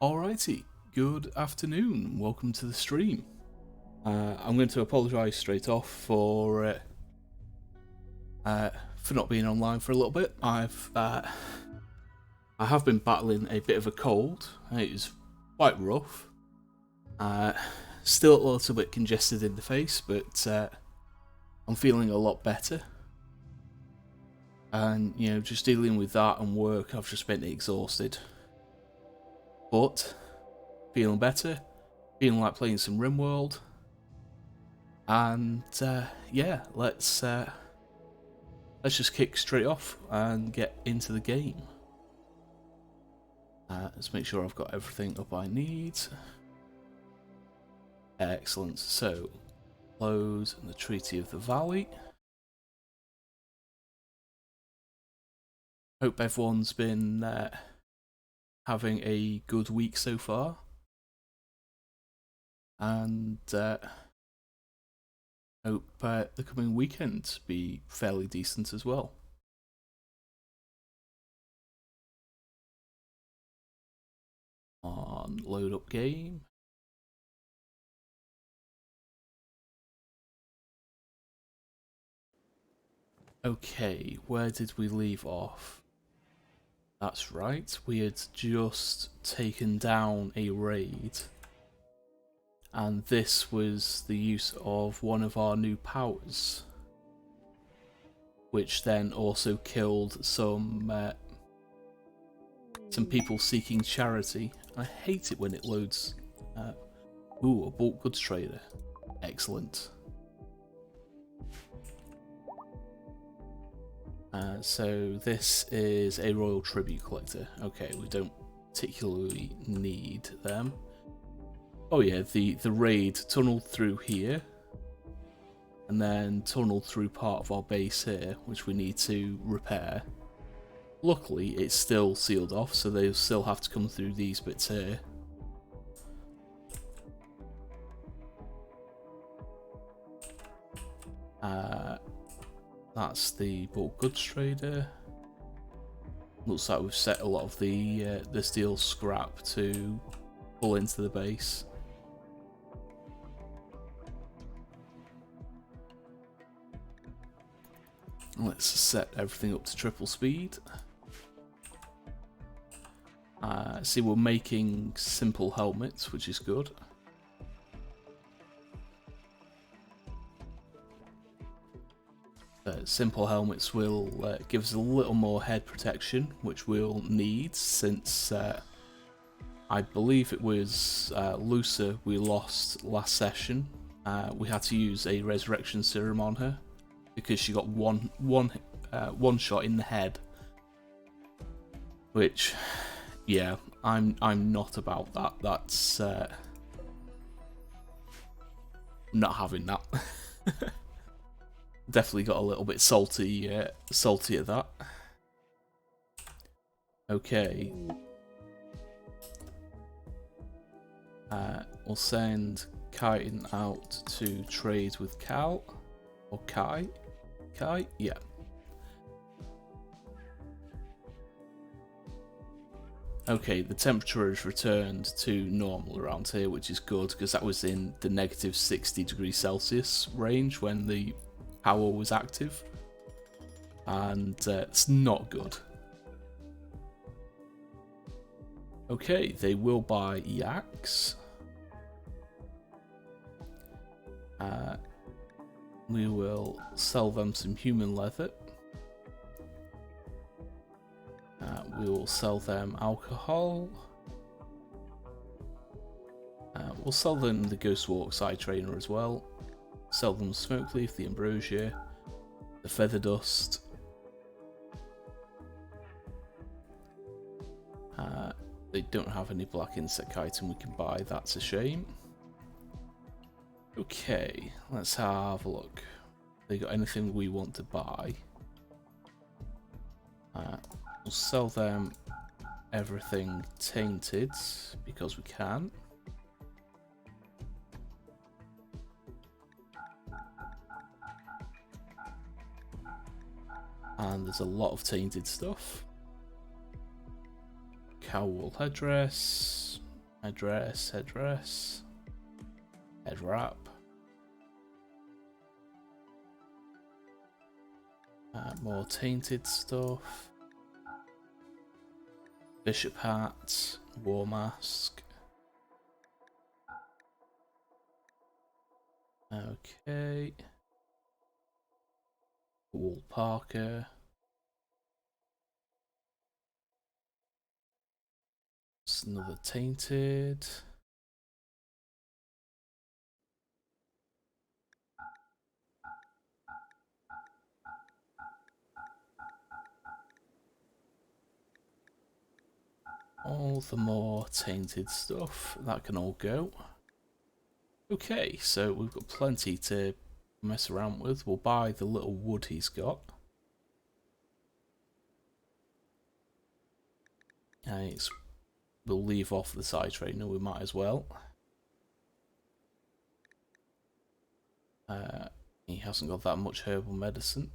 Alrighty, good afternoon, welcome to the stream. I'm going to apologise straight off for not being online for a little bit. I have been battling a bit of a cold. It is quite rough. Still a little bit congested in the face, but I'm feeling a lot better. And just dealing with that and work, I've just been exhausted. But feeling better, feeling like playing some RimWorld, and yeah, let's just kick straight off and get into the game. Let's make sure I've got everything up I need. Excellent. So, close and the Treaty of the Valley. Hope everyone's been having a good week so far, and hope the coming weekend be fairly decent as well. On load up game. Okay, where did we leave off? That's right, we had just taken down a raid, and this was the use of one of our new powers, which then also killed some people seeking charity. I hate it when it loads. Ooh, a bulk goods trader. Excellent. So this is a royal tribute collector. Okay, we don't particularly need them. Oh yeah, the raid tunneled through here, and then tunneled through part of our base here, which we need to repair. Luckily, it's still sealed off, so they'll still have to come through these bits here. That's the bulk goods trader. Looks like we've set a lot of the steel scrap to pull into the base. Let's set everything up to triple speed. See, we're making simple helmets, which is good. Simple helmets will give us a little more head protection, which we'll need since I believe it was Lusa we lost last session. We had to use a resurrection serum on her because she got one shot in the head, which, yeah, I'm not about that. That's not having that. Definitely got a little bit salty at that. Okay. We'll send Kite out to trade with Cal. Or Kai? Kai? Yeah. Okay, the temperature has returned to normal around here, which is good, because that was in the negative 60 degrees Celsius range when the power was active, and it's not good. Okay, they will buy yaks. We will sell them some human leather. We will sell them alcohol. We'll sell them the Ghost Walk Side Trainer as well. Sell them Smoke Leaf, the Ambrosia, the Feather Dust. They don't have any black insect item we can buy, that's a shame. Okay, let's have a look. They got anything we want to buy? We'll sell them everything tainted because we can. And there's a lot of tainted stuff. Cowl headdress, Headdress, headdress. Head wrap. More tainted stuff. Bishop hat. War mask. Okay. Wool parker. It's another tainted. All the more tainted stuff. That can all go. Okay, so we've got plenty to mess around with. We'll buy the little wood he's got. And we'll leave off the side trainer, we might as well. He hasn't got that much herbal medicine.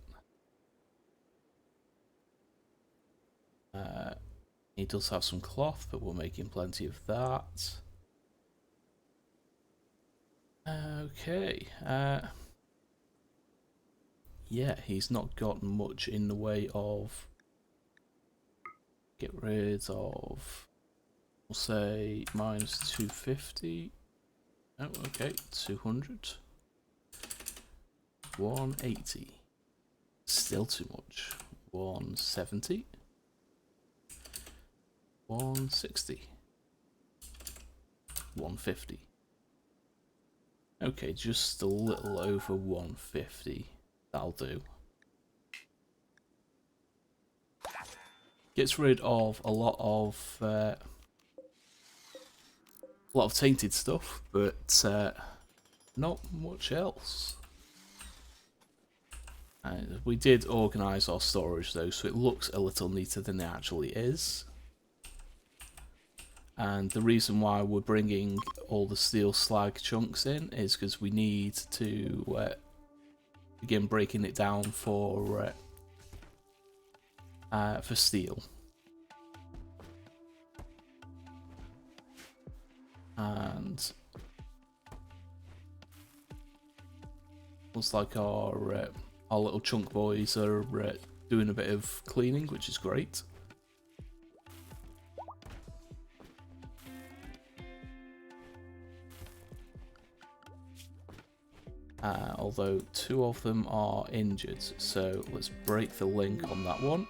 He does have some cloth, but we're making plenty of that. Okay. Yeah, he's not got much in the way of... Get rid of... We'll say minus 250. Oh, okay, 200. 180. Still too much. 170. 160. 150. Okay, just a little over 150. That'll do. Gets rid of a lot of tainted stuff, but not much else. We did organise our storage though, so it looks a little neater than it actually is. And the reason why we're bringing all the steel slag chunks in is because we need to begin breaking it down for steel. And looks like our little chunk boys are doing a bit of cleaning, which is great. Although 2 of them are injured, so let's break the link on that one.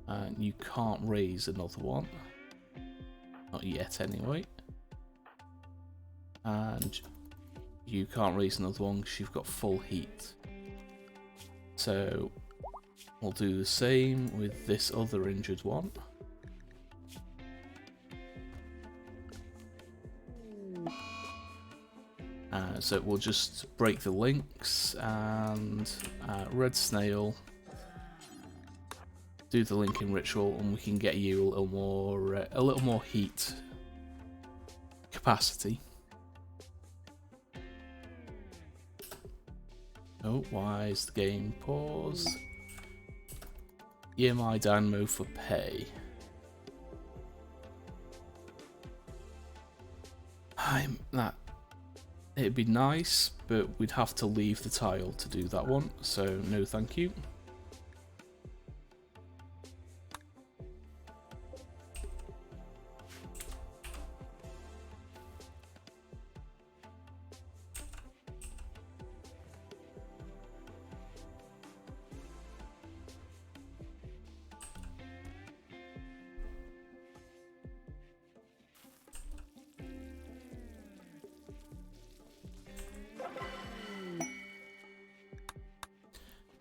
And you can't raise another one. Not yet, anyway. And you can't raise another one because you've got full heat. So we'll do the same with this other injured one. So we'll just break the links and red snail, do the linking ritual, and we can get you a little more heat capacity. Oh, why is the game paused? EMI Dynamo for pay. It'd be nice, but we'd have to leave the tile to do that one, so no thank you.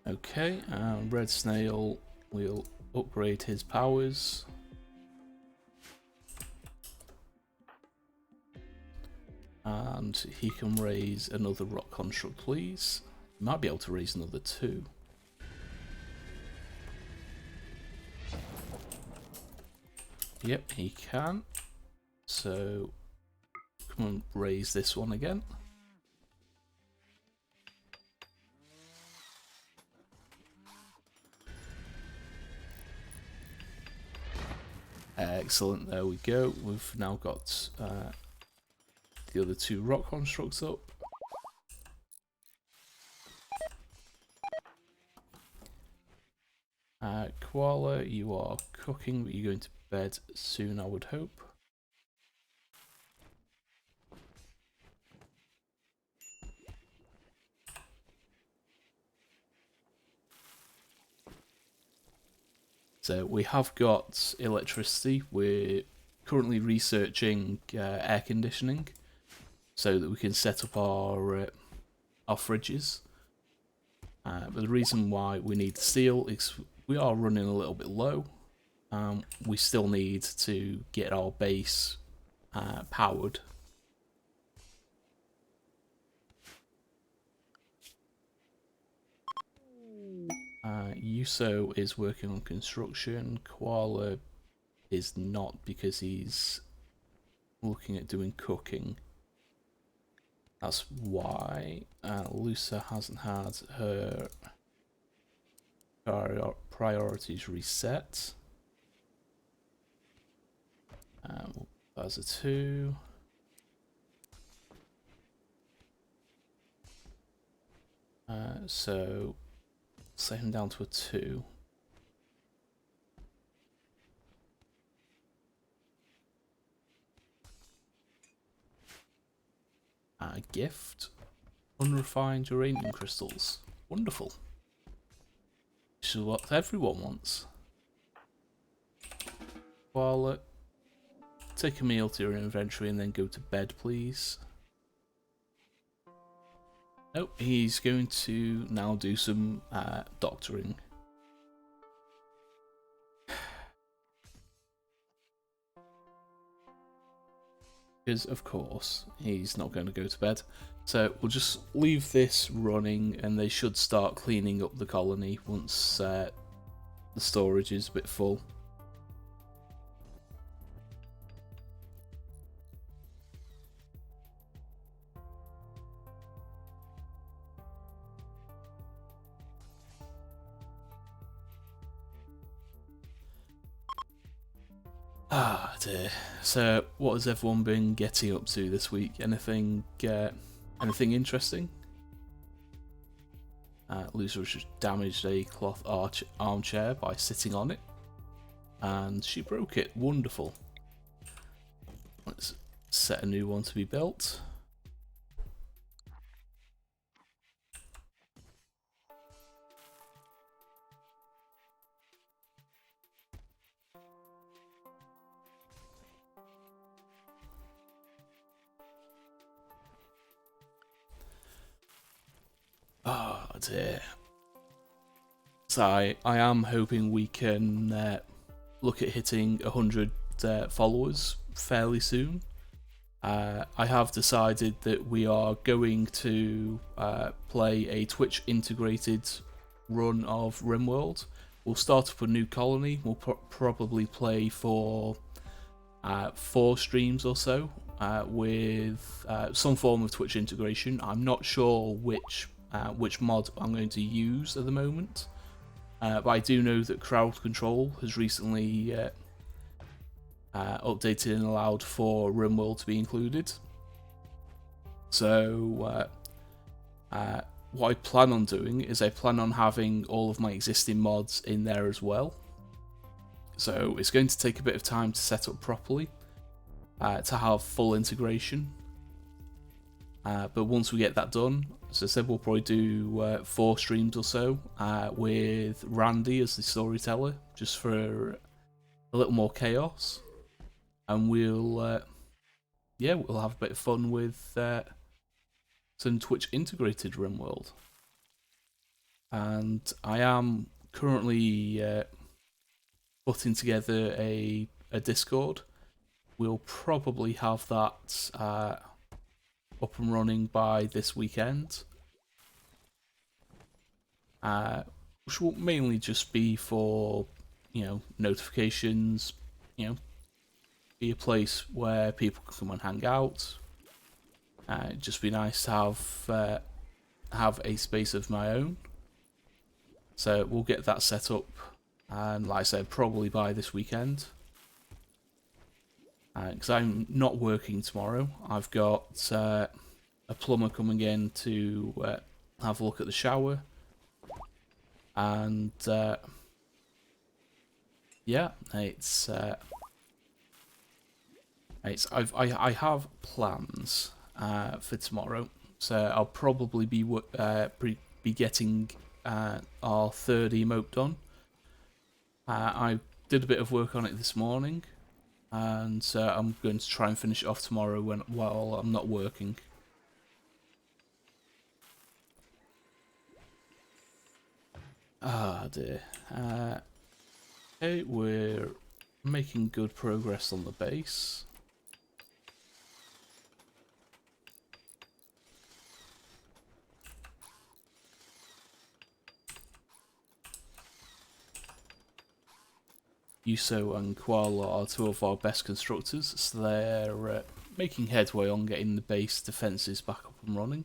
Okay, red snail, we'll upgrade his powers. And he can raise another rock construct, please. He might be able to raise another 2. Yep, he can. So, come on, raise this one again. Excellent, there we go. We've now got the other 2 rock constructs up. Koala, you are cooking, but you're going to bed soon, I would hope. So we have got electricity. We're currently researching air conditioning so that we can set up our fridges. But the reason why we need steel is we are running a little bit low. We still need to get our base powered. Yuso is working on construction. Koala is not because he's looking at doing cooking. That's why Lusa hasn't had her priorities reset. That's a 2. So set him down to a 2. Gift. Unrefined uranium crystals. Wonderful. This is what everyone wants. Well, take a meal to your inventory and then go to bed, please. Nope, he's going to now do some doctoring. Because, of course, he's not going to go to bed. So we'll just leave this running and they should start cleaning up the colony once the storage is a bit full. Ah dear. So, what has everyone been getting up to this week? Anything interesting? Loser just damaged a cloth armchair by sitting on it, and she broke it. Wonderful. Let's set a new one to be built. Oh dear. So I am hoping we can look at hitting 100 followers fairly soon. I have decided that we are going to play a Twitch integrated run of RimWorld. We'll start up a new colony. We'll probably play for 4 streams or so with some form of Twitch integration. I'm not sure which mod I'm going to use at the moment, but I do know that crowd control has recently updated and allowed for RimWorld to be included. So what I plan on doing is I plan on having all of my existing mods in there as well. So it's going to take a bit of time to set up properly to have full integration. But once we get that done, as I said, we'll probably do 4 streams or so with Randy as the storyteller, just for a little more chaos. And we'll have a bit of fun with some Twitch integrated RimWorld. And I am currently putting together a Discord. We'll probably have that up and running by this weekend, which will mainly just be for notifications, be a place where people can come and hang out. It'd just be nice to have a space of my own. So we'll get that set up, and like I said, probably by this weekend. because I'm not working tomorrow. I've got a plumber coming in to have a look at the shower, and yeah, I have plans for tomorrow, so I'll probably be getting our third emote done. I did a bit of work on it this morning, and I'm going to try and finish it off tomorrow while I'm not working. Ah dear. Okay, we're making good progress on the base. Yuso and Koala are two of our best constructors, so they're making headway on getting the base defences back up and running.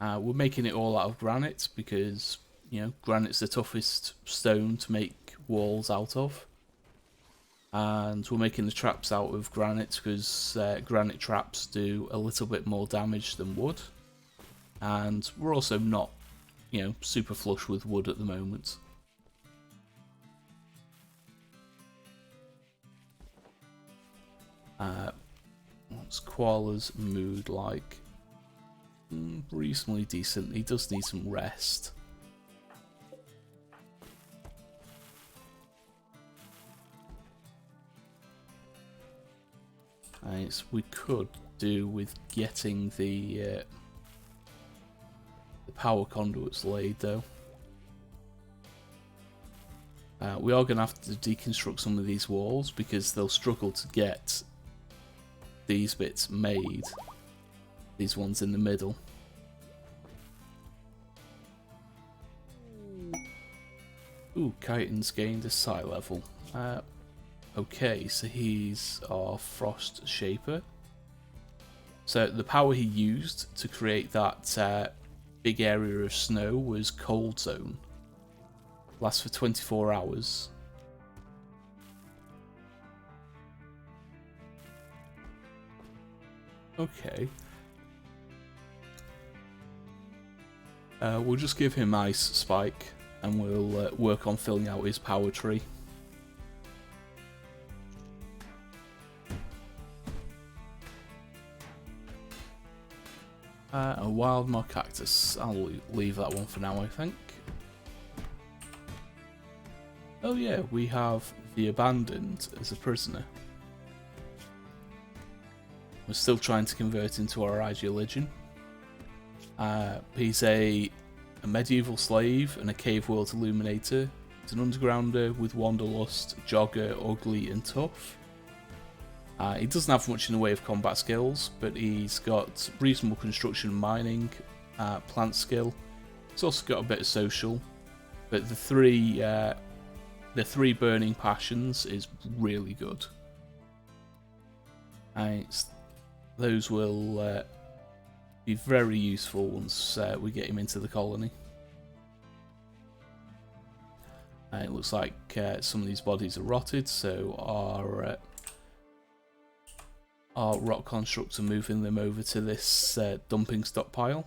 We're making it all out of granite because, you know, granite's the toughest stone to make walls out of. And we're making the traps out of granite because granite traps do a little bit more damage than wood. And we're also not, you know, super flush with wood at the moment. What's Koala's mood like? Reasonably decent. He does need some rest. We could do with getting the power conduits laid though. We are going to have to deconstruct some of these walls because they'll struggle to get these bits made. These ones in the middle. Ooh, Chitin's gained a psi level. Okay, so he's our Frost Shaper. So the power he used to create that big area of snow was Cold Zone. Lasts for 24 hours. Okay. We'll just give him Ice Spike, and we'll work on filling out his power tree. A Wild Mock Cactus. I'll leave that one for now, I think. Oh yeah, we have the Abandoned as a prisoner. We're still trying to convert into our ideologion. He's a medieval slave and a cave world illuminator. He's an undergrounder with wanderlust, jogger, ugly and tough. He doesn't have much in the way of combat skills, but he's got reasonable construction and mining, plant skill. He's also got a bit of social, but the three burning passions is really good. Those will be very useful once we get him into the colony. It looks like some of these bodies are rotted, so our rock constructs are moving them over to this dumping stockpile.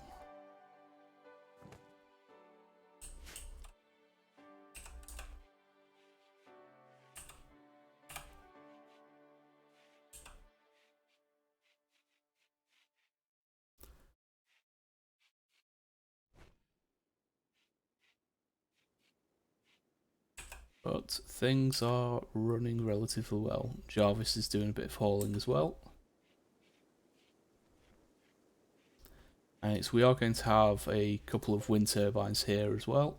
But things are running relatively well. Jarvis is doing a bit of hauling as well. And we are going to have a couple of wind turbines here as well.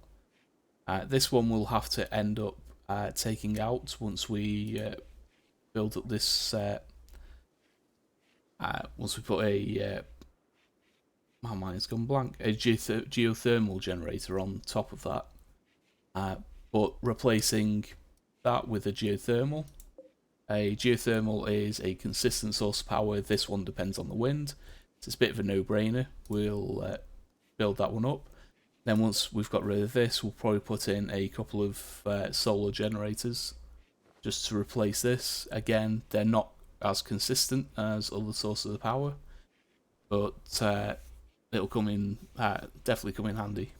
This one we'll have to end up taking out once we build up this. Once we put my mind's gone blank. A geothermal generator on top of that. But replacing that with a geothermal. A geothermal is a consistent source of power. This one depends on the wind. It's a bit of a no-brainer. We'll build that one up. Then once we've got rid of this, we'll probably put in a couple of solar generators just to replace this. Again, they're not as consistent as other sources of power, but it'll come in, definitely come in handy.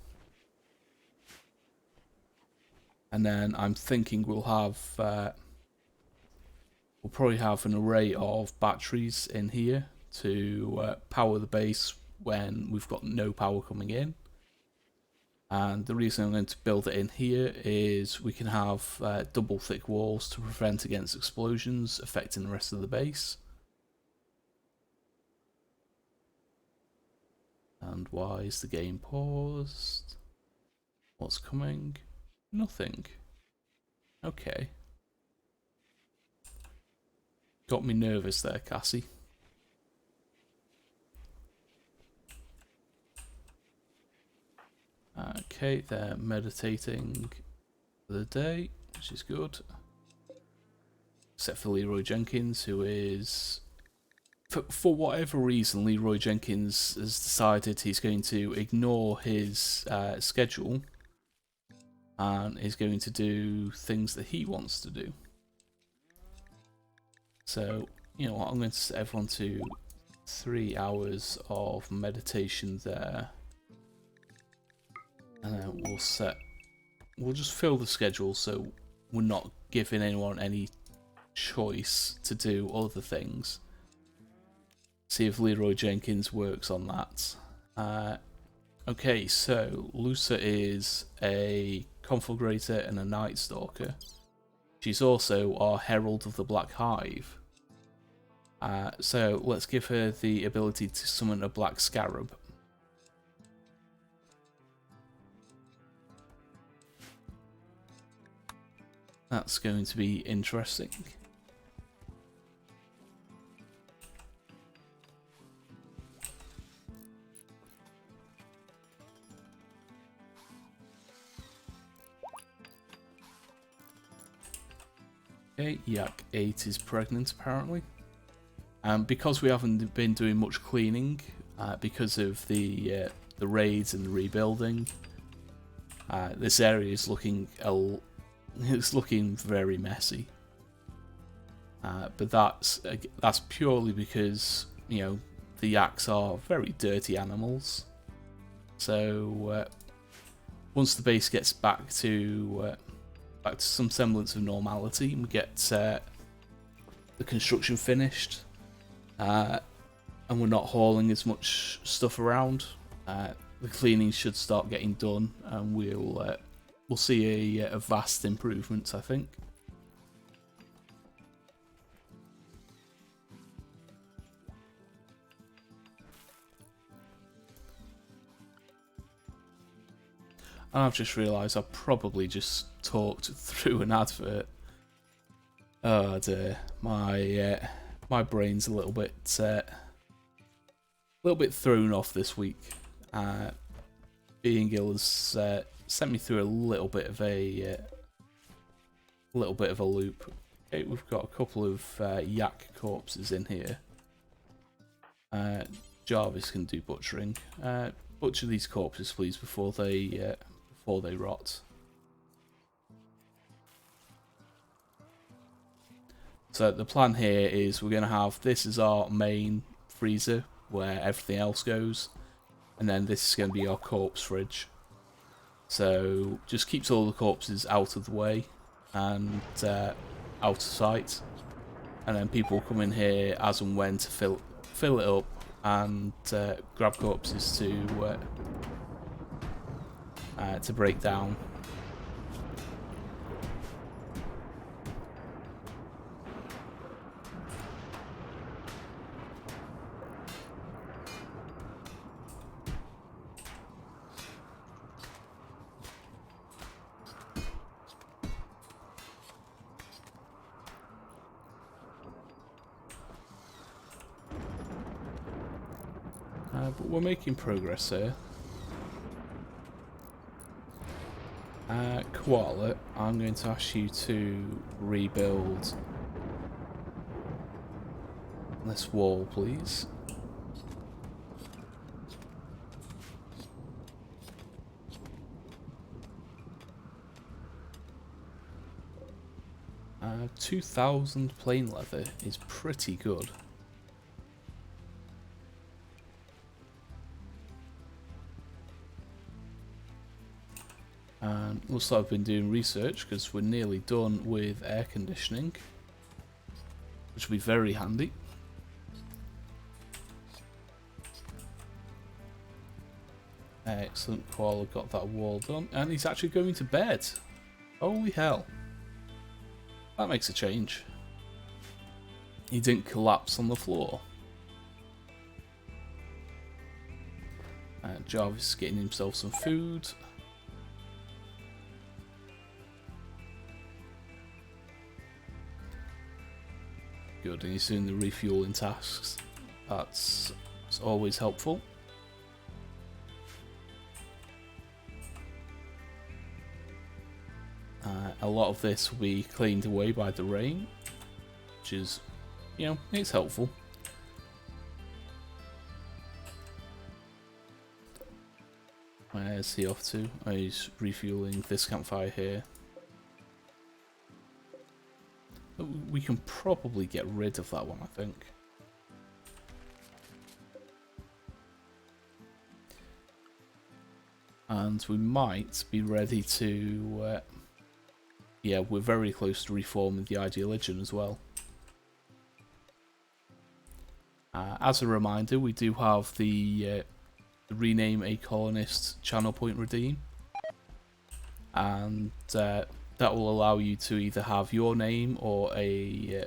And then I'm thinking we'll probably have an array of batteries in here to power the base when we've got no power coming in. And the reason I'm going to build it in here is we can have double thick walls to prevent against explosions affecting the rest of the base. And why is the game paused? What's coming? Nothing. Okay. Got me nervous there, Cassie. Okay, they're meditating for the day, which is good. Except for Leroy Jenkins, who is... For whatever reason, Leroy Jenkins has decided he's going to ignore his schedule and is going to do things that he wants to do. So, you know what, I'm going to set everyone to 3 hours of meditation there. And then we'll just fill the schedule so we're not giving anyone any choice to do other things. See if Leroy Jenkins works on that. Okay, so Lusa is a Conflagrator and a Night Stalker. She's also our Herald of the Black Hive. So let's give her the ability to summon a Black Scarab. That's going to be interesting. Okay, Yak 8 is pregnant apparently. Because we haven't been doing much cleaning, because of the raids and the rebuilding, this area is looking very messy. But that's purely because, you know, the yaks are very dirty animals. So once the base gets back to some semblance of normality, and we get the construction finished, and we're not hauling as much stuff around, the cleaning should start getting done, and we'll see a vast improvement, I think. And I've just realised I probably just talked through an advert. Oh dear, my brain's a little bit thrown off this week. Being ill has sent me through a little bit of a loop. Okay, we've got a couple of yak corpses in here. Jarvis can do butchering. Butcher these corpses, please, before they rot. So the plan here is we're going to have this as our main freezer where everything else goes, and then this is going to be our corpse fridge. So just keeps all the corpses out of the way and out of sight, and then people come in here as and when to fill it up and grab corpses to break down. But we're making progress here. Koala, I'm going to ask you to rebuild this wall, please. 2,000 plain leather is pretty good. And looks like I've been doing research because we're nearly done with air conditioning, which will be very handy. Excellent, Koala got that wall done, and he's actually going to bed. Holy hell. That makes a change. He didn't collapse on the floor. Jarvis is getting himself some food. Good, and he's doing the refueling tasks. That's always helpful. A lot of this will be cleaned away by the rain, which is, you know, it's helpful. Where's he off to? Oh, he's refueling this campfire here. We can probably get rid of that one, I think. And we might be ready to... yeah, we're very close to reforming the Ideal Legend as well. As a reminder, we do have the Rename a Colonist channel point redeem. And that will allow you to either have your name or a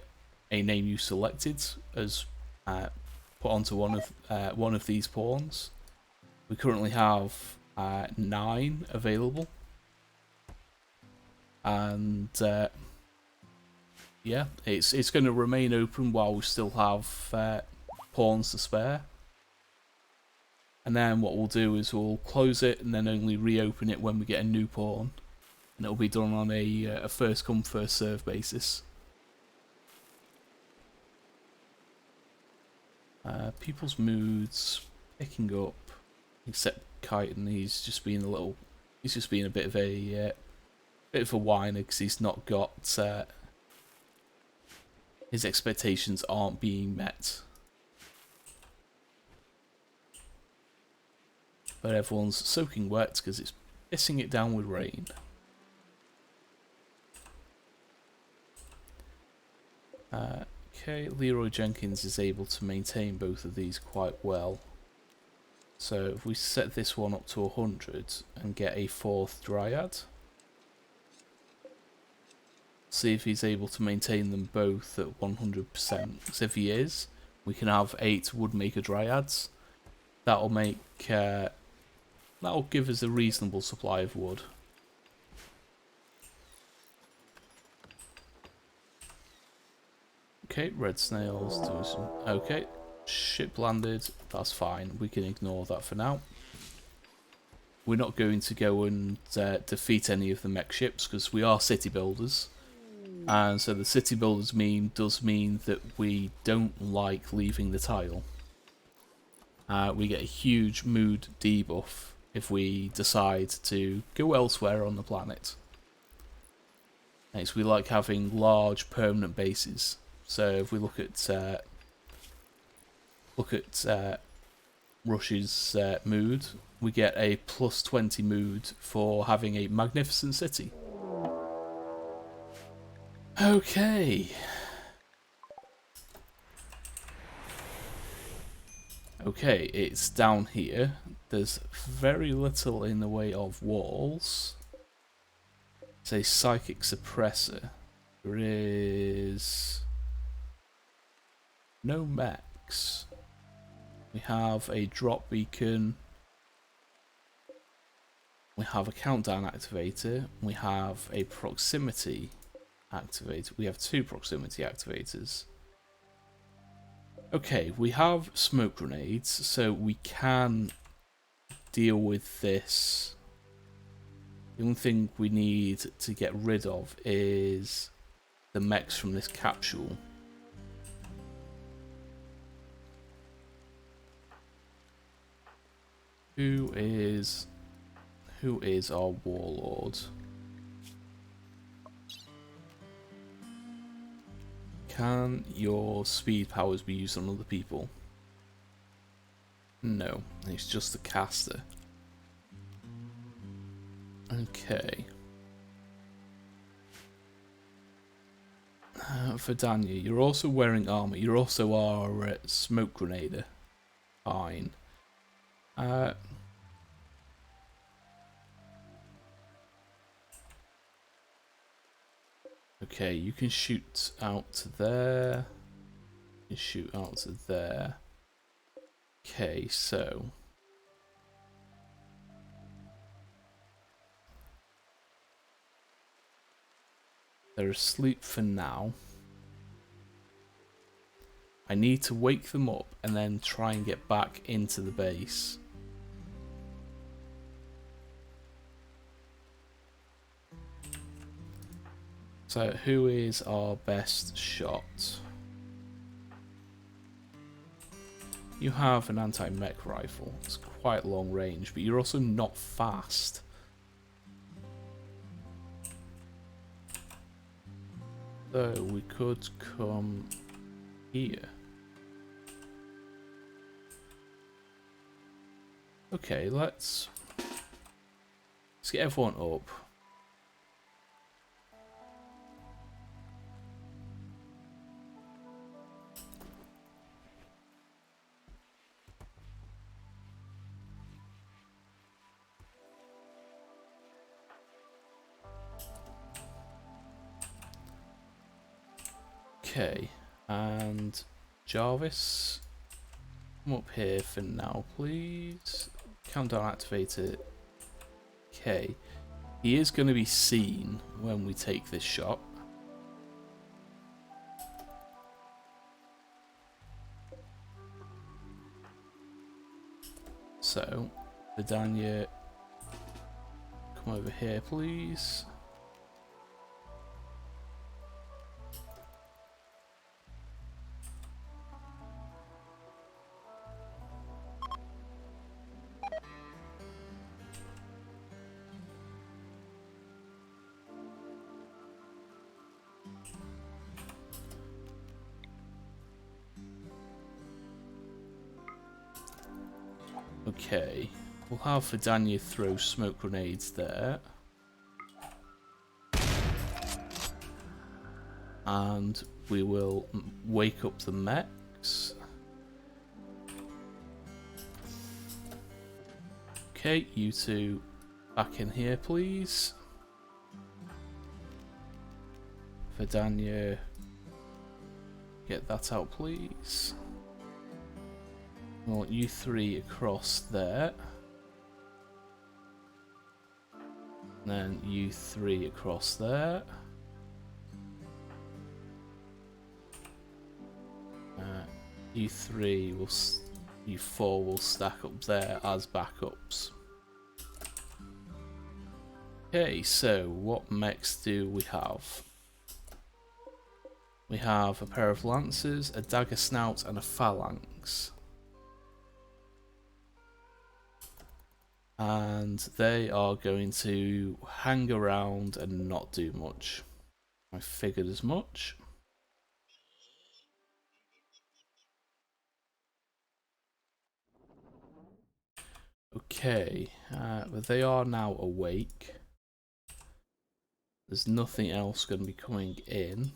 name you selected as put onto one of these pawns. We currently have 9 available, and yeah, it's going to remain open while we still have pawns to spare. And then what we'll do is we'll close it and then only reopen it when we get a new pawn. And it'll be done on a first come first serve basis. People's moods picking up, except Chitin. He's just being a bit of a whiner because he's not got his expectations aren't being met. But everyone's soaking wet because it's pissing it down with rain. Okay, Leroy Jenkins is able to maintain both of these quite well. So if we set this one up to 100 and get a 4th Dryad, see if he's able to maintain them both at 100%. Because if he is, we can have 8 Woodmaker Dryads. That'll make that'll give us a reasonable supply of wood. Okay, red snails do some. Okay, ship landed. That's fine. We can ignore that for now. We're not going to go and defeat any of the mech ships because we are city builders, and so the city builders does mean that we don't like leaving the tile. We get a huge mood debuff if we decide to go elsewhere on the planet. Next, we like having large permanent bases. So if we look at Rush's mood, we get a +20 mood for having a magnificent city. Okay. Okay, it's down here. There's very little in the way of walls. It's a psychic suppressor. There is no mechs. We have a drop beacon. We have a countdown activator. We have a proximity activator. We have 2 proximity activators. Okay, we have smoke grenades, so we can deal with this. The only thing we need to get rid of is the mechs from this capsule. Who is our warlord? Can your speed powers be used on other people? No, it's just the caster. Okay. Vidania, you're also wearing armor. You're also our smoke grenader. Fine. Okay, you can shoot out to there. You can shoot out to there. Okay, so they're asleep for now. I need to wake them up and then try and get back into the base. So, who is our best shot? You have an anti-mech rifle. It's quite long range, but you're also not fast. So, we could come here. Okay, let's get everyone up. Okay, and Jarvis, come up here for now, please. Countdown activated. Okay, he is going to be seen when we take this shot. So, Vidania, come over here, please. Okay, we'll have Vidania throw smoke grenades there. And we will wake up the mechs. Okay, you two back in here, please. Vidania, get that out, please. I want you three across there. And then you three across there. You three will, you four will stack up there as backups. Okay, so what mechs do we have? We have a pair of lancers, a dagger snout, and a phalanx. And they are going to hang around and not do much. I figured as much. Okay, but they are now awake. There's nothing else going to be coming in.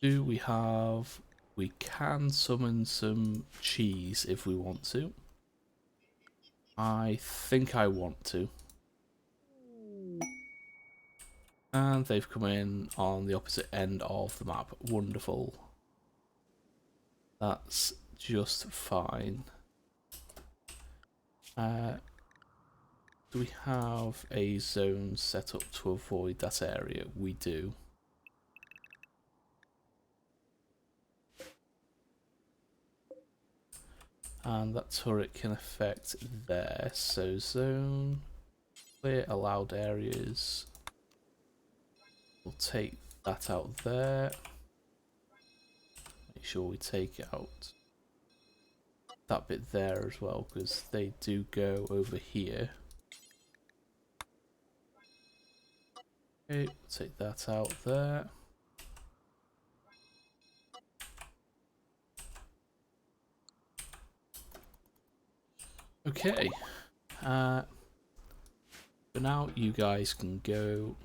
Do we have... We can summon some cheese if we want to. I think I want to. And they've come in on the opposite end of the map. Wonderful. That's just fine. Do we have a zone set up to avoid that area? We do. And that turret can affect there. So zone, clear allowed areas. We'll take that out there. Make sure we take out that bit there as well, because they do go over here. Okay, we'll take that out there. Okay. For now, you guys can go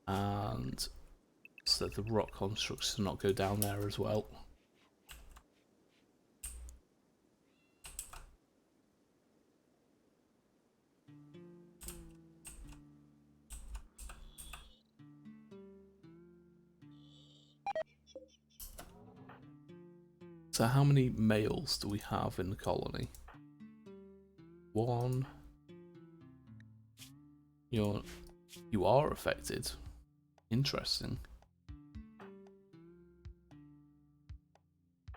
and so the rock constructs do not go down there as well. So how many males do we have in the colony? One. You are affected. Interesting.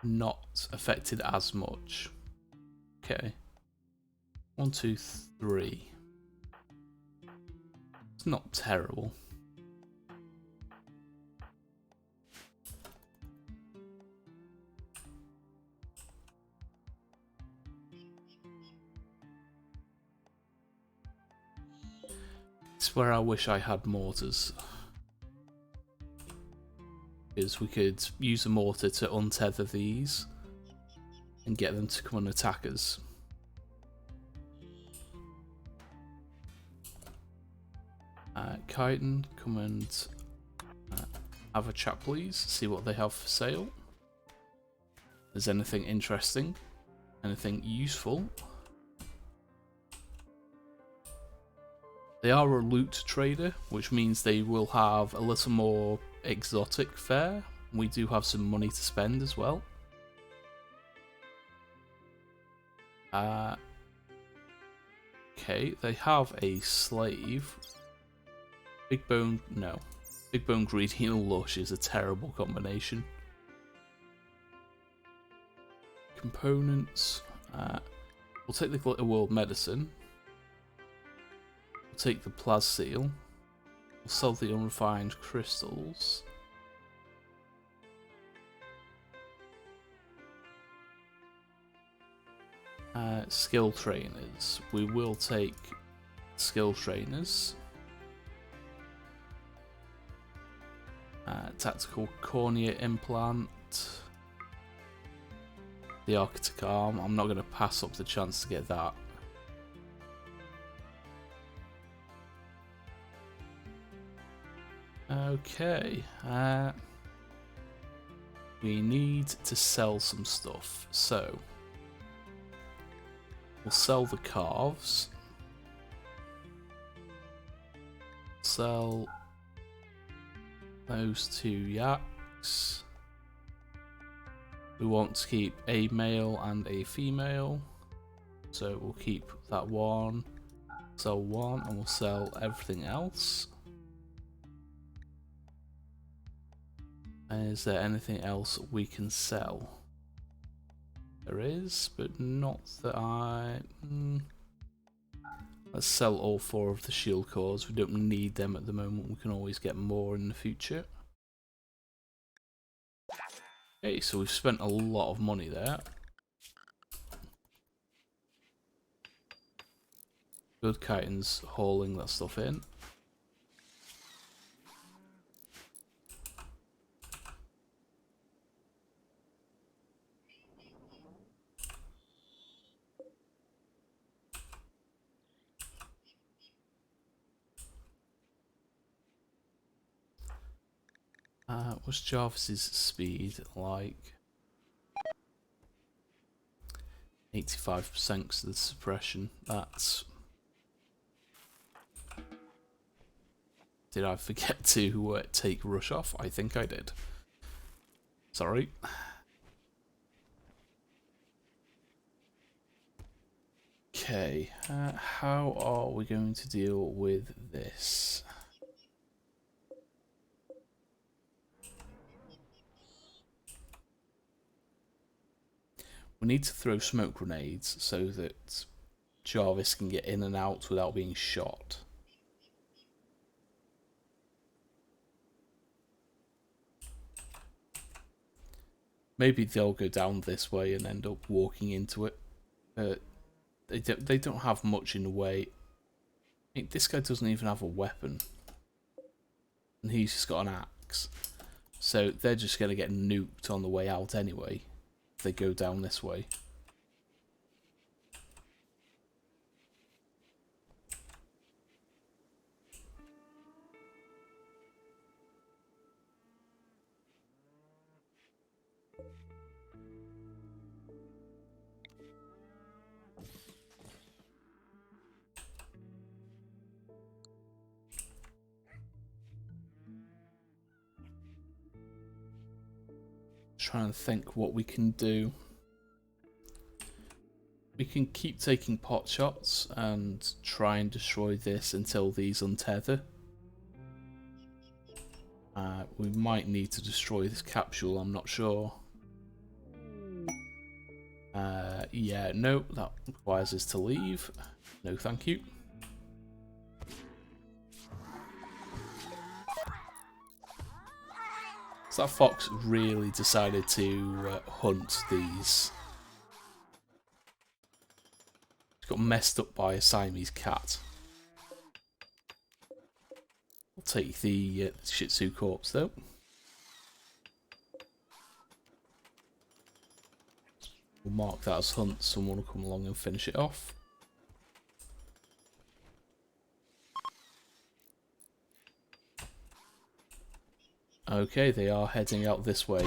Not affected as much. Okay. 1, 2, 3. It's not terrible. It's where I wish I had mortars. Because we could use a mortar to untether these and get them to come and attack us. Chitin, come and have a chat please, see what they have for sale. If there's anything interesting, anything useful. They are a loot trader, which means they will have a little more exotic fare. We do have some money to spend as well. Okay, they have a slave. Big Bone, no. Big Bone Greedy and Lush is a terrible combination. Components. We'll take the Glitter World Medicine. We'll take the Plasteel. We'll sell the unrefined crystals. Skill trainers. We will take skill trainers. Tactical cornea implant. The Arctic arm. I'm not going to pass up the chance to get that. Okay. We need to sell some stuff. So we'll sell the calves. Sell those 2 yaks. We want to keep a male and a female, so we'll keep that one, sell one, and we'll sell everything else. Is there anything else we can sell? There is, but not that I... Let's sell all 4 of the shield cores. We don't need them at the moment. We can always get more in the future. Okay, so we've spent a lot of money there. Good Chitin's hauling that stuff in. What's Jarvis's speed like? 85% to the suppression. That's... Did I forget to take rush off? I think I did. Sorry. Okay, how are we going to deal with this? We need to throw smoke grenades so that Jarvis can get in and out without being shot. Maybe they'll go down this way and end up walking into it. They don't have much in the way. I mean, this guy doesn't even have a weapon. And he's just got an axe. So they're just going to get nuked on the way out anyway. If they go down this way. trying to think what we can do. We can keep taking pot shots and try and destroy this until these untether. We might need to destroy this capsule, I'm not sure. Yeah, no, that requires us to leave. No, thank you. So that fox really decided to hunt these. He got messed up by a Siamese cat. I'll take the Shih Tzu corpse though. We'll mark that as hunt, someone will come along and finish it off. Okay, they are heading out this way.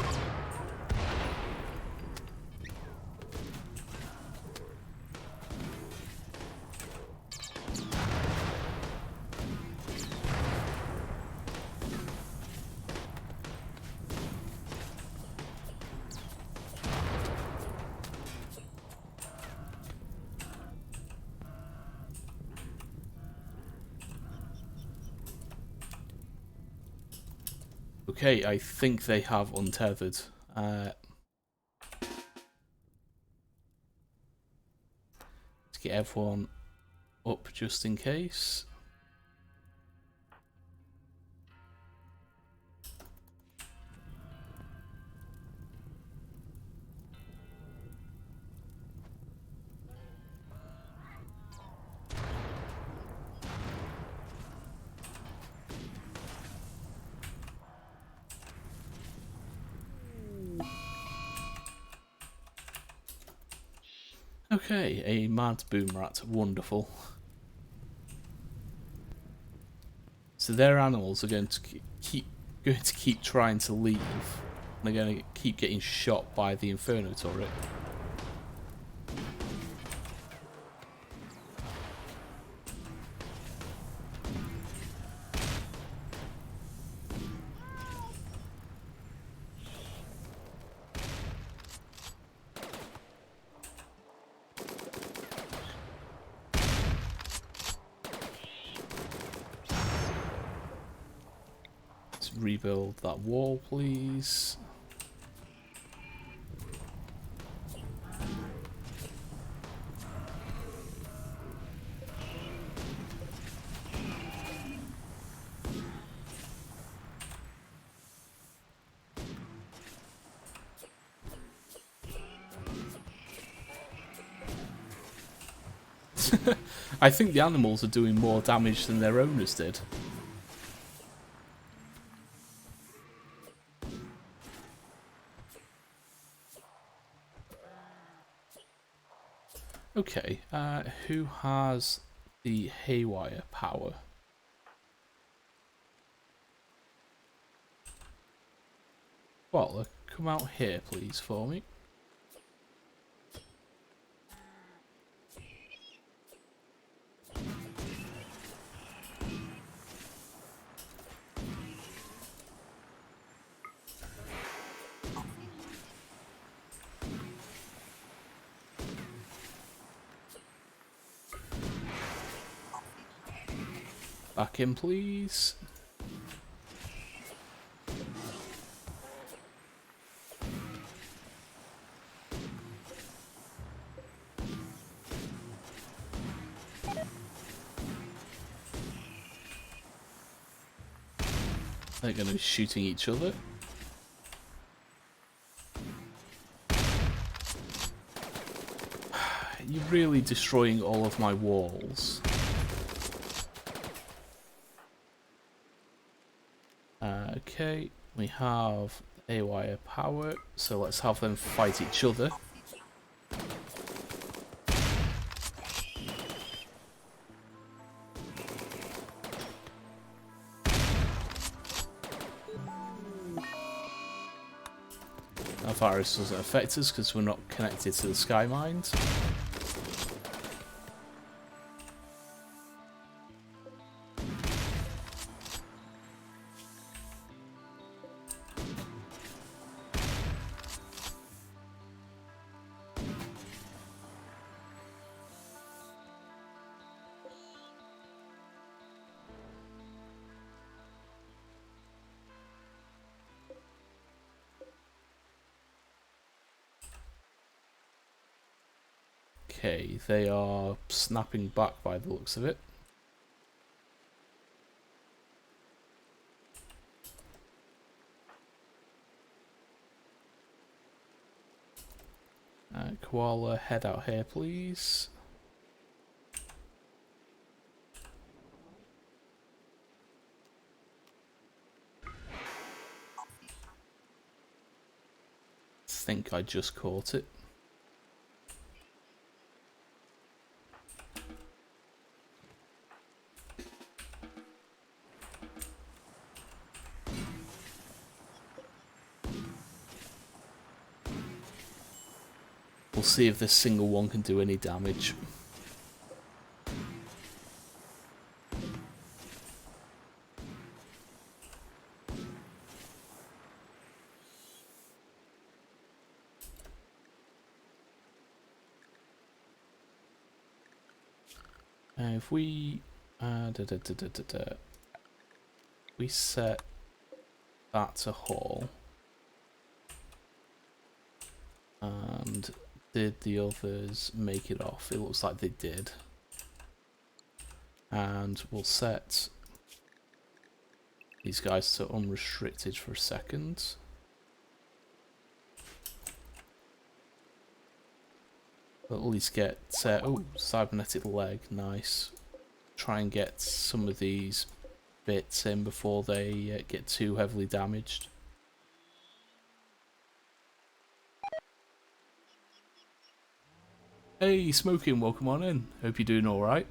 Okay, I think they have untethered. Let's get everyone up just in case. Okay, a mad boom rat, wonderful. So their animals are going to keep trying to leave. They're going to keep getting shot by the Inferno turret. Rebuild that wall, please. I think the animals are doing more damage than their owners did. Okay, who has the haywire power? Well, come out here, please, for me. Back in, please. They're going to be shooting each other. You're really destroying all of my walls. Okay, we have haywire power, so let's have them fight each other. Our virus doesn't affect us because we're not connected to the sky mines. Okay, they are snapping back by the looks of it. Koala, head out here, please. Think I just caught it. We'll see if this single one can do any damage. If we we set that to haul, and did the others make it off? It looks like they did. And we'll set these guys to unrestricted for a second. At least get oh, cybernetic leg, nice. Try and get some of these bits in before they get too heavily damaged. Hey, Smoking, welcome on in. Hope you're doing all right.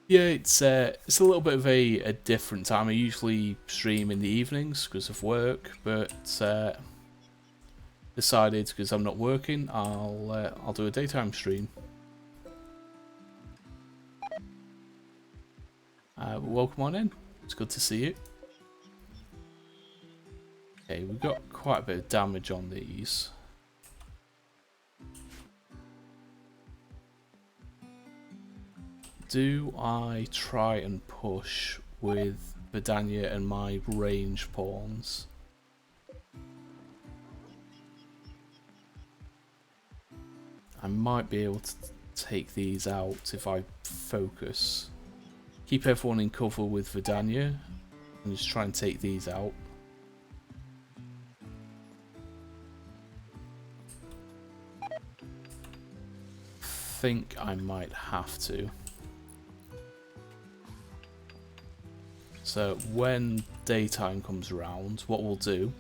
Yeah, it's a little bit of a different time. I usually stream in the evenings because of work, but decided because I'm not working, I'll do a daytime stream. Welcome on in. It's good to see you. Okay, we've got quite a bit of damage on these. Do I try and push with Vidania and my range pawns? I might be able to take these out if I focus. Keep everyone in cover with Vidania and just try and take these out. Think I might have to. So when daytime comes around, what we'll do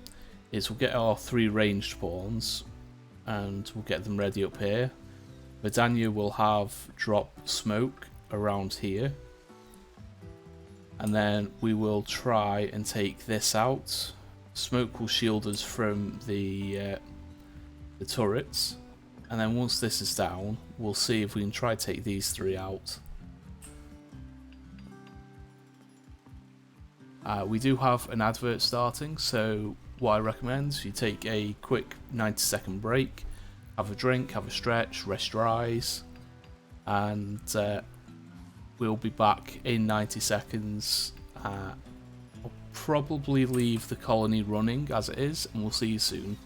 is we'll get our 3 ranged pawns and we'll get them ready up here. Vidania will have drop smoke around here. And then we will try and take this out. Smoke will shield us from the turrets. And then once this is down, we'll see if we can try to take these 3 out. We do have an advert starting, so what I recommend is you take a quick 90-second break, have a drink, have a stretch, rest your eyes, and we'll be back in 90 seconds. I'll probably leave the colony running as it is, and we'll see you soon.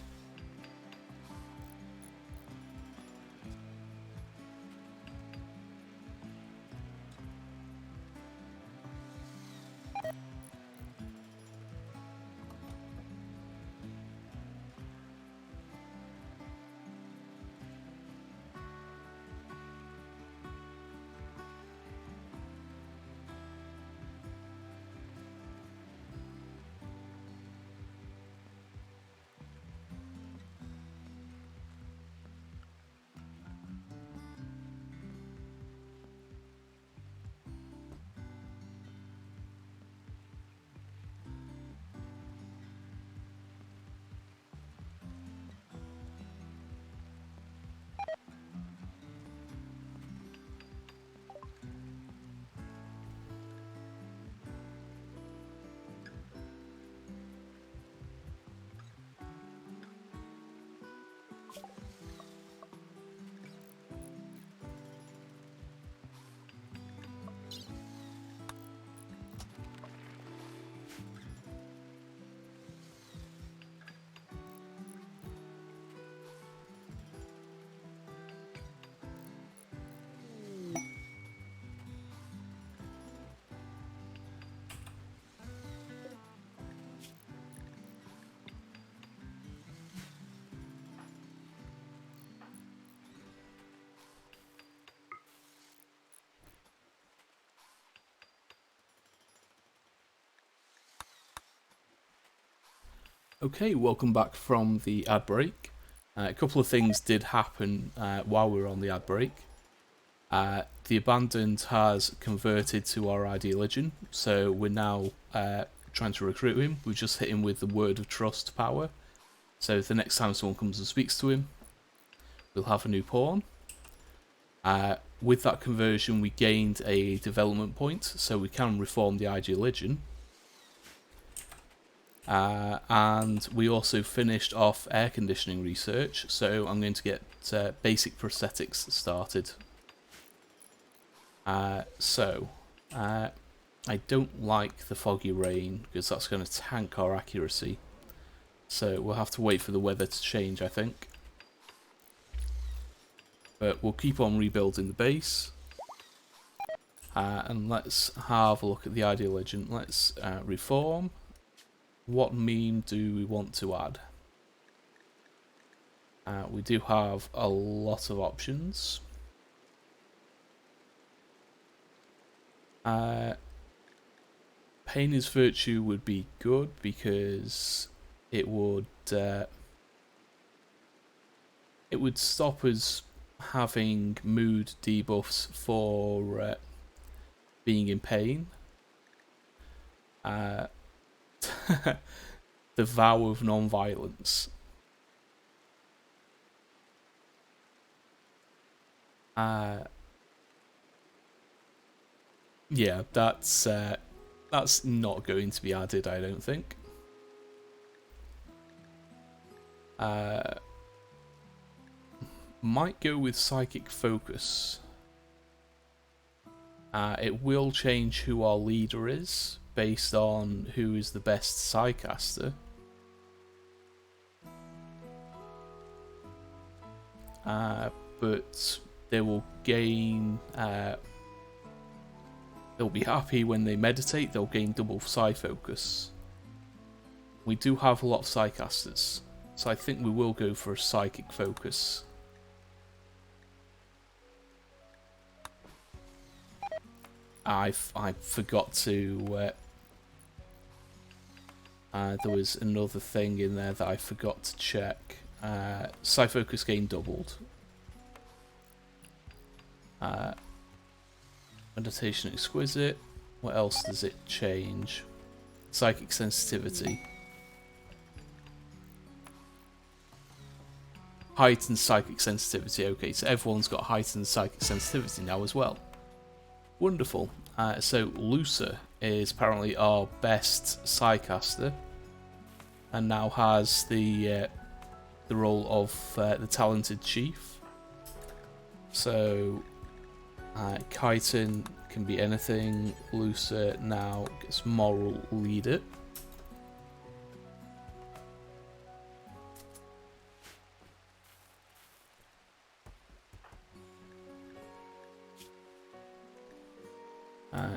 Okay, welcome back from the ad break. A couple of things did happen while we were on the ad break. The Abandoned has converted to our ideologian, so we're now trying to recruit him. We just hit him with the word of trust power. So the next time someone comes and speaks to him, we'll have a new pawn. With that conversion, we gained a development point, so we can reform the ideologian. And we also finished off air conditioning research, so I'm going to get basic prosthetics started. I don't like the foggy rain because that's going to tank our accuracy. So we'll have to wait for the weather to change, I think. But we'll keep on rebuilding the base. And let's have a look at the ideologian. Let's reform. What meme do we want to add? We do have a lot of options. Pain is Virtue would be good because it would stop us having mood debuffs for being in pain. The Vow of Non-Violence. Yeah, that's not going to be added, I don't think. Might go with Psychic Focus. It will change who our leader is based on who is the best Psycaster. But they will gain... they'll be happy when they meditate, they'll gain double Psy Focus. We do have a lot of Psycasters, so I think we will go for a Psychic Focus. I forgot to... there was another thing in there that I forgot to check. Psy Focus gain doubled. Meditation Exquisite. What else does it change? Psychic Sensitivity. Heightened Psychic Sensitivity. Okay, so everyone's got heightened Psychic Sensitivity now as well. Wonderful. So Lucer is apparently our best Psycaster, and now has the role of the Talented Chief. So Chitin can be anything. Lucer now gets Moral Leader.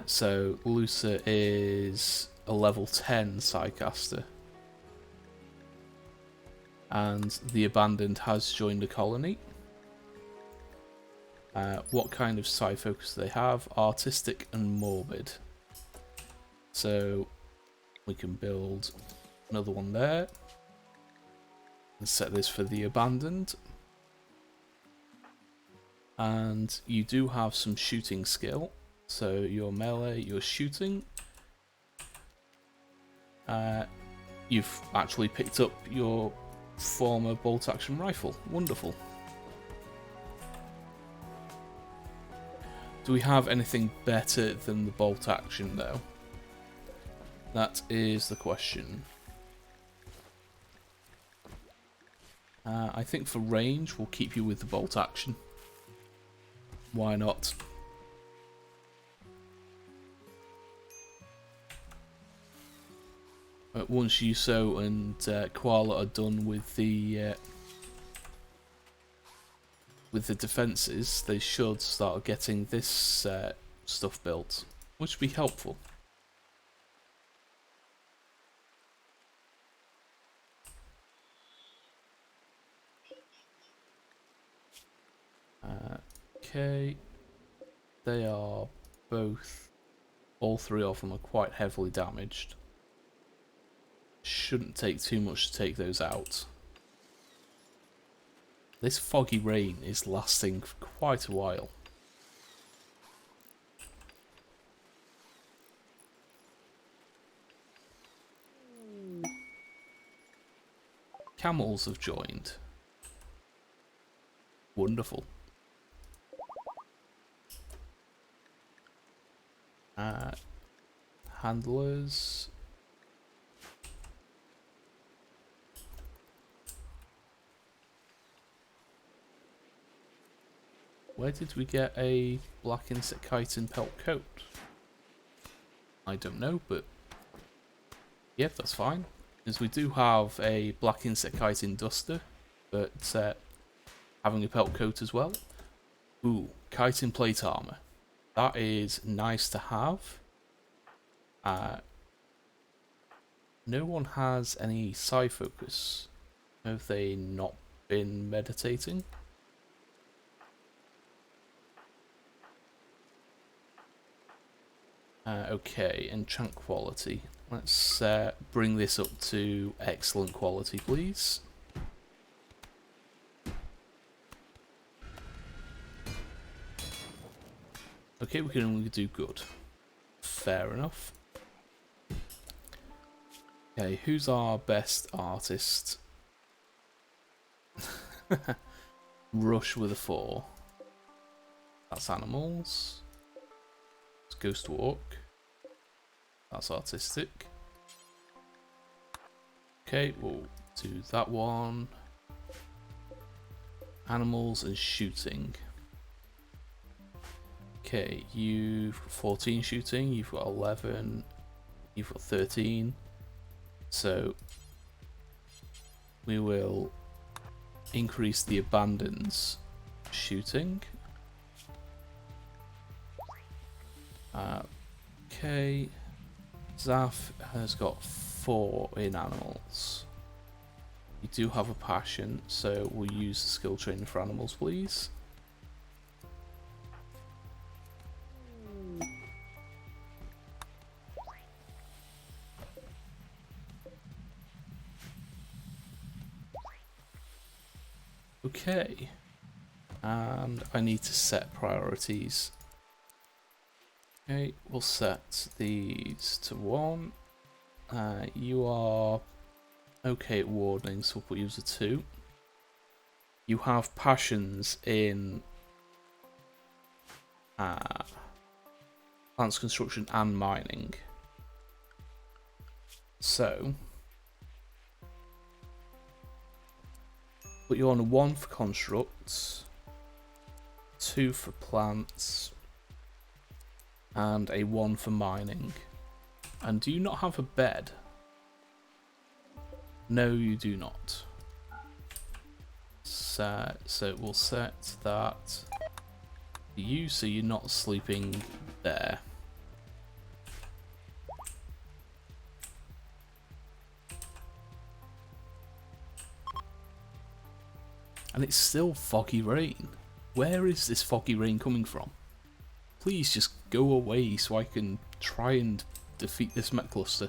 So Lucer is a level 10 Psycaster. And the Abandoned has joined a colony. What kind of Psy Focus do they have? Artistic and Morbid. So we can build another one there. And set this for the Abandoned. And you do have some shooting skill. So your melee, your shooting. You've actually picked up your former bolt action rifle. Wonderful. Do we have anything better than the bolt action though? That is the question. I think for range we'll keep you with the bolt action. Why not? Once Yuso and Koala are done with the defences, they should start getting this stuff built, which would be helpful. Okay, they are both, all three of them are quite heavily damaged. Shouldn't take too much to take those out. This foggy rain is lasting for quite a while. Camels have joined. Wonderful. Handlers. Where did we get a black insect chitin pelt coat? I don't know, but yeah, that's fine. Because we do have a black insect chitin duster, but having a pelt coat as well. Ooh, chitin plate armor. That is nice to have. No one has any psi focus. Have they not been meditating? Okay, enchant quality. Let's bring this up to excellent quality, please. Okay, we can only do good. Fair enough. Okay, who's our best artist? Rush with a 4. That's animals. It's Ghost Walk. That's artistic. Okay, we'll do that one. Animals and shooting. Okay, you've got 14 shooting, you've got 11, you've got 13. So we will increase the abandons shooting. Okay, Zaf has got 4 in animals. You do have a passion, so we'll use the skill training for animals, please. Okay, and I need to set priorities. Okay, we'll set these to 1. You are okay at warding, so we'll put you as a 2. You have passions in plants construction and mining. So put you on a 1 for constructs, 2 for plants, and a 1 for mining. And do you not have a bed? No, you do not. So we'll set that to you, so you're not sleeping there. And it's still foggy rain. Where is this foggy rain coming from? Please just go away so I can try and defeat this mech cluster.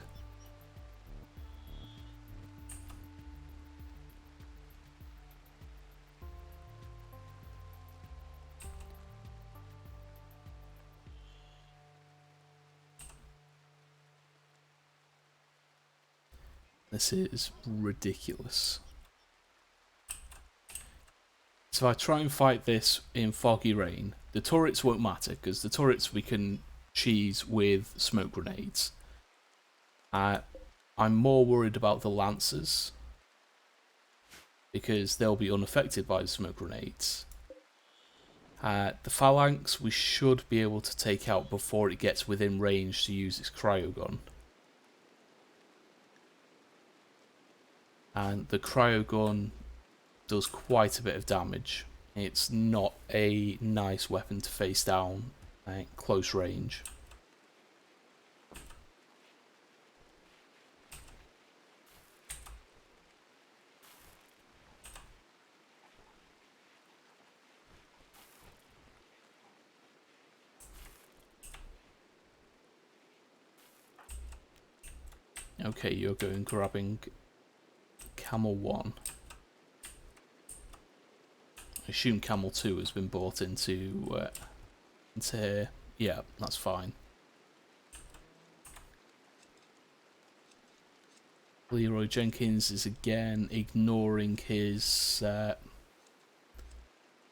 This is ridiculous. So if I try and fight this in foggy rain, the turrets won't matter, because the turrets we can cheese with smoke grenades. I'm more worried about the lancers, because they'll be unaffected by the smoke grenades. The phalanx we should be able to take out before it gets within range to use its cryogun. And the cryogun does quite a bit of damage. It's not a nice weapon to face down at close range. Okay, you're going grabbing Camel 1. I assume Camel 2 has been bought into here. Yeah, that's fine. Leroy Jenkins is again ignoring his...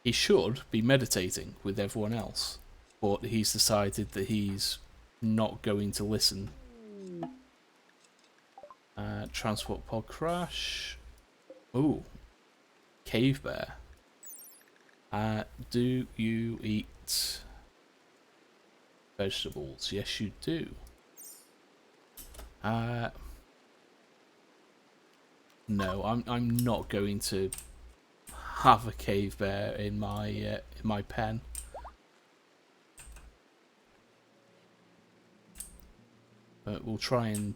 he should be meditating with everyone else, but he's decided that he's not going to listen. Transport pod crash. Ooh. Cave bear. Do you eat vegetables? Yes, you do. No, I'm not going to have a cave bear in my pen. But we'll try and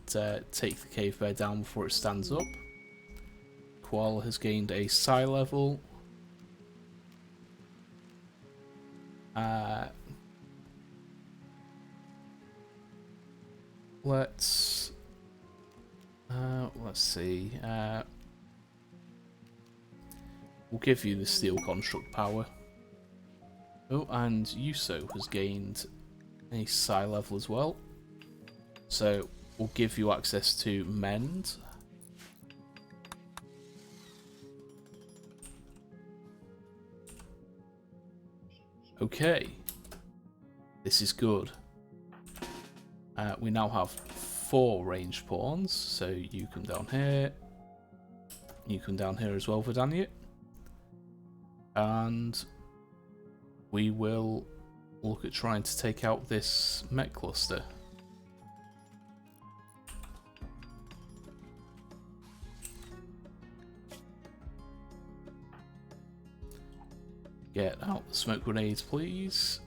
take the cave bear down before it stands up. Koala has gained a psi level. Let's see. We'll give you the steel construct power. Oh, and Yuso has gained a psi level as well. So we'll give you access to mend. Okay. This is good. We now have 4 ranged pawns, so you come down here. You come down here as well, Verdania. And we will look at trying to take out this mech cluster. Get out the smoke grenades, please.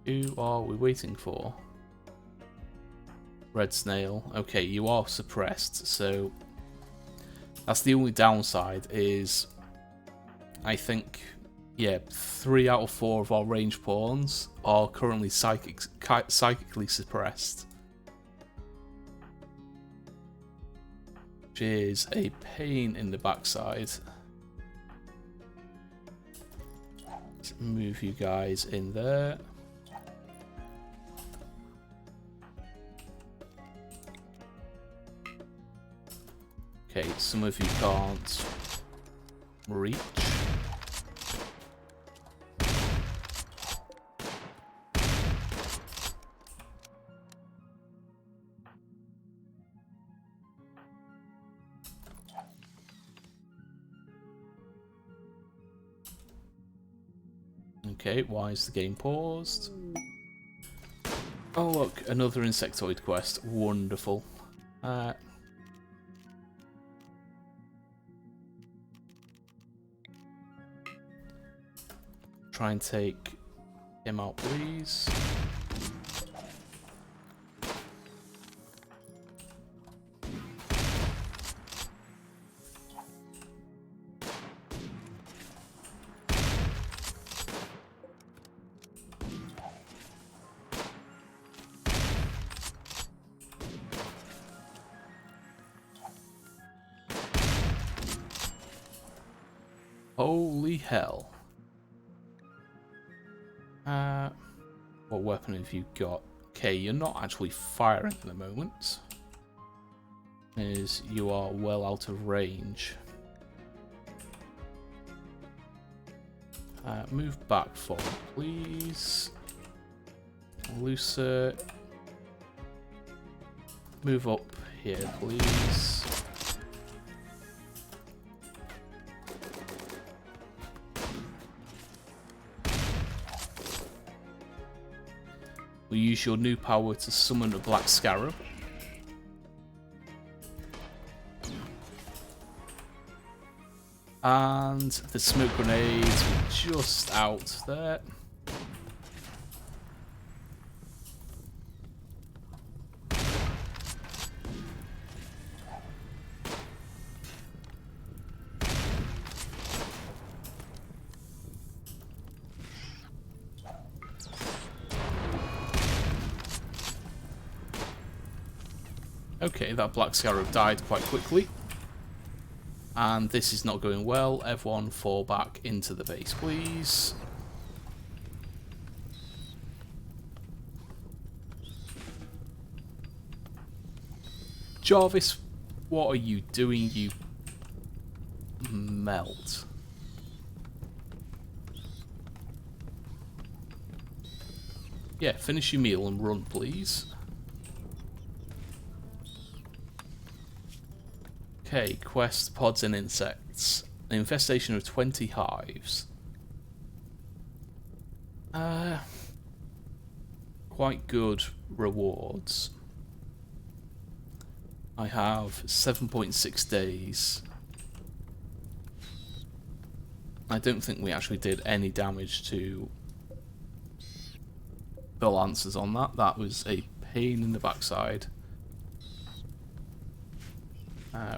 Who are we waiting for? Red snail. Okay, you are suppressed, so that's the only downside is I think, yeah, 3 out of 4 of our range pawns are currently psychically suppressed. Which is a pain in the backside. Let's move you guys in there. Okay, some of you can't reach. Okay, why is the game paused? Oh look, another insectoid quest. Wonderful. Try and take him out, please. Holy hell. What weapon have you got? Okay, you're not actually firing at the moment, as you are well out of range. Move back forward, please. Looser. Move up here, please. We'll use your new power to summon a black scarab. And the smoke grenades were just out there. Okay, that black scarab died quite quickly. And this is not going well. Everyone fall back into the base, please. Jarvis, what are you doing, you melt? Yeah, finish your meal and run, please. Okay, quest pods and insects. An infestation of 20 hives. Quite good rewards. I have 7.6 days. I don't think we actually did any damage to the lancers on that. That was a pain in the backside.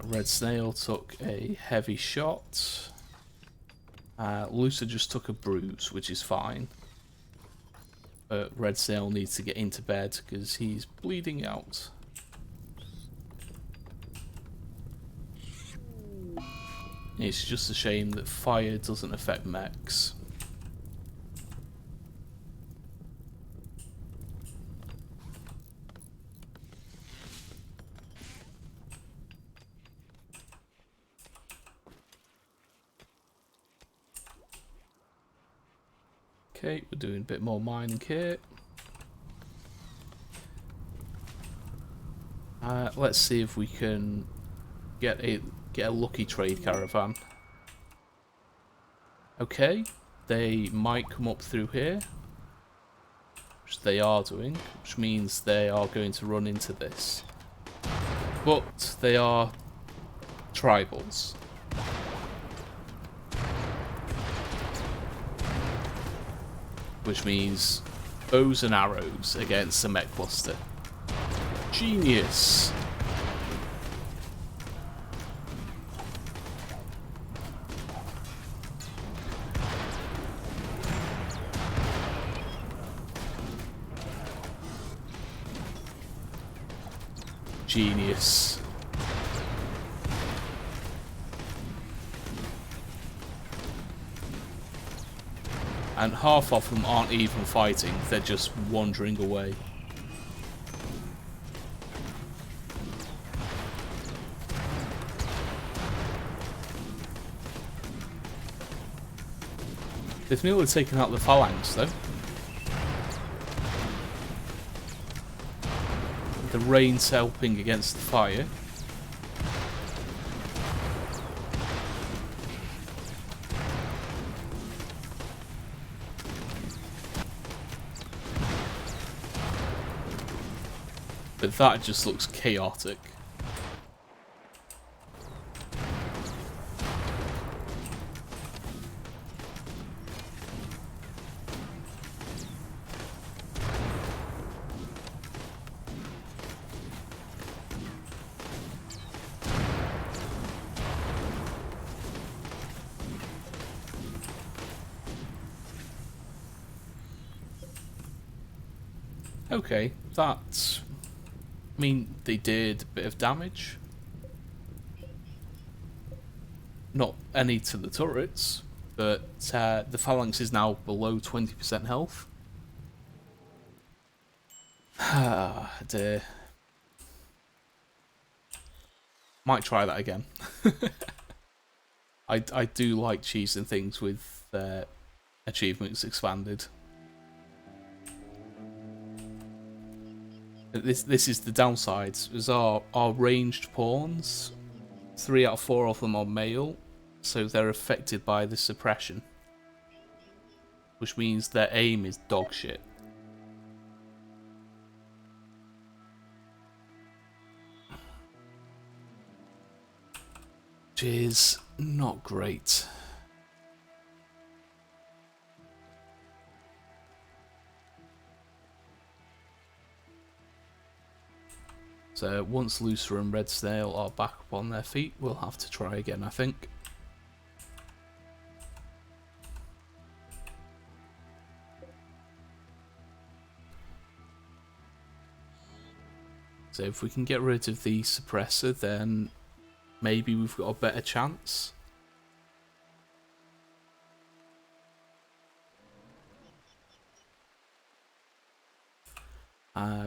Red Snail took a heavy shot. Lucer just took a bruise, which is fine. But Red Snail needs to get into bed because he's bleeding out. It's just a shame that fire doesn't affect mechs. Okay, we're doing a bit more mining here. Let's see if we can get a lucky trade caravan. Okay, they might come up through here, which they are doing, which means they are going to run into this. But they are tribals. Which means bows and arrows against a mech cluster. Genius! Genius. And half of them aren't even fighting, they're just wandering away. They've nearly taken out the phalanx though. The rain's helping against the fire. But that just looks chaotic. Okay, that's... I mean, they did a bit of damage. Not any to the turrets, but the phalanx is now below 20% health. Ah, dear. Might try that again. I do like cheesing things with achievements expanded. This is the downside. Is our ranged pawns, 3 out of 4 of them are male, so they're affected by the suppression, which means their aim is dog shit. Which is not great. So once Lucer and Red Snail are back up on their feet, we'll have to try again, I think. So if we can get rid of the suppressor, then maybe we've got a better chance.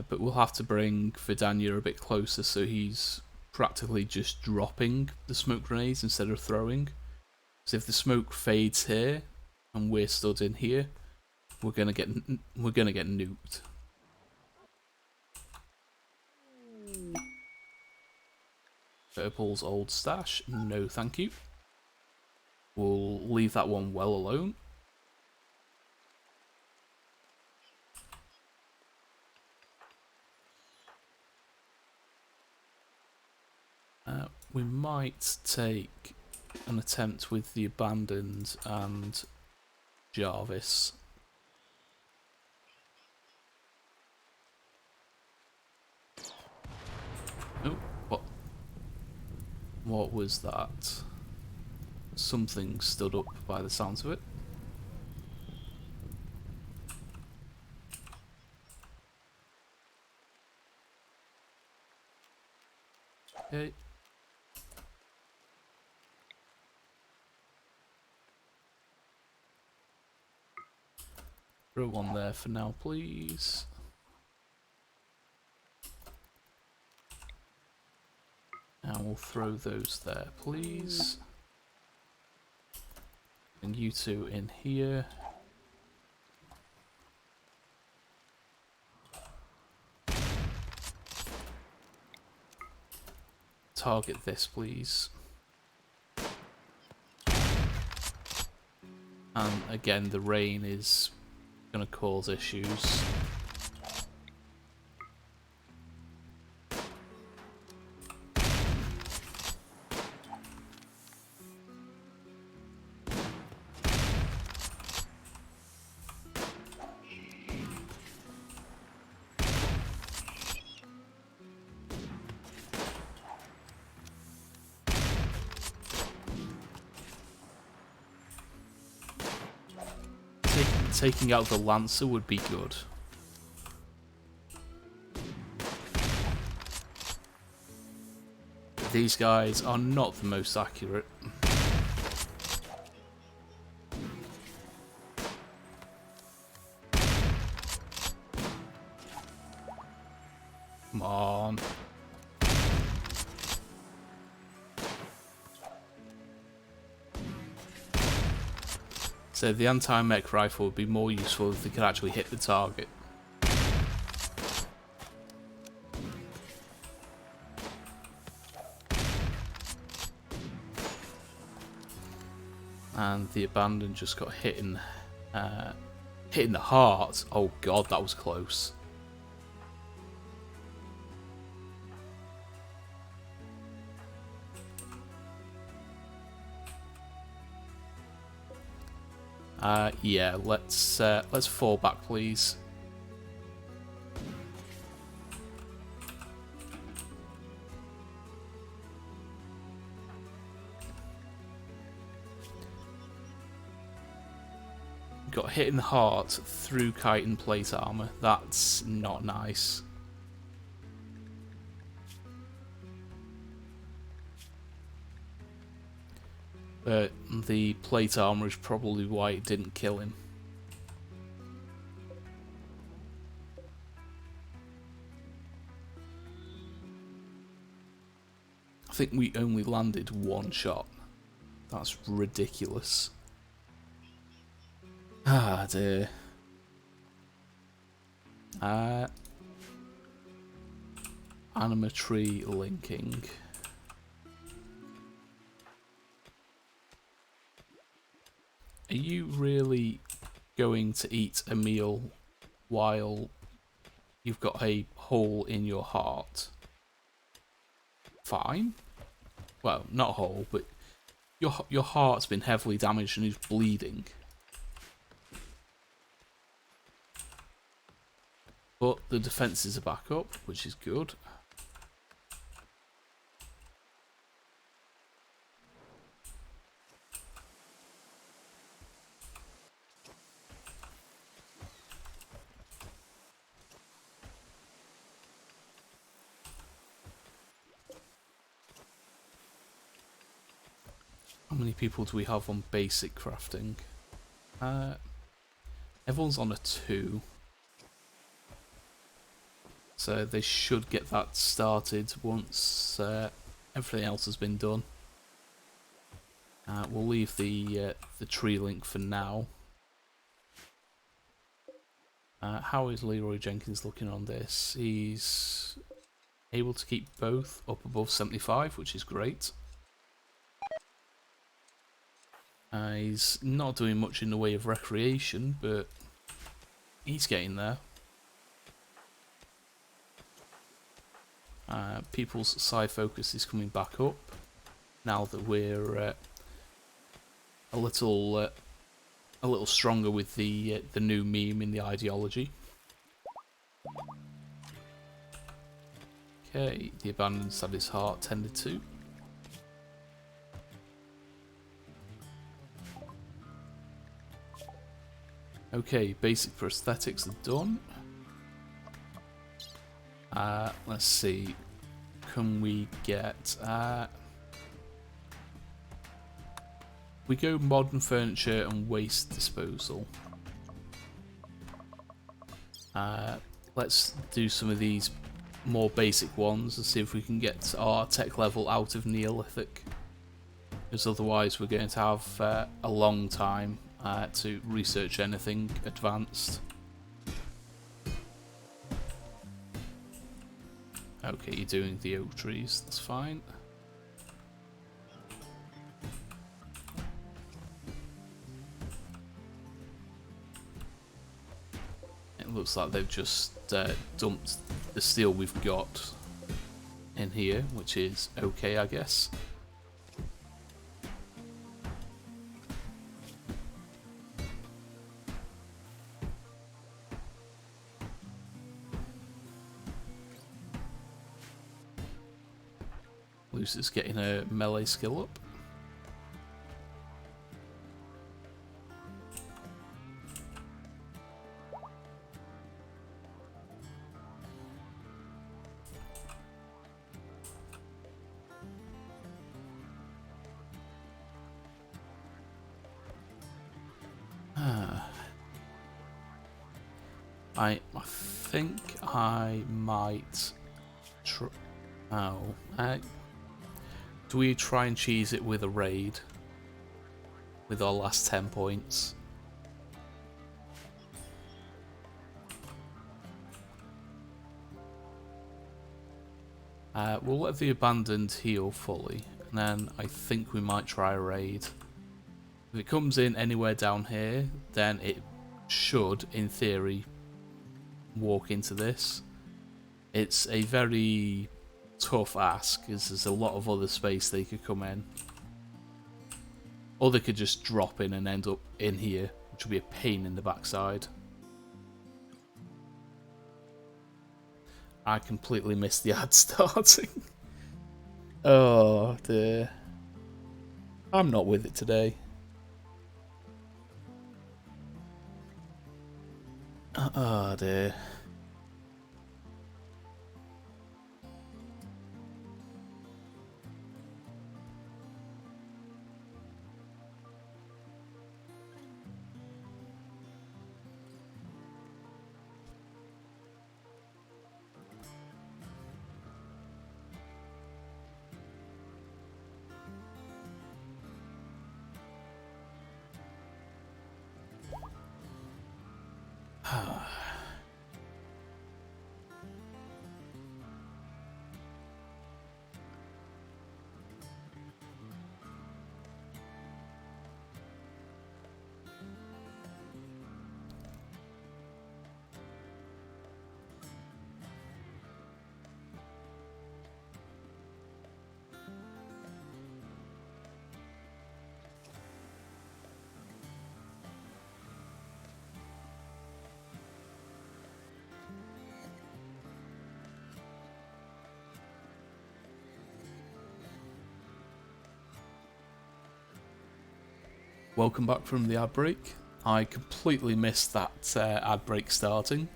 But we'll have to bring Vidania a bit closer so he's practically just dropping the smoke grenades instead of throwing. So if the smoke fades here and we're stood in here, we're gonna get nuked. Purple's old stash, no thank you. We'll leave that one well alone. We might take an attempt with the Abandoned and Jarvis. Oh, what was that? Something stood up by the sounds of it. Okay. Throw one there for now, please. And we'll throw those there, please. And you two in here. Target this, please. And again, the rain is going to cause issues. Taking out the Lancer would be good. These guys are not the most accurate. Come on. So the anti-mech rifle would be more useful if they could actually hit the target. And the Abandoned just got hit in the heart. Oh god, that was close. Yeah, let's fall back, please. Got hit in the heart through kite and plate armor. That's not nice. But the plate armor is probably why it didn't kill him. I think we only landed one shot. That's ridiculous. Ah dear. Animatree linking. Are you really going to eat a meal while you've got a hole in your heart? Fine. Well, not a hole, but your heart's been heavily damaged and is bleeding. But the defences are back up, which is good. How many people do we have on basic crafting? Everyone's on a 2. So they should get that started once everything else has been done. We'll leave the tree link for now. How is Leroy Jenkins looking on this? He's able to keep both up above 75, which is great. He's not doing much in the way of recreation, but he's getting there. People's side focus is coming back up now that we're a little stronger with the new meme in the ideology. Okay, the abandoned's had his heart tended to. Okay, basic prosthetics are done. Let's see. Can we get... we go modern furniture and waste disposal. Let's do some of these more basic ones and see if we can get our tech level out of Neolithic. Because otherwise we're going to have a long time to research anything advanced. Okay, you're doing the oak trees, that's fine. It looks like they've just dumped the steel we've got in here, which is okay, I guess. Lucy's getting a melee skill up. I think I might try... Oh, do we try and cheese it with a raid? With our last 10 points? We'll let the abandoned heal fully, and then I think we might try a raid. If it comes in anywhere down here, then it should, in theory, walk into this. It's a very tough ask, because there's a lot of other space they could come in. Or they could just drop in and end up in here, which would be a pain in the backside. I completely missed the ad starting. Oh dear. I'm not with it today. Oh dear. Welcome back from the ad break. I completely missed that ad break starting.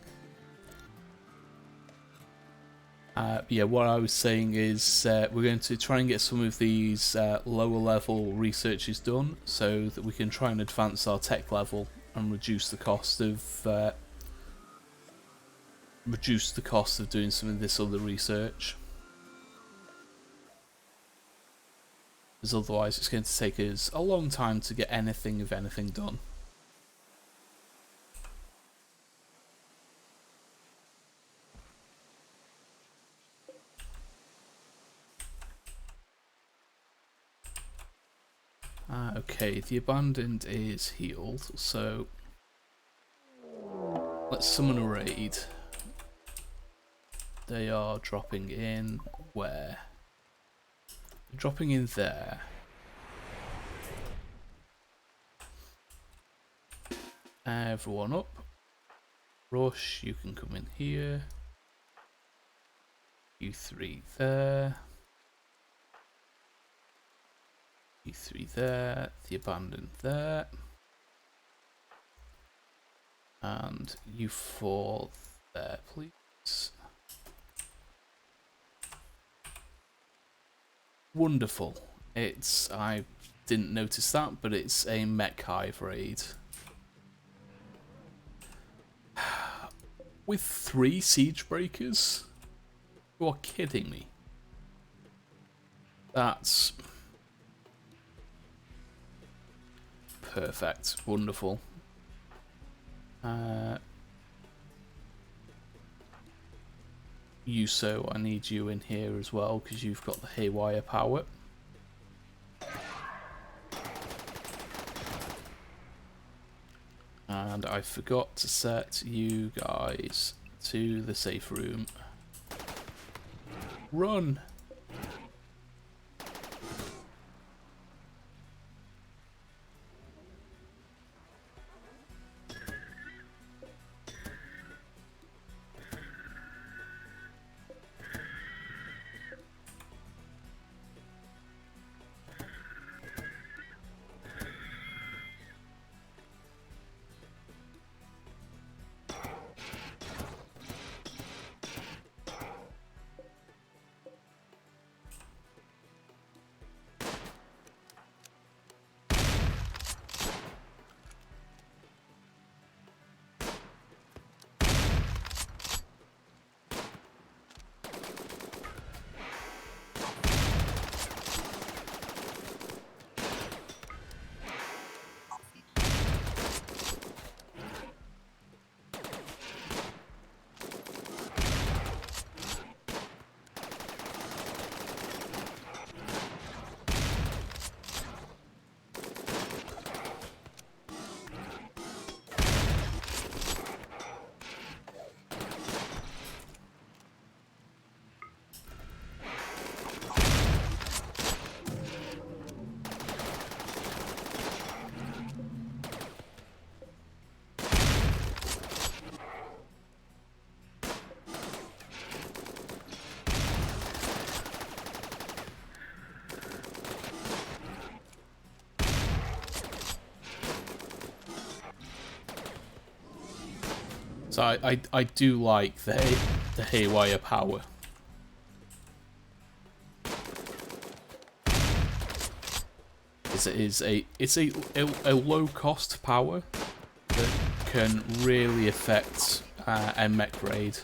Yeah, what I was saying is we're going to try and get some of these lower level researches done so that we can try and advance our tech level and reduce the cost of doing some of this other research. Because otherwise it's going to take us a long time to get anything of anything done. Okay, the abandoned is healed, so let's summon a raid. They are dropping in where? They're dropping in there. Everyone up. Rush, you can come in here. You three there. You three there. The abandoned there. And you four there, please. Wonderful. I didn't notice that, but it's a mech hive raid. With 3 siege breakers? You are kidding me. That's perfect. Wonderful. Yuso, I need you in here as well because you've got the haywire power. And I forgot to set you guys to the safe room. Run! So I do like the haywire power. It's a low cost power that can really affect a mech raid.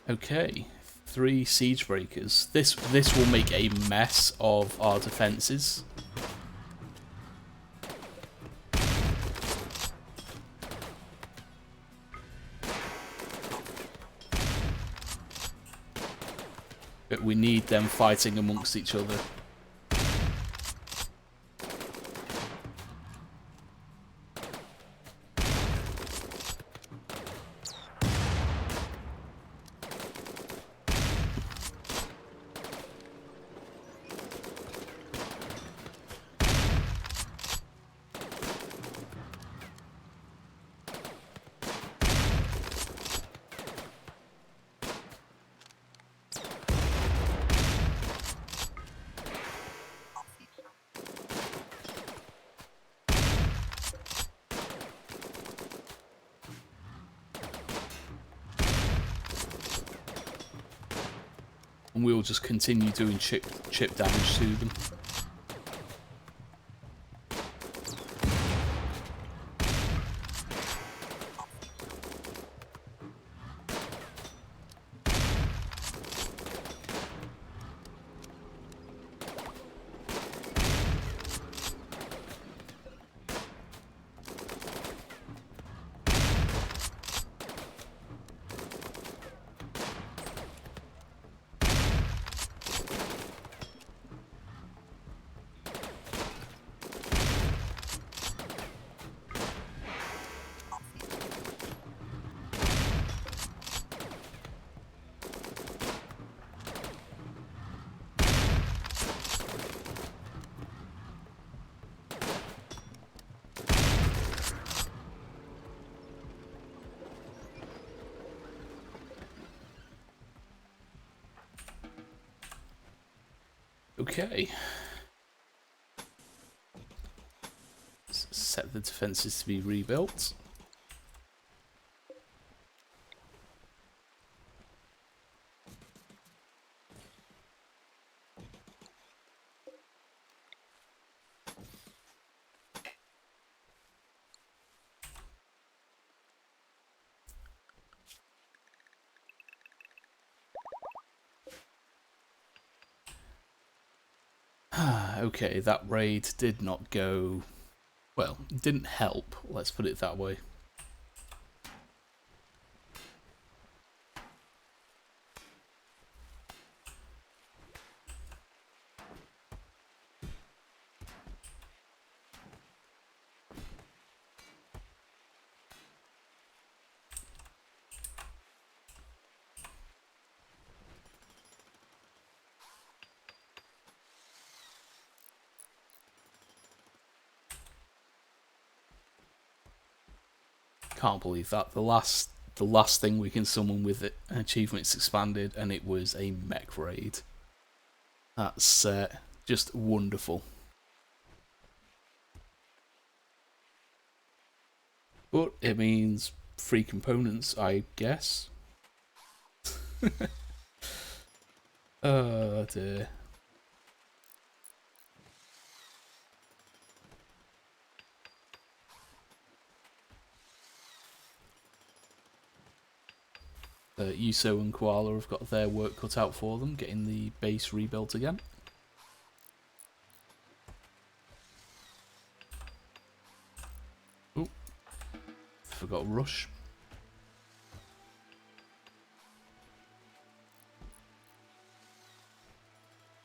Okay, 3 siege breakers. This will make a mess of our defenses. But we need them fighting amongst each other. and we'll just continue doing chip damage to them. Okay. Set the defences to be rebuilt. Okay, that raid did not go... well, it didn't help, let's put it that way. Can't believe that. The last thing we can summon with it, achievements expanded, and it was a mech raid. That's just wonderful. But it means free components, I guess. Oh dear. Yuso and Koala have got their work cut out for them, getting the base rebuilt again. Oh, forgot Rush.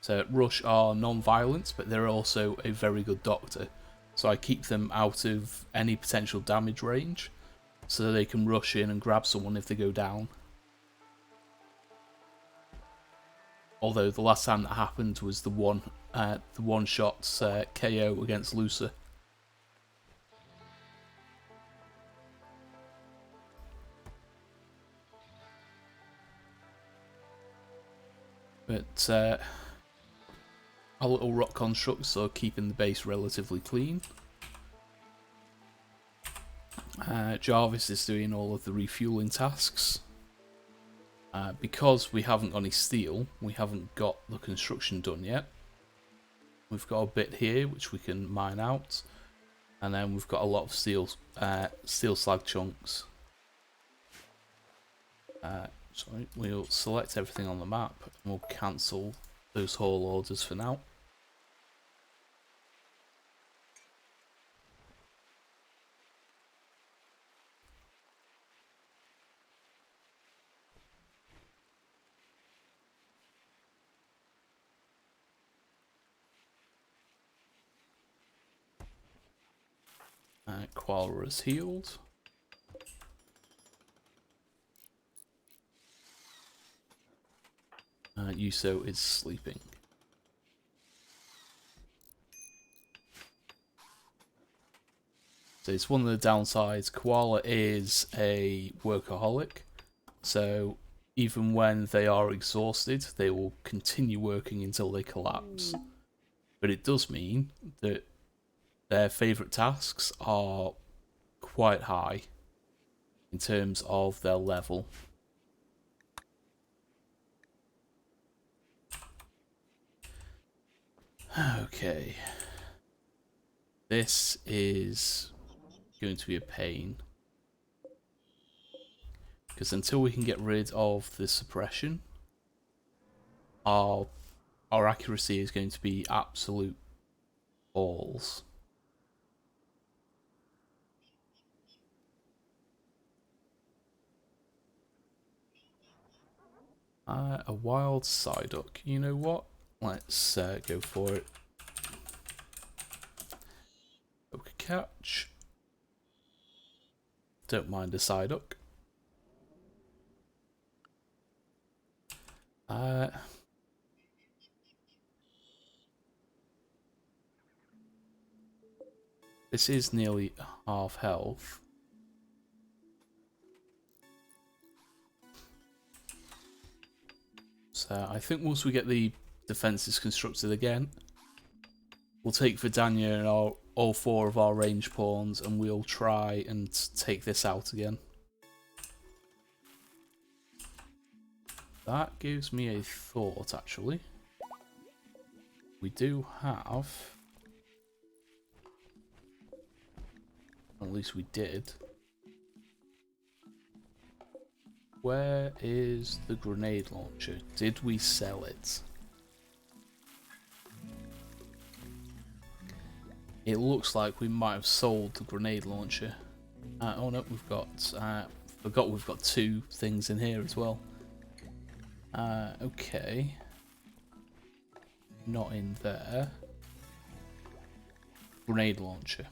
So Rush are non-violent, but they're also a very good doctor. So I keep them out of any potential damage range, so they can rush in and grab someone if they go down. Although the last time that happened was the one-shot KO against Lucer. But our little rock constructs are keeping the base relatively clean. Jarvis is doing all of the refueling tasks. Because we haven't got any steel, we haven't got the construction done yet. We've got a bit here which we can mine out, and then we've got a lot of steel slag chunks. Sorry, we'll select everything on the map and we'll cancel those haul orders for now. Koala is healed. Yuso is sleeping. So it's one of the downsides. Koala is a workaholic, so even when they are exhausted, they will continue working until they collapse. But it does mean that their favourite tasks are quite high in terms of their level. Okay. This is going to be a pain. Because until we can get rid of the suppression, our accuracy is going to be absolute balls. A wild Psyduck. You know what? Let's go for it. Poke catch. Don't mind a Psyduck. This is nearly half health. So I think once we get the defenses constructed again, we'll take Vidania and all 4 of our range pawns and we'll try and take this out again. That gives me a thought, actually. We do have... At least we did. Where is the grenade launcher? Did we sell it? It looks like we might have sold the grenade launcher. Oh no, we've got... forgot we've got 2 things in here as well. Okay. Not in there. Grenade launcher.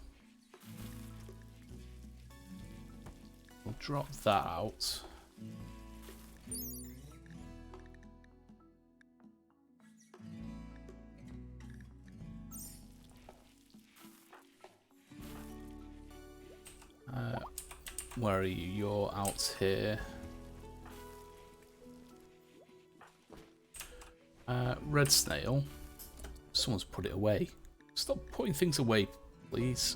We'll drop that out. Where are you? You're out here. Red snail. Someone's put it away. Stop putting things away, please.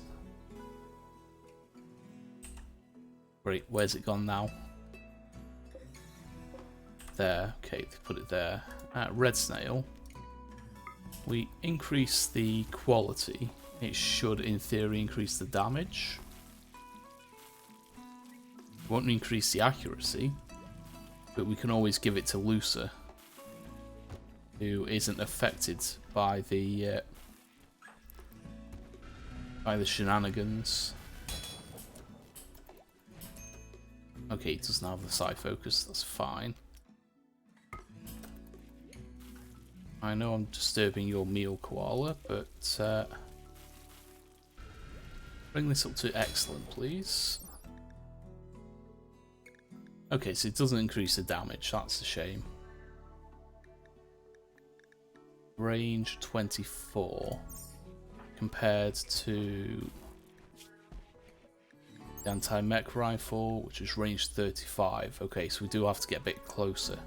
Great, where's it gone now? There, okay, they put it there. Red snail. We increase the quality. It should, in theory, increase the damage. It won't increase the accuracy, but we can always give it to Lucer, who isn't affected by the shenanigans. Okay, it doesn't have the Psi focus, that's fine. I know I'm disturbing your meal, Koala, but bring this up to excellent, please. Okay, so it doesn't increase the damage, that's a shame. Range 24 compared to the anti-mech rifle, which is range 35. Okay, so we do have to get a bit closer.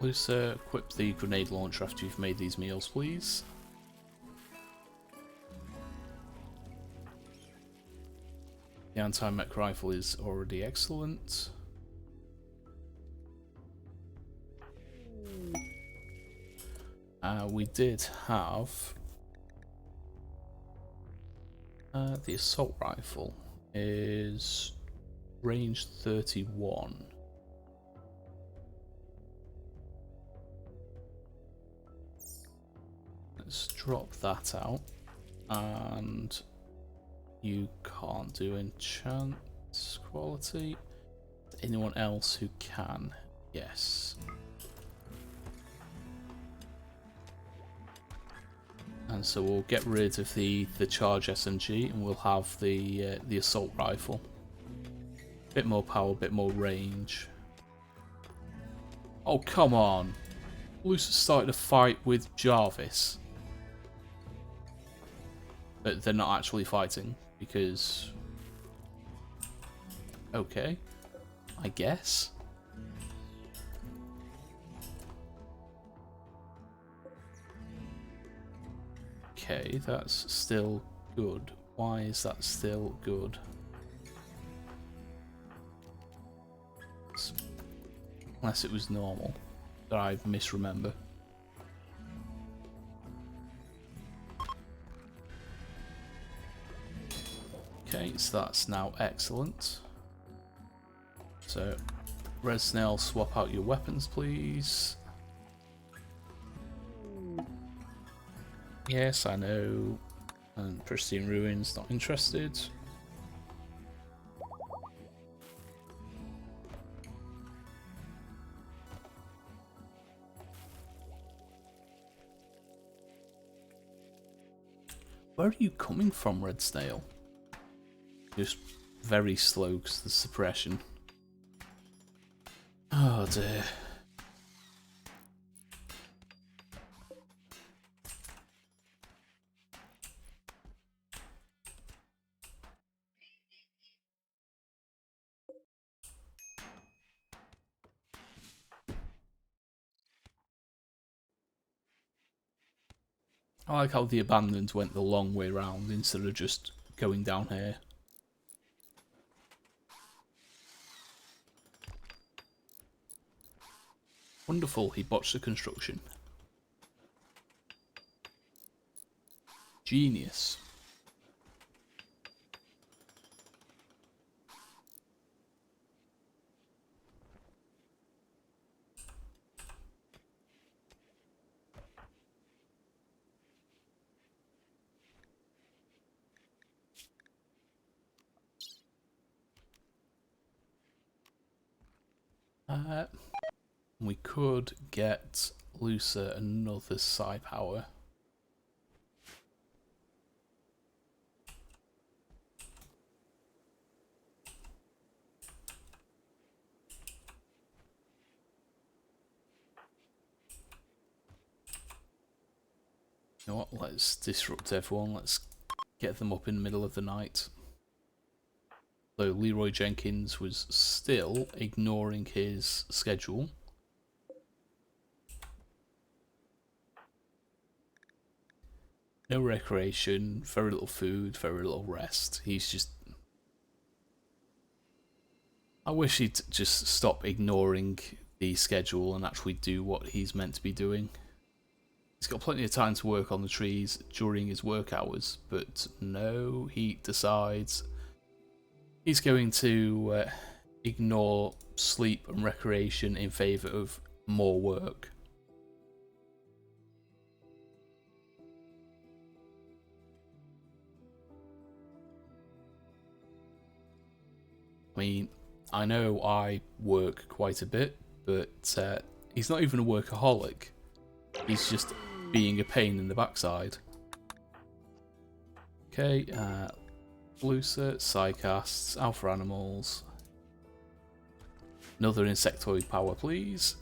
Lucer, equip the grenade launcher after you've made these meals, please. The anti-mech rifle is already excellent. We did have the assault rifle is range 31. Let's drop that out, and you can't do enchant quality. Anyone else who can? Yes. And so we'll get rid of the charge SMG, and we'll have the assault rifle. Bit more power, bit more range. Oh come on! Lucer's started a fight with Jarvis. But they're not actually fighting, because... Okay. I guess. Okay, that's still good. Why is that still good? Unless it was normal that I misremember. Okay, so that's now excellent. So, Red Snail, swap out your weapons, please. Yes, I know. And Pristine Ruins, not interested. Where are you coming from, Red Snail? Just very slow because of the suppression. Oh dear. I like how the abandoned went the long way round instead of just going down here. Wonderful, he botched the construction. Genius. We could get Lucer another psi power. You know what, let's disrupt everyone, let's get them up in the middle of the night. Though Leroy Jenkins was still ignoring his schedule. No recreation, very little food, very little rest. He's just... I wish he'd just stop ignoring the schedule and actually do what he's meant to be doing. He's got plenty of time to work on the trees during his work hours, but no, he decides he's going to ignore sleep and recreation in favour of more work. I mean, I know I work quite a bit, but he's not even a workaholic. He's just being a pain in the backside. Okay, Lucer, Psycasts, Alpha Animals. Another insectoid power, please.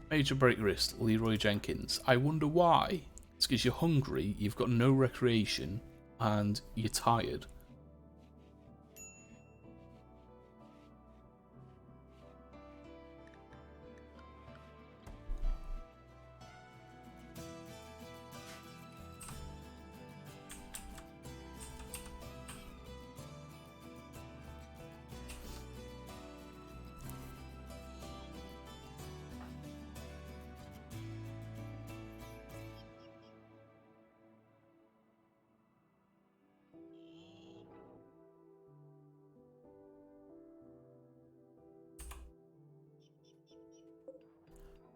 Major break wrist, Leroy Jenkins. I wonder why. It's because you're hungry, you've got no recreation, and you're tired.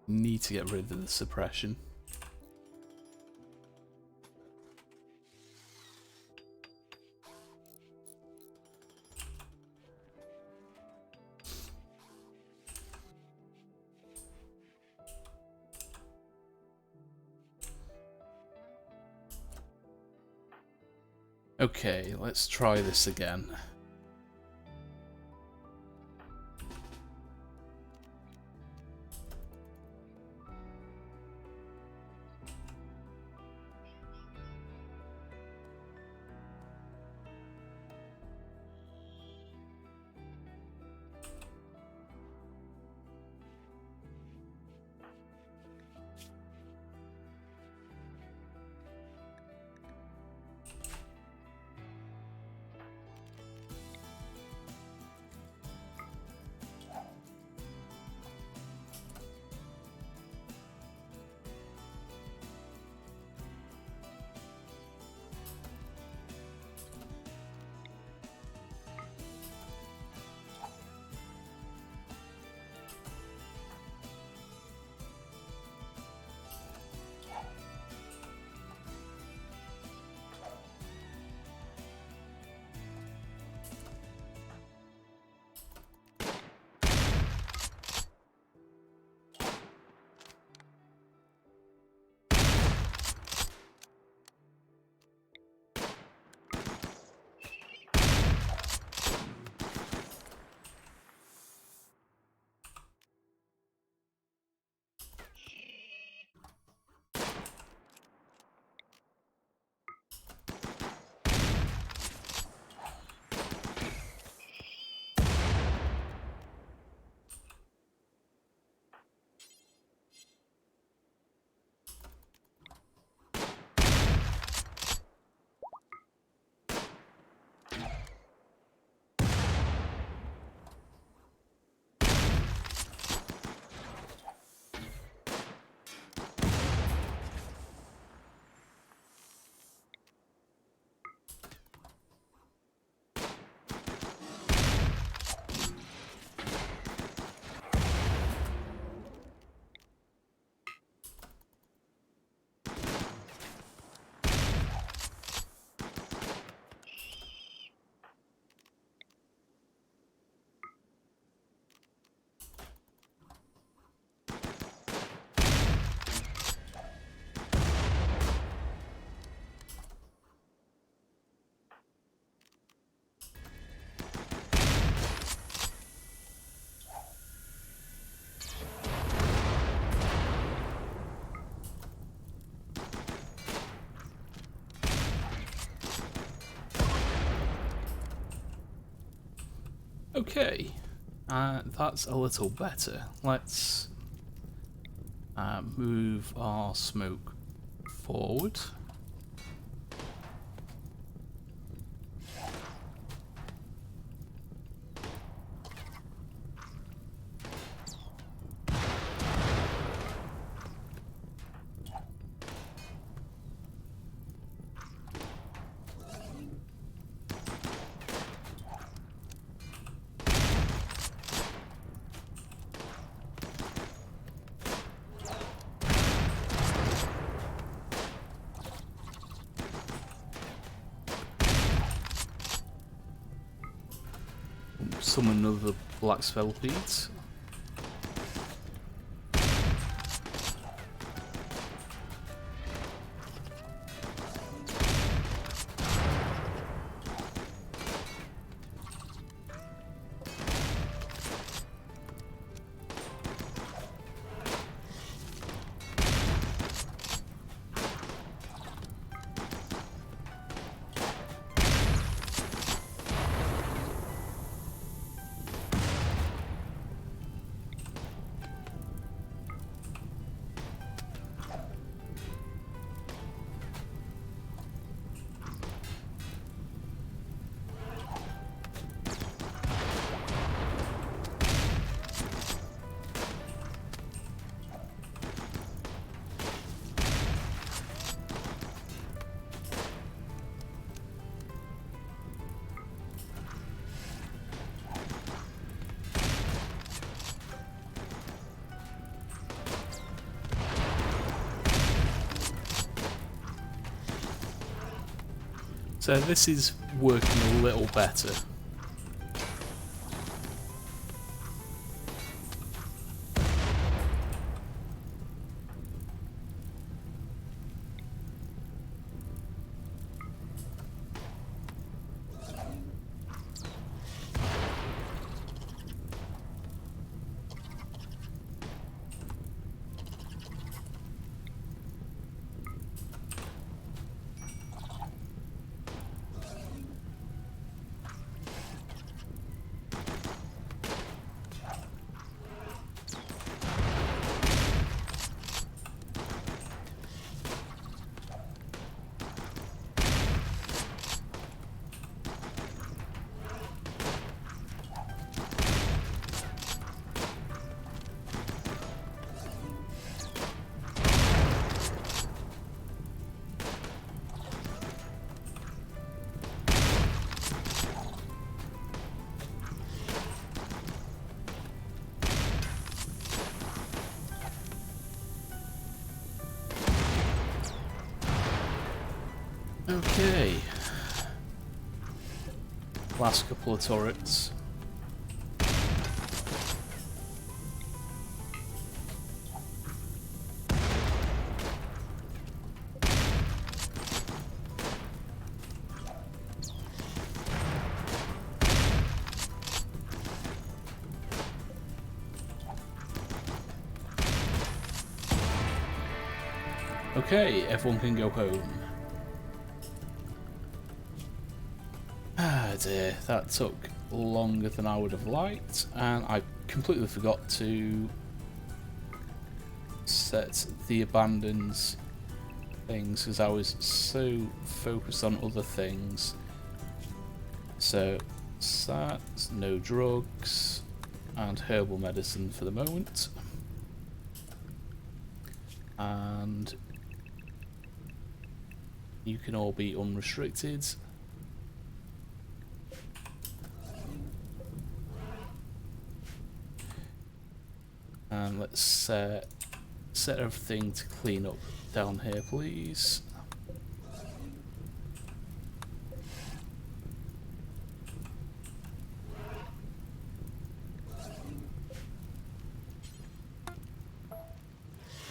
Need to get rid of the suppression. Okay, let's try this again. Okay, that's a little better. Let's move our smoke forward. Summon another black spell beads. So this is working a little better. Okay. Last couple of turrets. Okay, everyone can go home. Ah dear, that took longer than I would have liked, and I completely forgot to set the abandons things because I was so focused on other things. So, SAT, no drugs, and herbal medicine for the moment. And you can all be unrestricted. And let's set everything to clean up down here, please.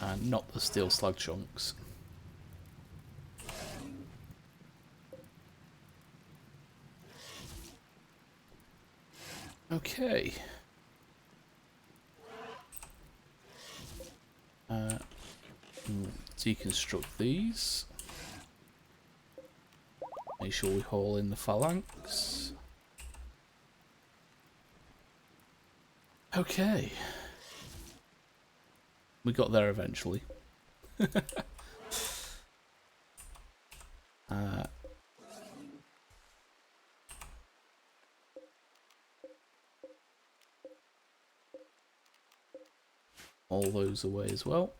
And not the steel slag chunks. Okay. Deconstruct these. Make sure we haul in the phalanx. Okay. We got there eventually. All those away as well.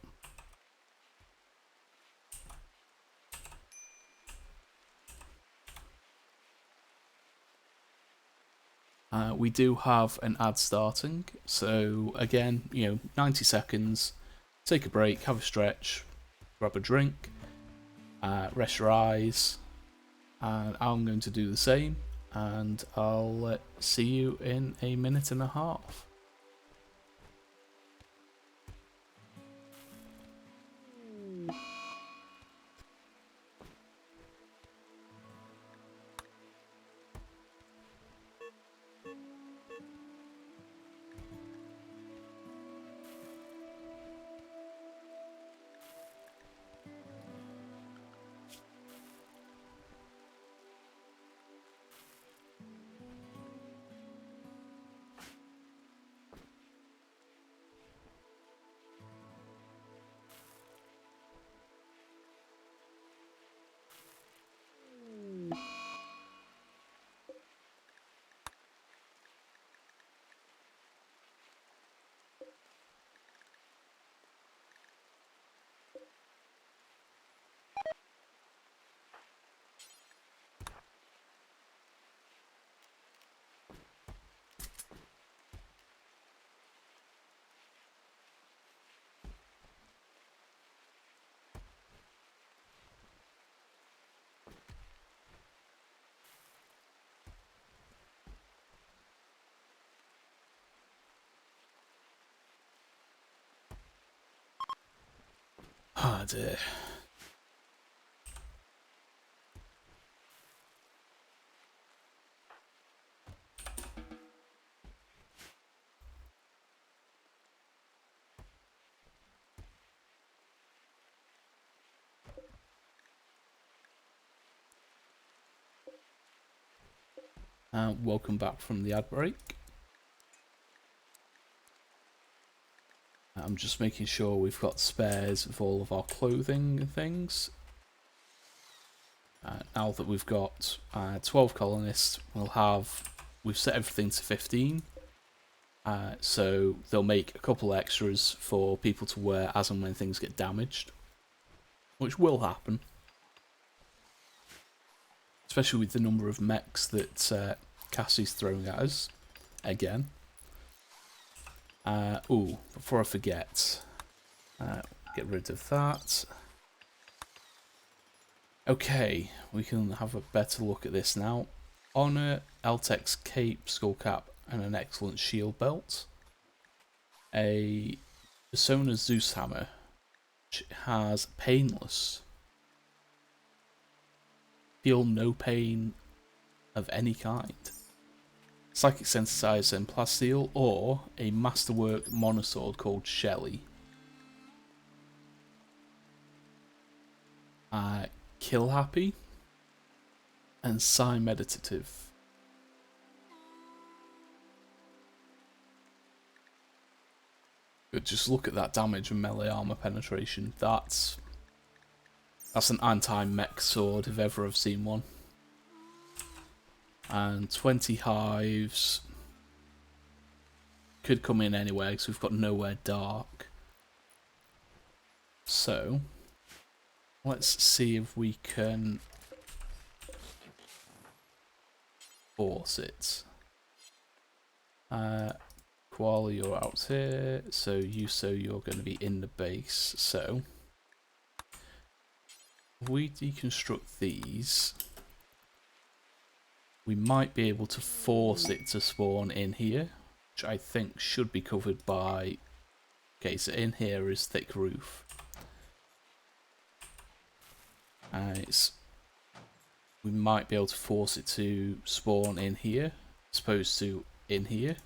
We do have an ad starting, so again, 90 seconds, take a break, have a stretch, grab a drink, rest your eyes, and I'm going to do the same, and I'll see you in a minute and a half. Ah dear. Welcome back from the ad break. I'm just making sure we've got spares of all of our clothing and things. Now that we've got 12 colonists, we've set everything to 15. So they'll make a couple extras for people to wear as and when things get damaged, which will happen. Especially with the number of mechs that Cassie's throwing at us, again. Before I forget, get rid of that. Okay, we can have a better look at this now. Honor, Eltec's cape, skull cap, and an excellent shield belt. A Persona Zeus hammer, which has painless. Feel no pain of any kind. Psychic Sensitizer and Plasteel, or a Masterwork monosword called Shelly. Kill Happy and Psi Meditative. But just look at that damage and melee armor penetration. That's an anti-mech sword if ever I've seen one. And 20 hives could come in anywhere because we've got nowhere dark. So let's see if we can force it. Koala, you're out here, so you're going to be in the base. So if we deconstruct these, we might be able to force it to spawn in here, which I think should be covered by... Okay, so in here is thick roof. We might be able to force it to spawn in here, as opposed to in here.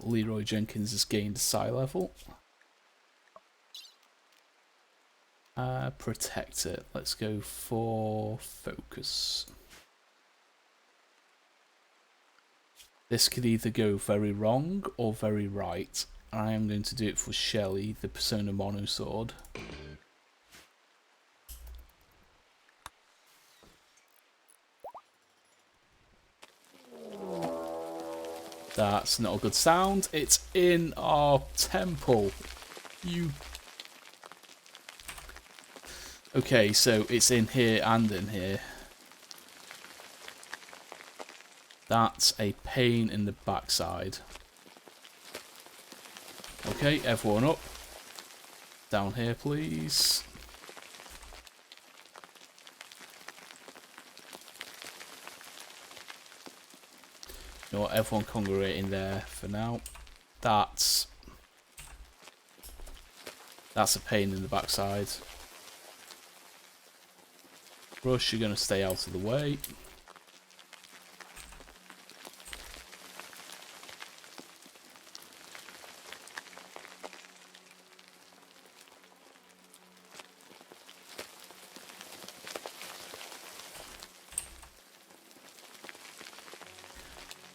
Leroy Jenkins has gained a psi level. Protector. Let's go for focus. This could either go very wrong or very right. I am going to do it for Shelly, the Persona Mono Sword. That's not a good sound. It's in our temple. You... Okay, so it's in here and in here. That's a pain in the backside. Okay, everyone up. Down here, please. You know what, everyone congregating there for now. That's a pain in the backside. Rush, you're going to stay out of the way.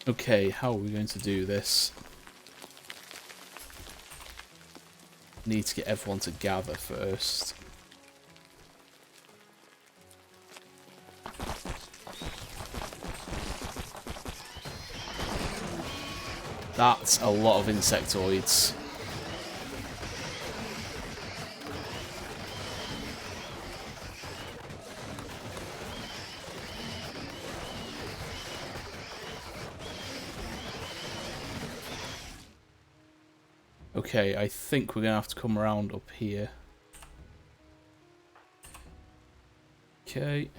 Okay, how are we going to do this? Need to get everyone to gather first. That's a lot of insectoids. Okay, I think we're going to have to come around up here. Okay.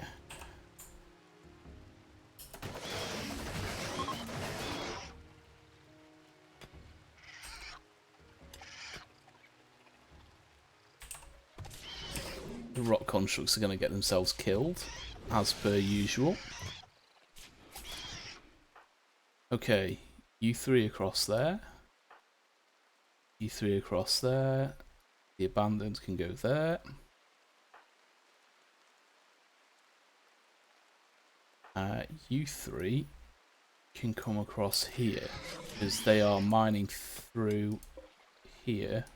The rock constructs are going to get themselves killed, as per usual. Okay, you three across there. You three across there. The abandoned can go there. You three can come across here, because they are mining through here.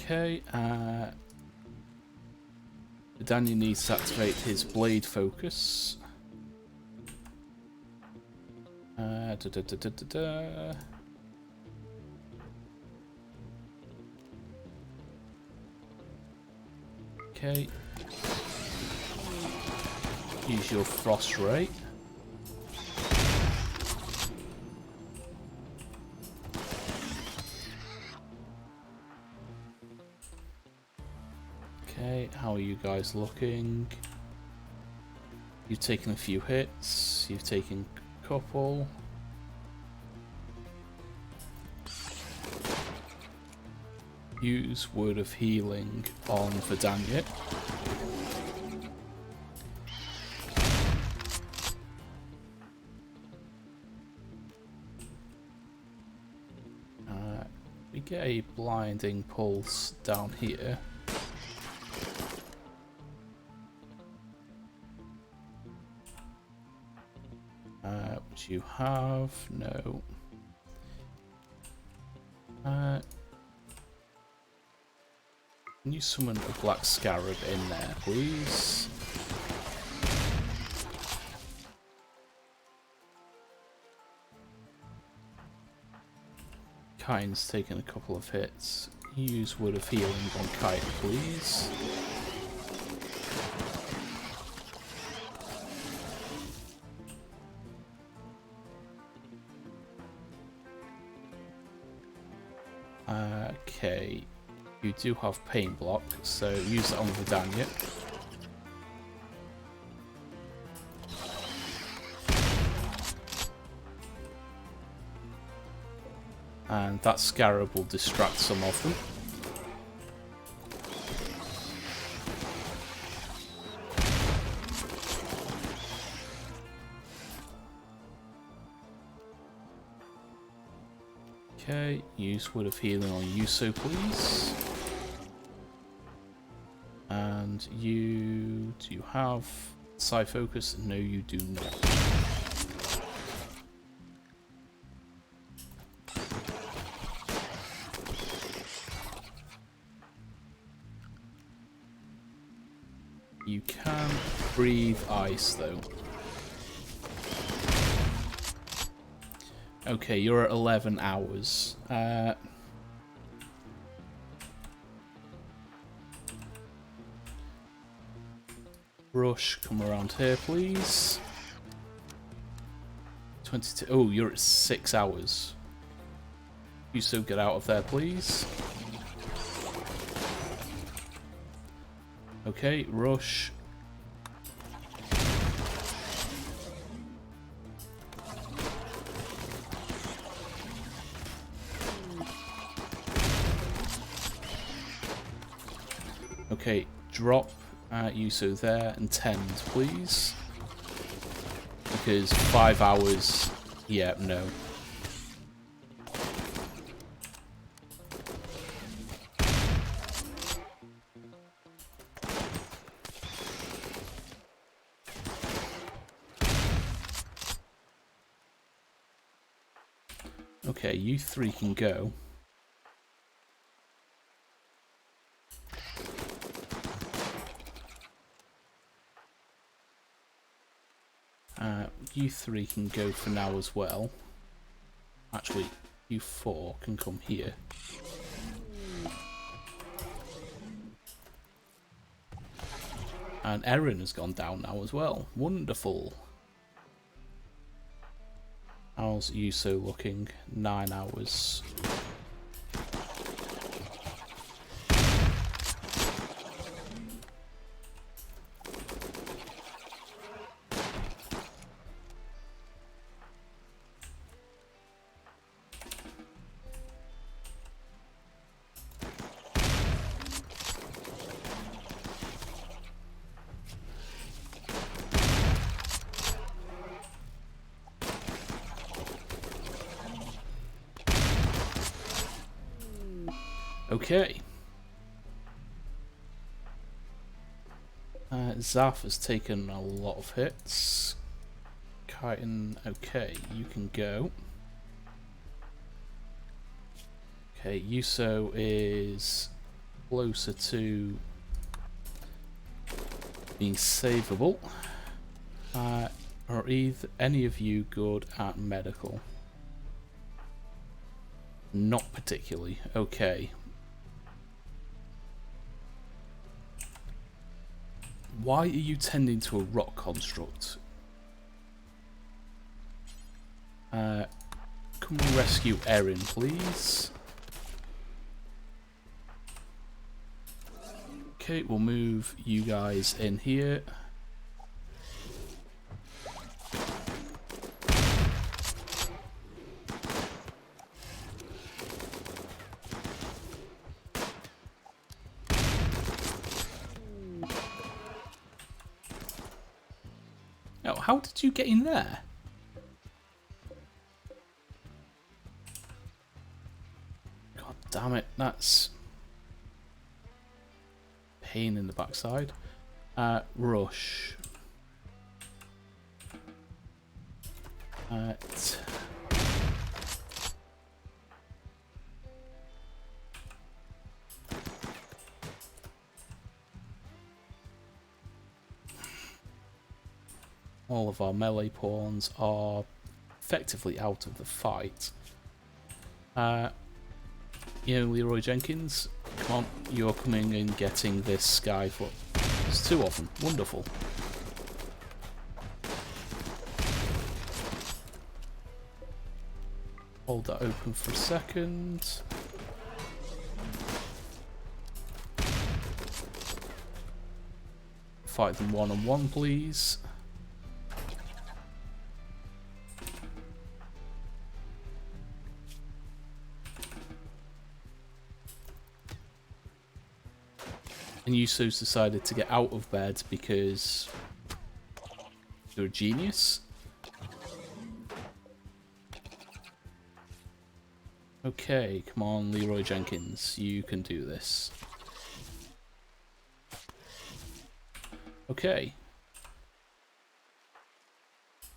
Okay, Daniel needs to activate his blade focus. Okay. Use your frost ray. Okay, how are you guys looking? You've taken a few hits, you've taken a couple. Use Word of Healing on Vidania. We get a blinding pulse down here. Which you have? No. Can you summon a black scarab in there, please? Kine's taken a couple of hits. Use Word of Healing on Kite, please. Okay, you do have Pain Block, so use it on Vidania. And that scarab will distract some of them. Okay, use Word of Healing on Yuso, please. And you... do you have Psi Focus? No, you do not. You can breathe ice, though. Okay, you're at 11 hours. Rush, come around here, please. 22. Oh, you're at 6 hours. You so get out of there, please. Okay, Rush. Okay, drop Yuso there and tend, please. Because 5 hours... yeah, no. Okay, you three can go. You three can go for now as well. Actually, you four can come here. And Erin has gone down now as well. Wonderful. How's Yuso looking? 9 hours. Okay. Zaf has taken a lot of hits. Chitin, okay, you can go. Okay, Yuso is closer to being savable. Are any of you good at medical? Not particularly. Okay. Why are you tending to a rock construct? Come and rescue Erin, please. Okay, we'll move you guys in here. Oh, how did you get in there? God damn it, that's pain in the backside. Rush. All of our melee pawns are effectively out of the fight. Leroy Jenkins, come on, you're coming and getting this Skyfoot. There's 2 of them. Wonderful. Hold that open for a second. Fight them one-on-one, please. And Yuso's decided to get out of bed because you're a genius. Okay, come on, Leroy Jenkins, you can do this. Okay.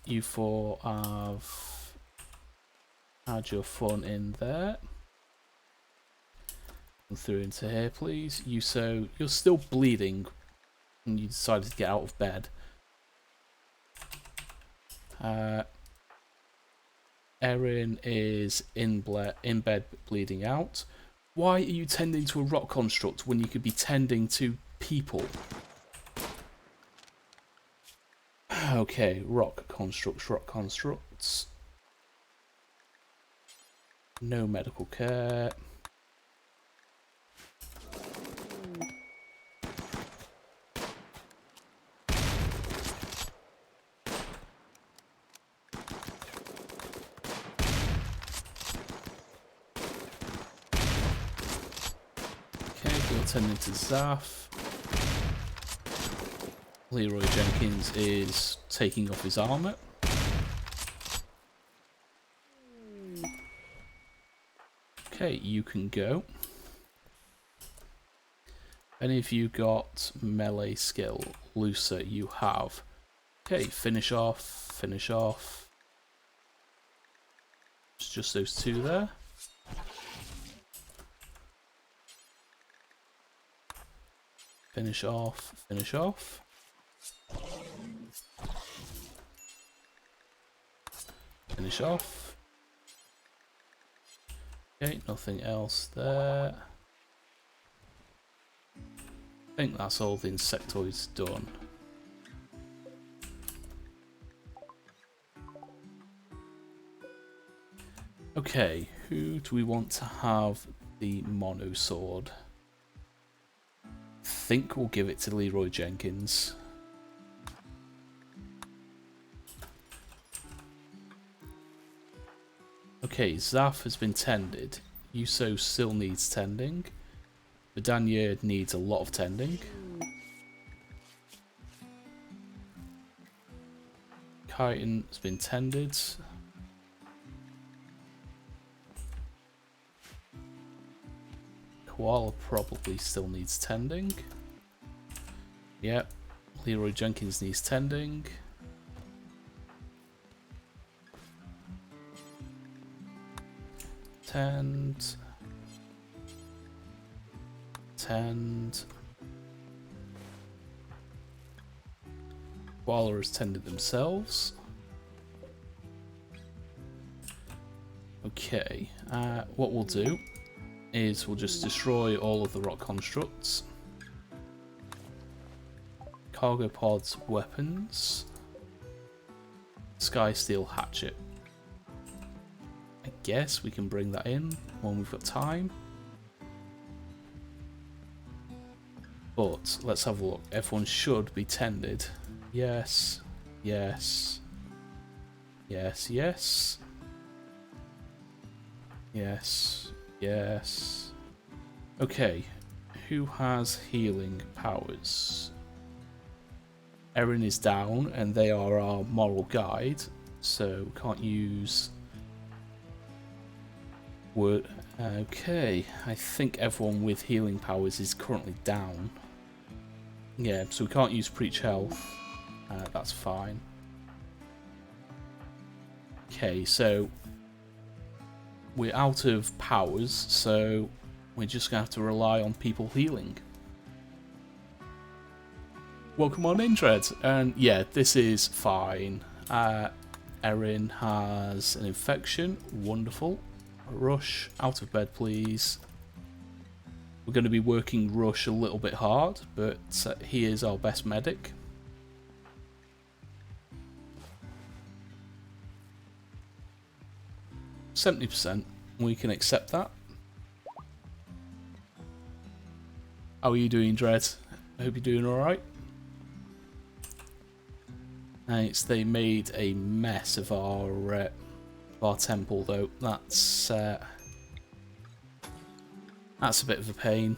You four have had your fun in there. Come through into here, please. Yuso, you're still bleeding, and you decided to get out of bed. Erin is in bed bleeding out. Why are you tending to a rock construct when you could be tending to people? Okay, rock constructs. No medical care. Attending to Zaf. Leroy Jenkins is taking off his armour. Okay, you can go. Any of you got melee skill? Lucer, you have. Okay, finish off, finish off. It's just those two there. Finish off, finish off. Finish off. Okay, nothing else there. I think that's all the insectoids done. Okay, who do we want to have the mono sword? I think we'll give it to Leroy Jenkins. Okay, Zaf has been tended. Yuso still needs tending. Vidania needs a lot of tending. Chitin has been tended. Koala probably still needs tending. Yep, Leroy Jenkins needs tending. Tend. Koala has tended themselves. Okay, what we'll do is we'll just destroy all of the rock constructs. Cargo pods, weapons. Sky steel hatchet. I guess we can bring that in when we've got time. But let's have a look. Everyone should be tended. Yes, yes, yes, yes, yes, yes. Okay, who has healing powers? Erin is down, and they are our moral guide, so we can't use word. Okay, I think everyone with healing powers is currently down. Yeah, so we can't use preach health. That's fine. Okay, so we're out of powers, so we're just gonna have to rely on people healing. Welcome on in, Dread. And yeah, this is fine. Erin has an infection. Wonderful. Rush, out of bed, please. We're going to be working Rush a little bit hard, but he is our best medic. %, we can accept that. How are you doing, Dread? I hope you're doing alright. Nice, they made a mess of our temple though. That's a bit of a pain.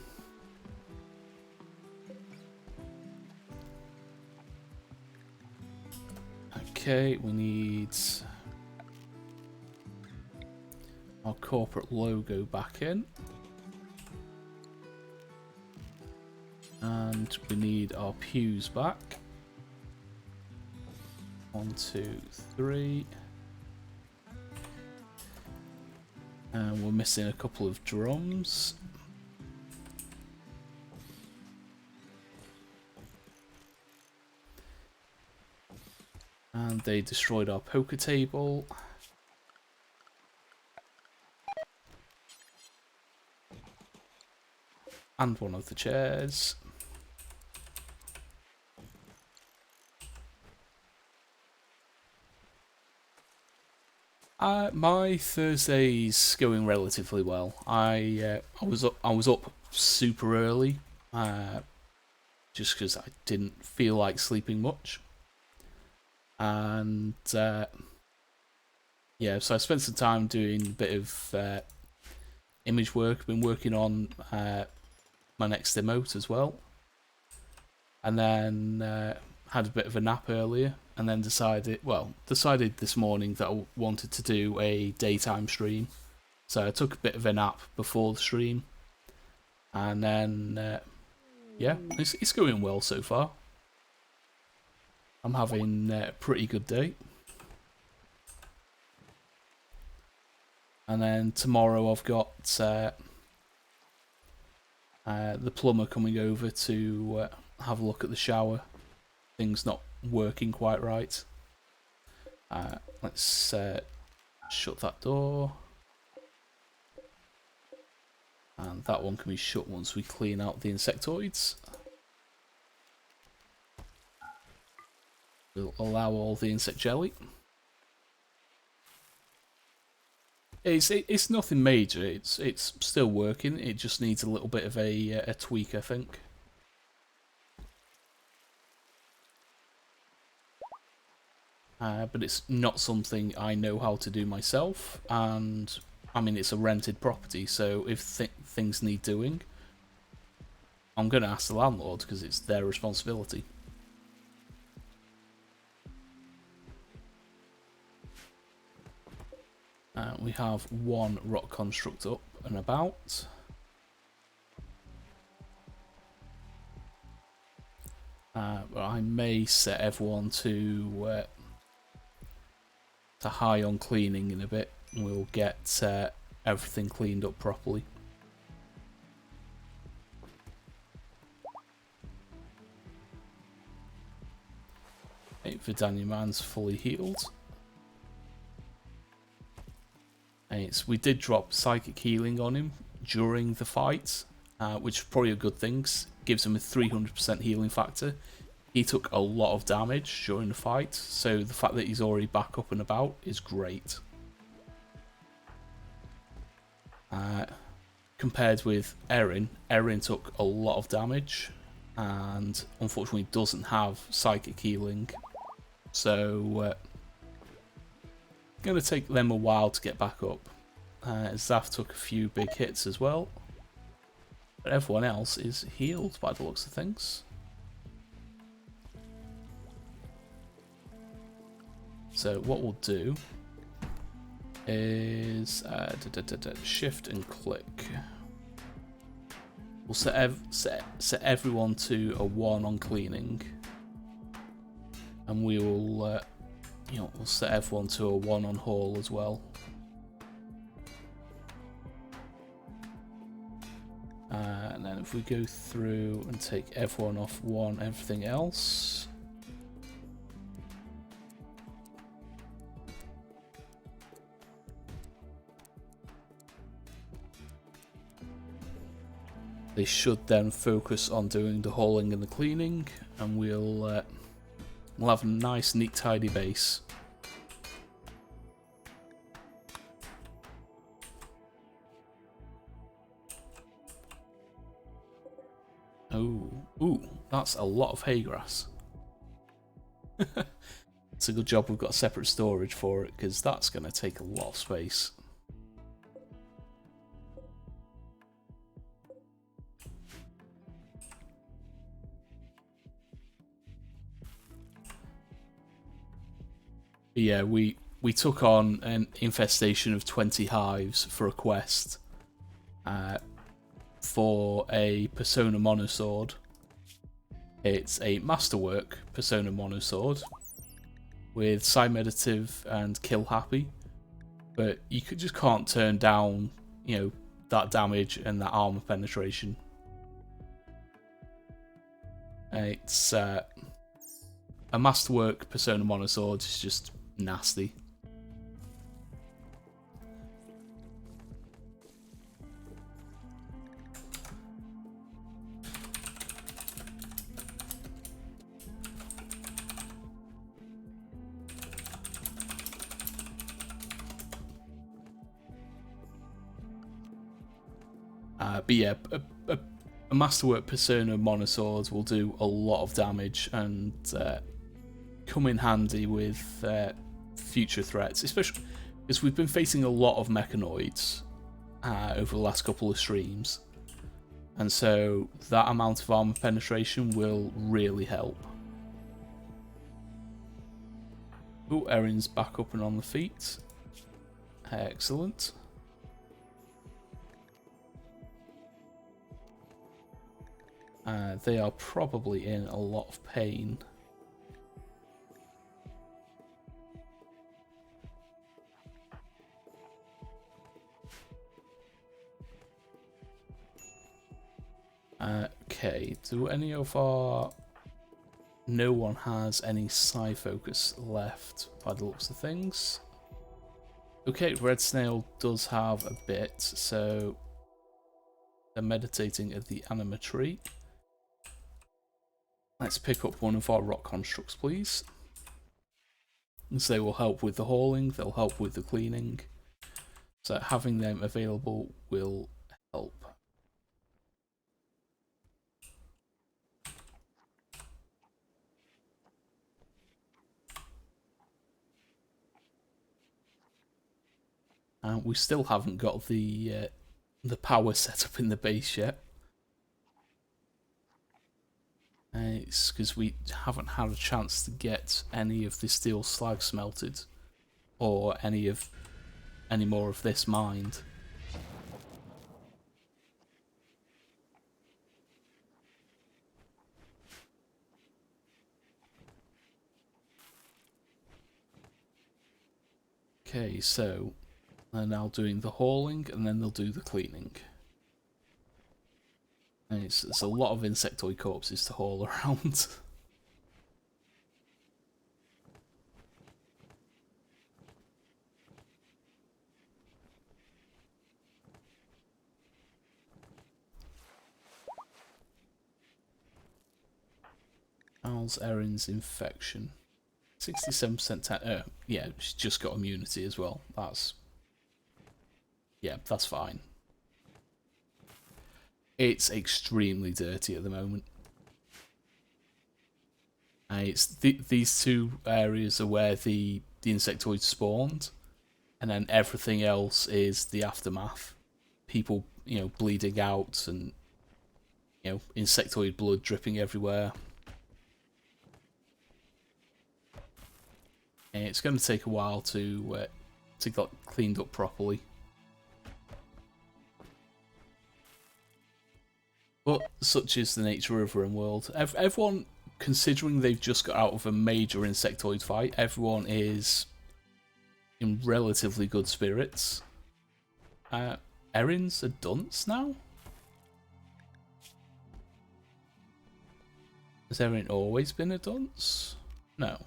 Okay, we need our corporate logo back in. And we need our pews back. 1, 2, 3. And we're missing a couple of drums. And they destroyed our poker table. And one of the chairs. My Thursday's going relatively well. I was up super early, just because I didn't feel like sleeping much, and yeah, so I spent some time doing a bit of image work. Been working on my next emote as well, and then had a bit of a nap earlier. And then decided this morning that I wanted to do a daytime stream. So I took a bit of a nap before the stream. And then, yeah, it's going well so far. I'm having a pretty good day. And then tomorrow I've got the plumber coming over to have a look at the shower. Things not working quite right. Let's shut that door. And that one can be shut once we clean out the insectoids. We'll allow all the insect jelly. It's nothing major. It's still working. It just needs a little bit of a tweak, I think. But it's not something I know how to do myself, and I mean it's a rented property, so if things need doing, I'm going to ask the landlord because it's their responsibility. We have one rock construct up and about. But I may set everyone to high on cleaning in a bit, and we'll get everything cleaned up properly. Vidania man's fully healed. And we did drop psychic healing on him during the fight, which is probably a good thing. Gives him a 300% healing factor. He took a lot of damage during the fight, so the fact that he's already back up and about is great. Compared with Erin took a lot of damage and unfortunately doesn't have psychic healing, so going to take them a while to get back up. Zaf took a few big hits as well, but everyone else is healed by the looks of things. So what we'll do is shift and click. We'll set everyone to a 1 on cleaning, and we will we'll set everyone to a 1 on haul as well. And then if we go through and take everyone off 1, everything else. They should then focus on doing the hauling and the cleaning, and we'll have a nice, neat, tidy base. Ooh, that's a lot of hay grass. It's a good job we've got separate storage for it, because that's going to take a lot of space. But yeah, we took on an infestation of 20 hives for a quest for a Persona Monosword. It's a Masterwork Persona Monosword with Psi Meditative and Kill Happy, but you just can't turn down, that damage and that armor penetration. It's a Masterwork Persona Monosword is just nasty. But yeah, a Masterwork Persona Monosword will do a lot of damage and come in handy with future threats, especially because we've been facing a lot of mechanoids over the last couple of streams, and so that amount of armor penetration will really help. Oh, Erin's back up and on the feet. Excellent. They are probably in a lot of pain. Okay, do any of our... No one has any Psi focus left by the looks of things. Okay, Red Snail does have a bit, so they're meditating at the anima tree. Let's pick up one of our rock constructs, please. And so they will help with the hauling, they'll help with the cleaning. So having them available will help. We still haven't got the power set up in the base yet. It's because we haven't had a chance to get any of the steel slag smelted, or any more of this mined. Okay, so they're now doing the hauling, and then they'll do the cleaning. And it's a lot of insectoid corpses to haul around. How's Erin's infection? 67%. Yeah, she's just got immunity as well. That's fine. It's extremely dirty at the moment. It's these two areas are where the insectoids spawned, and then everything else is the aftermath. People, bleeding out, and insectoid blood dripping everywhere. And it's going to take a while to get cleaned up properly. But such is the nature of RimWorld. Everyone, considering they've just got out of a major insectoid fight, everyone is in relatively good spirits. Erin's a dunce now? Has Erin always been a dunce? No.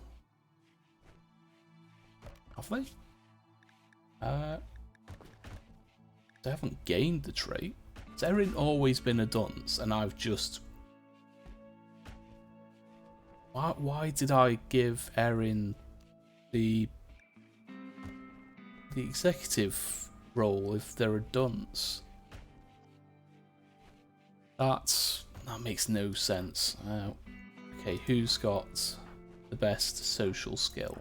Have they? They haven't gained the trait. Has Erin always been a dunce, and I've just... Why did I give Erin the executive role if they're a dunce? That makes no sense. Okay, who's got the best social skill?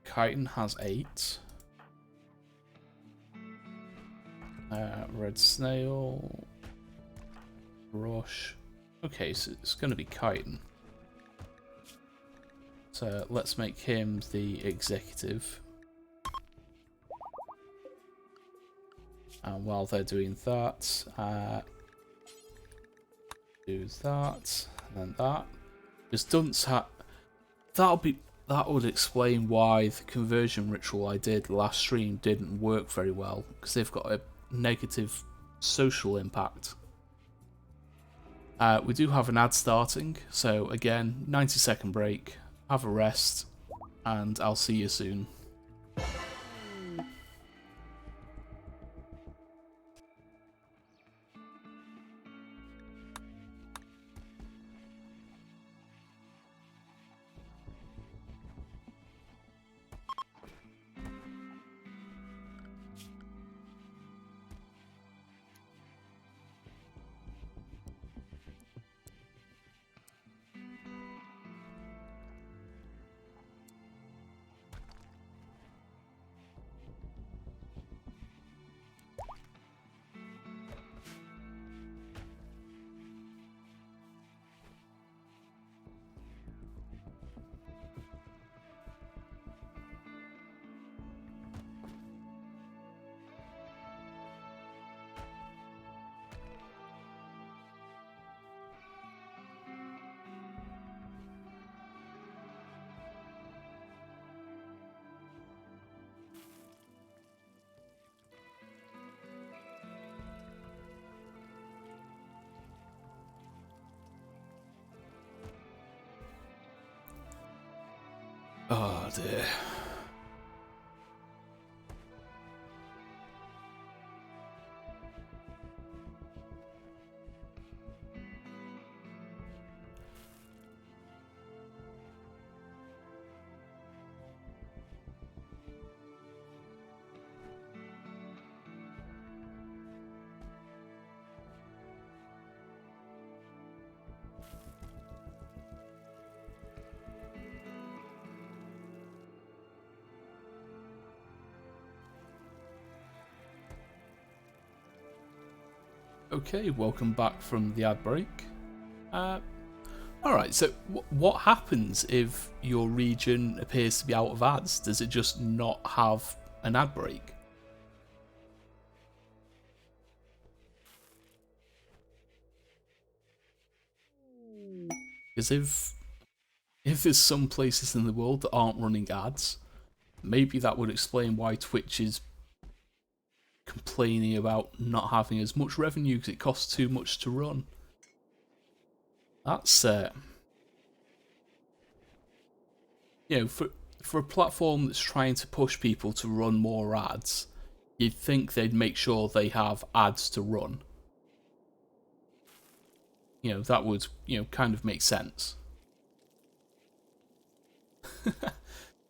Chitin has 8. Red Snail. Rush. Okay, so it's going to be Chitin. So let's make him the executive. And while they're doing that, do that, and then that. Because dunce that would explain why the conversion ritual I did last stream didn't work very well, because they've got a negative social impact. We do have an ad starting, so again, 90-second break, have a rest, and I'll see you soon. Oh dear. Okay, welcome back from the ad break. Alright, so what happens if your region appears to be out of ads? Does it just not have an ad break? Because if there's some places in the world that aren't running ads, maybe that would explain why Twitch is complaining about not having as much revenue because it costs too much to run. That's you know, for a platform that's trying to push people to run more ads, you'd think they'd make sure they have ads to run. You know, that would, kind of make sense.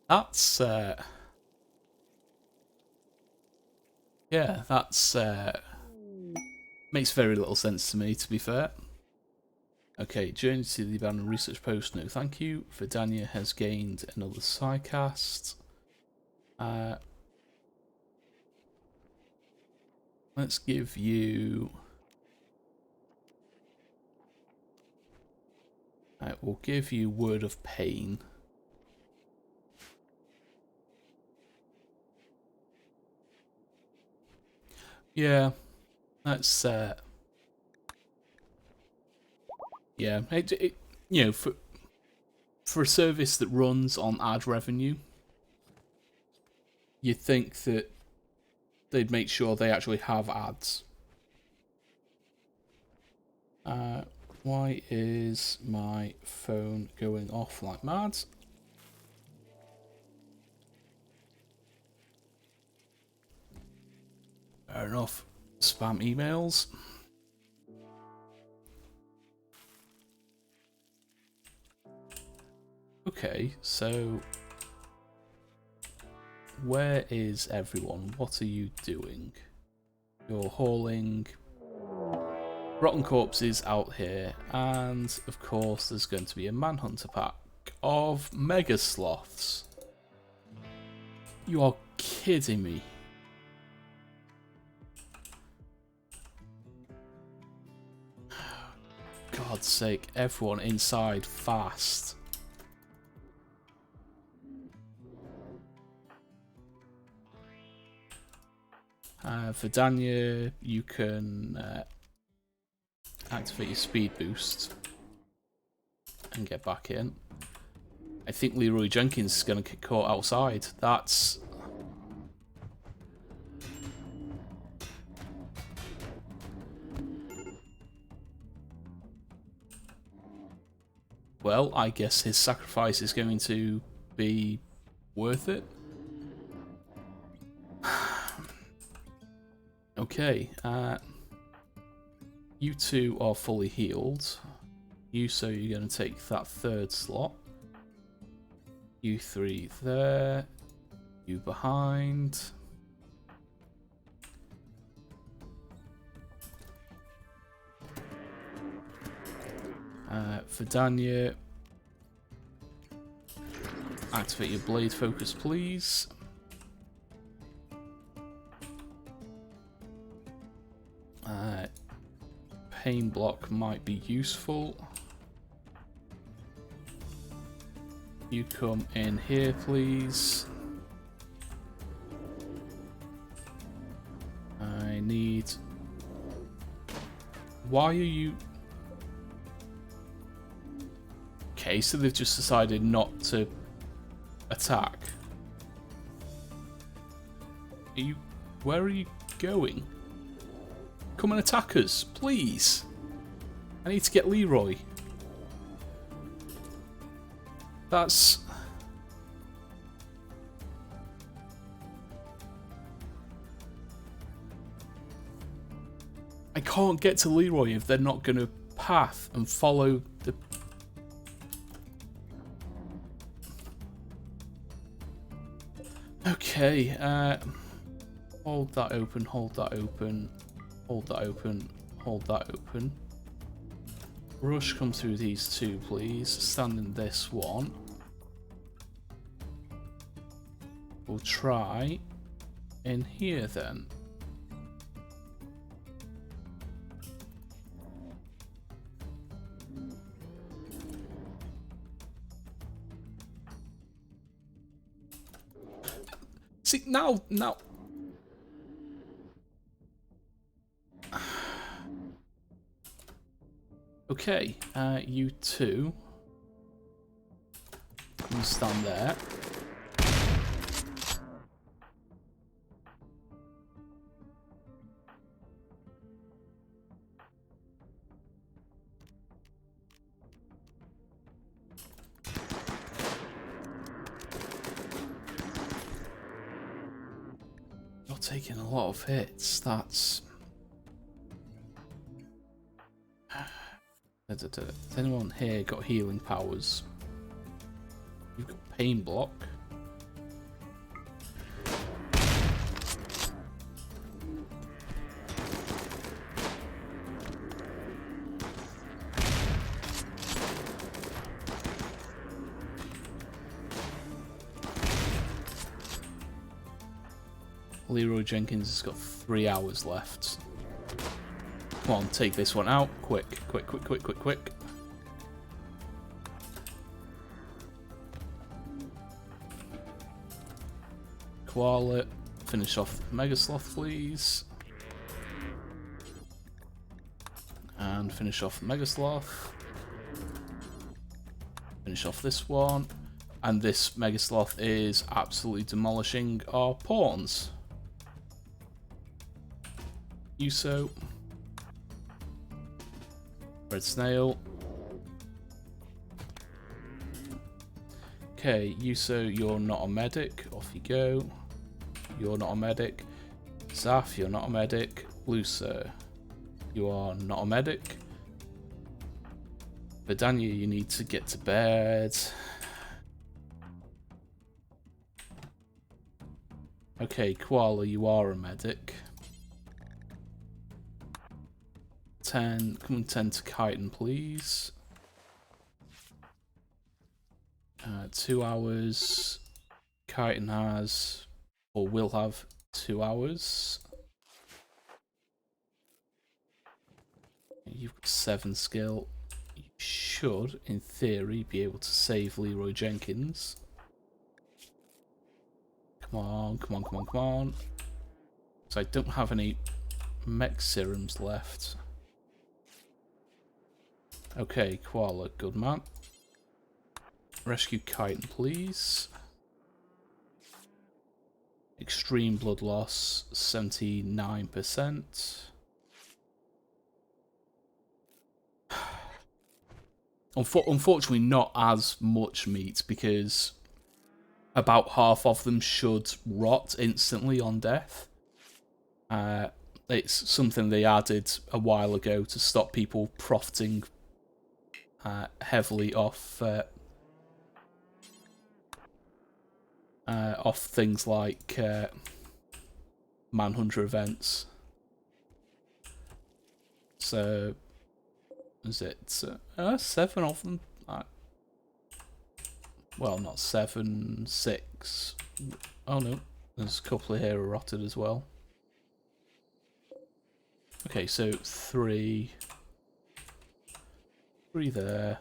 That's yeah, that's makes very little sense to me, to be fair. Okay, Journey to the Abandoned Research Post, no thank you. Verdania has gained another Psycast. Let's give you... we'll give you Word of Pain. Yeah, that's... yeah, for a service that runs on ad revenue, you'd think that they'd make sure they actually have ads. Why is my phone going off like mad? Fair enough. Spam emails. Okay, so where is everyone? What are you doing? You're hauling rotten corpses out here, and of course there's going to be a manhunter pack of mega sloths. You are kidding me. God's sake, everyone inside fast. For Danya, you can activate your speed boost and get back in. I think Leroy Jenkins is going to get caught outside. That's... Well, I guess his sacrifice is going to be worth it. Okay, you two are fully healed. So you're going to take that third slot. You three there. You behind. For Danya, activate your blade focus, please. Pain block might be useful. You come in here, please. I need... Why are you... Okay, so they've just decided not to attack. Are you... Where are you going? Come and attack us, please. I need to get Leroy. That's... I can't get to Leroy if they're not going to path and follow the... Okay, hold that open, hold that open, hold that open, hold that open. Rush, come through these two, please. Stand in this one. We'll try in here then. See, now. Okay, you two. You stand there. You're taking a lot of hits. That's... Has anyone here got healing powers? You've got pain block. Leroy Jenkins has got 3 hours left. Come on, take this one out. Quick, quick, quick, quick, quick, quick. Koala, finish off Mega Sloth, please. And finish off Mega Sloth. Finish off this one. And this Mega Sloth is absolutely demolishing our pawns. Uso. Red Snail. Okay, Uso, you're not a medic. Off you go. You're not a medic. Zaf, you're not a medic. Lucer, you are not a medic. Vidania, you need to get to bed. Okay, Koala, you are a medic. 10, come on 10 to Chitin, please. 2 hours. Chitin has, or will have, 2 hours. You've got 7 skill. You should, in theory, be able to save Leroy Jenkins. Come on, come on, come on, come on. So I don't have any mech serums left. Okay, Koala, good man. Rescue Chitin, please. Extreme blood loss, 79%. Unfortunately, not as much meat because about half of them should rot instantly on death. It's something they added a while ago to stop people profiting heavily off things like Manhunter events. So, is it 7 of them? Well, not 7, 6. Oh no, there's a couple of here are rotted as well. Okay, so 3 there,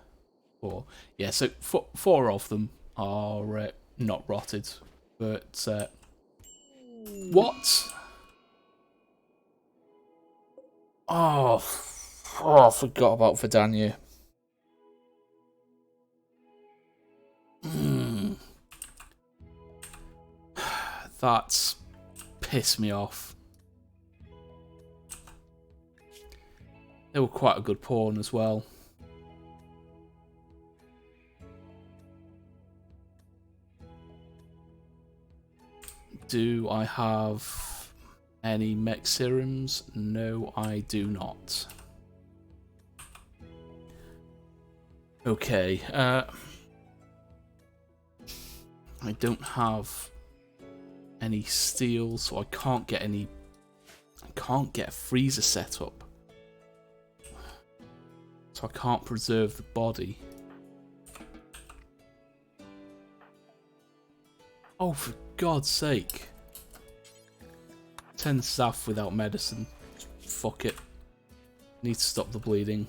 4. Yeah, so 4 of them are not rotted, but what? Oh, I forgot about Vidania. That's pissed me off. They were quite a good pawn as well. Do I have any mech serums? No, I do not. Okay, I don't have any steel, so I can't get any. I can't get a freezer set up, so I can't preserve the body. Oh, for God's sake! 10 staff without medicine. Fuck it. Need to stop the bleeding.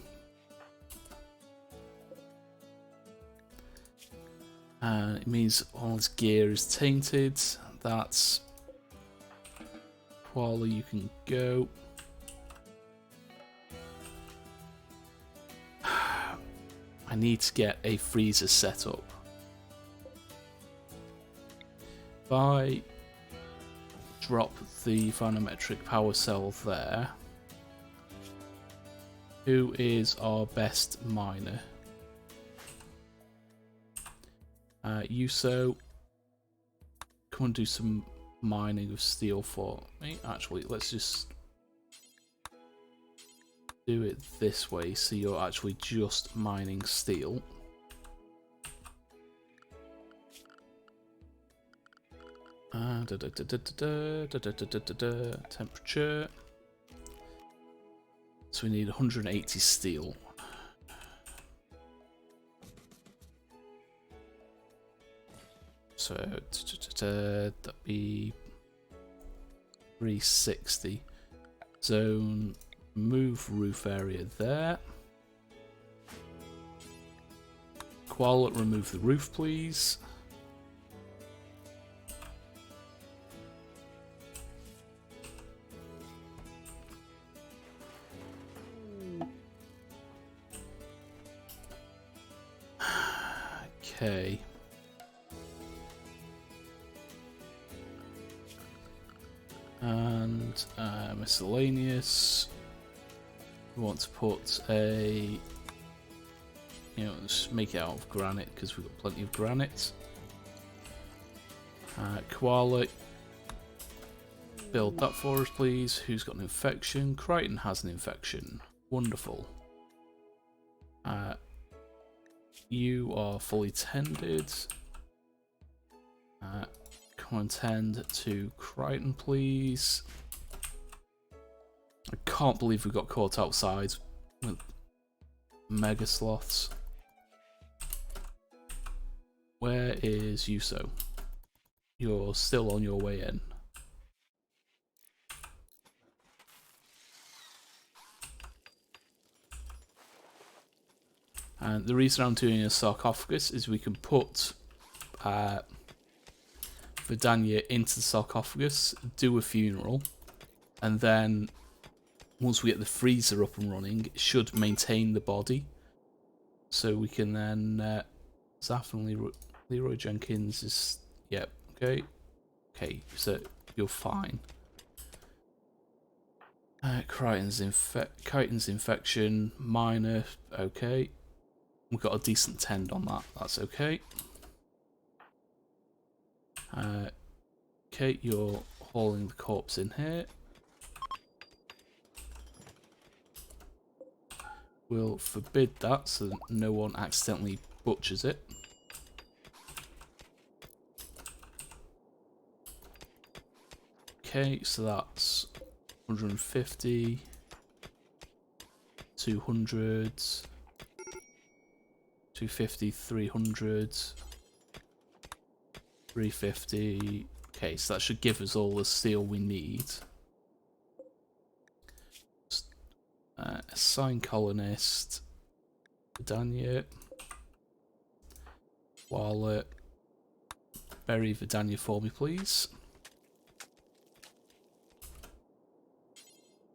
It means all his gear is tainted. That's Koala, you can go. I need to get a freezer set up. If I drop the phanometric power cell there, who is our best miner? Yuso, come and do some mining of steel for me. Actually, let's just do it this way so you're actually just mining steel. Temperature. So we need 180 steel. So that'd be 360. Zone, move roof area there. Koala, remove the roof, please. Okay. And miscellaneous. We want to put a, just make it out of granite because we've got plenty of granite. Koala, build that for us, please. Who's got an infection? Crichton has an infection. Wonderful. You are fully tended. Come and tend to Crichton, please. I can't believe we got caught outside with mega sloths. Where is Yuso? You're still on your way in. And the reason I'm doing a sarcophagus is we can put Vidania into the sarcophagus, do a funeral, And then once we get the freezer up and running, it should maintain the body. So we can then Zaf and Leroy Jenkins is okay. Okay, so you're fine. Crichton's infection minor, okay. We've got a decent tend on that, that's okay. Okay, you're hauling the corpse in here. We'll forbid that so that no one accidentally butchers it. Okay, so that's 150, 200, 250, 300, 350. Okay, so that should give us all the steel we need. Assign colonist, Vidania, Wallet, bury Vidania for me, please.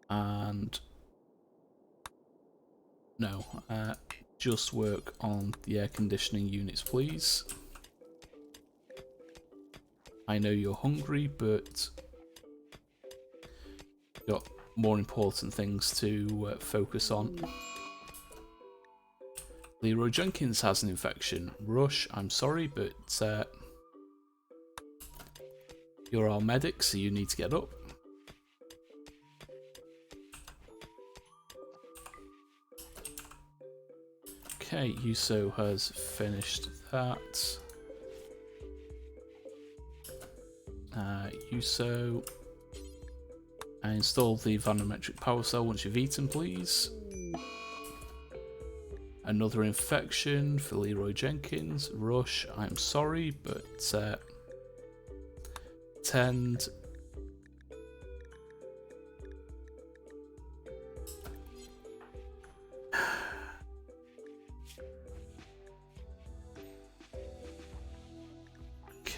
And no, just work on the air conditioning units, please. I know you're hungry, but got more important things to focus on. Leroy Jenkins has an infection. Rush, I'm sorry, but you're our medic, so you need to get up. Okay, Yuso has finished that. Yuso, install the vanometric power cell once you've eaten, please. Another infection for Leroy Jenkins. Rush, I'm sorry, but tend.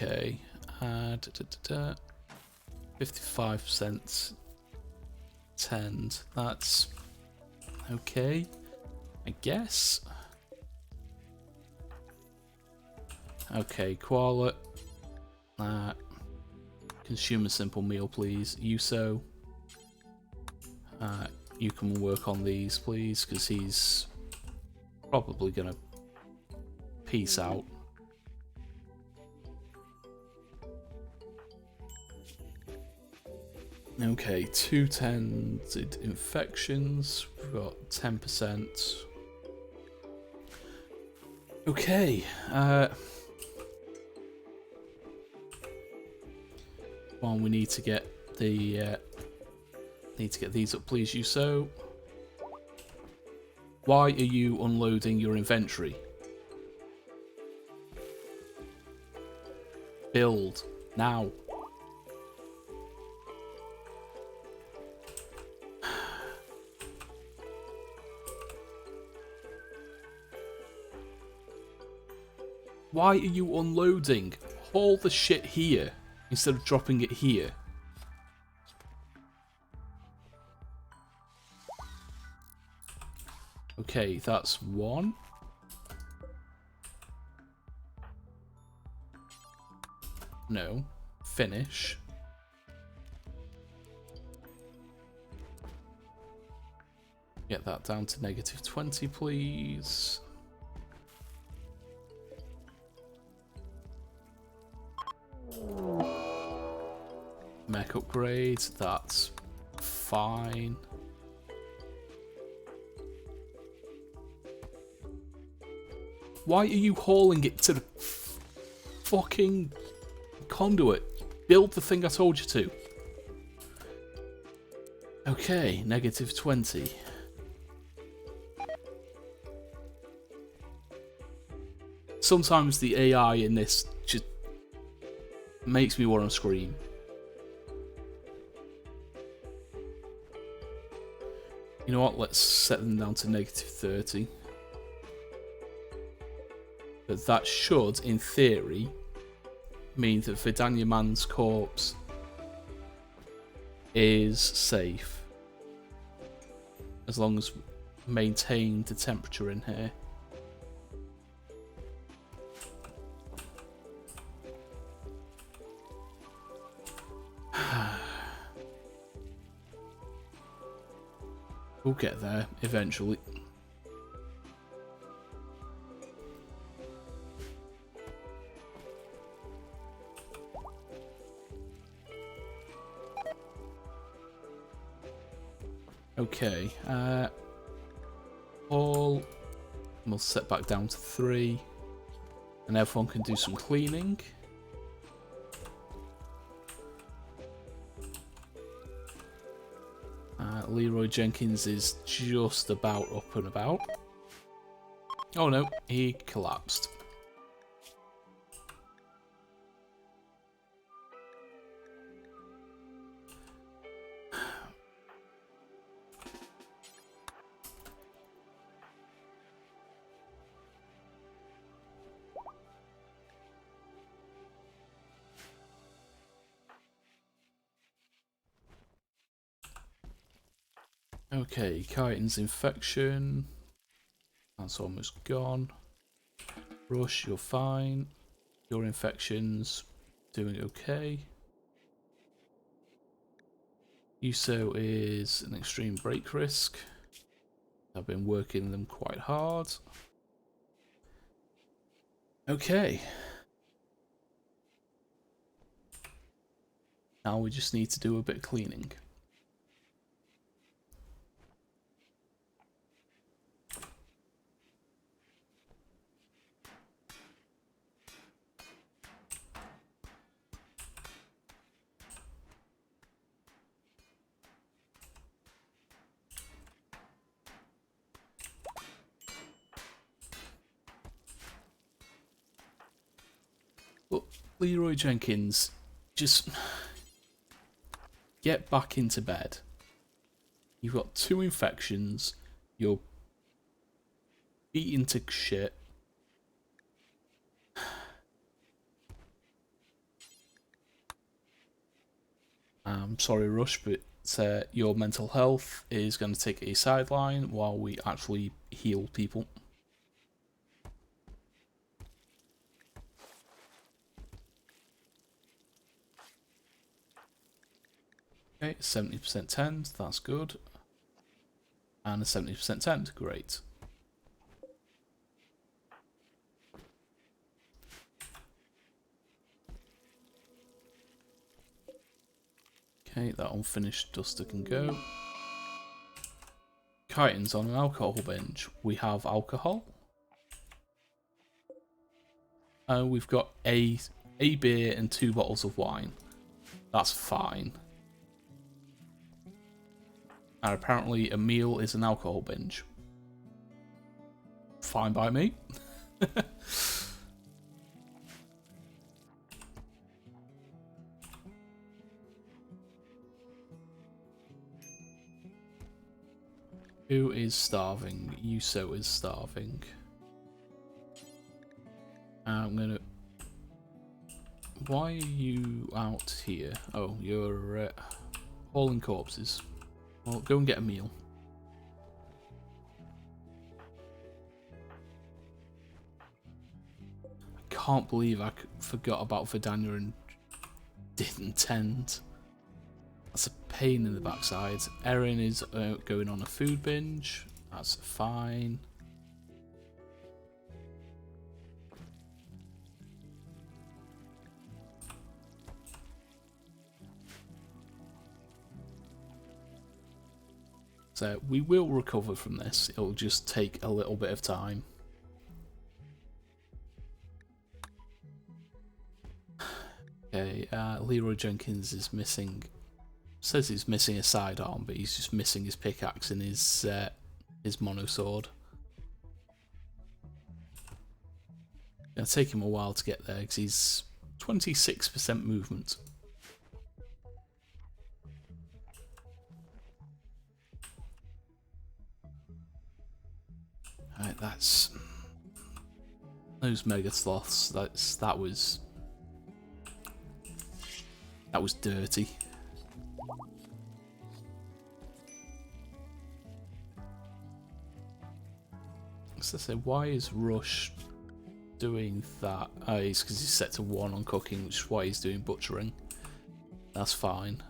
Okay, 55% tend. That's okay, I guess. Okay, koala. Consume a simple meal, please. Yuso. You can work on these, please, because he's probably gonna peace out. Okay, 2 tended infections. We've got 10%. Okay. Well, we need to get the these up, please, Yuso. Why are you unloading your inventory? Build now. Why are you unloading? Haul the shit here instead of dropping it here. Okay, that's 1. No. Finish. Get that down to -20, please. Mech upgrade, that's fine. Why are you hauling it to the fucking conduit? Build the thing I told you to. Okay, -20. Sometimes the AI in this just makes me want to scream. You know what, let's set them down to -30. But that should, in theory, mean that Vidania Man's corpse is safe. As long as we maintain the temperature in here. We'll get there eventually. Okay, all we'll set back down to 3, and everyone can do some cleaning. Leroy Jenkins is just about up and about. Oh no, he collapsed. Okay, Chitin's infection. That's almost gone. Rush, you're fine. Your infection's doing okay. Uso is an extreme break risk. I've been working them quite hard. Okay. Now we just need to do a bit of cleaning. Look, Leroy Jenkins, just get back into bed. You've got 2 infections. You're beaten to shit. I'm sorry, Rush, but your mental health is going to take a sideline while we actually heal people. Okay, 70% tend, that's good. And a 70% tend, great. Okay, that unfinished duster can go. Chitin's on an alcohol binge. We have alcohol. We've got a beer and 2 bottles of wine. That's fine. And apparently a meal is an alcohol binge. Fine by me. Who is starving? Yuso is starving. I'm gonna... Why are you out here? Oh, you're hauling corpses. Well, go and get a meal. I can't believe I forgot about Vidania and didn't tend. That's a pain in the backside. Erin is going on a food binge. That's fine. So we will recover from this. It'll just take a little bit of time. Okay, Leroy Jenkins is missing. Says he's missing a sidearm, but he's just missing his pickaxe and his monosword. It'll take him a while to get there because he's 26% movement. Alright, that's those mega sloths. That was dirty. So I say, why is Rush doing that? Oh, it's because he's set to 1 on cooking, which is why he's doing butchering. That's fine.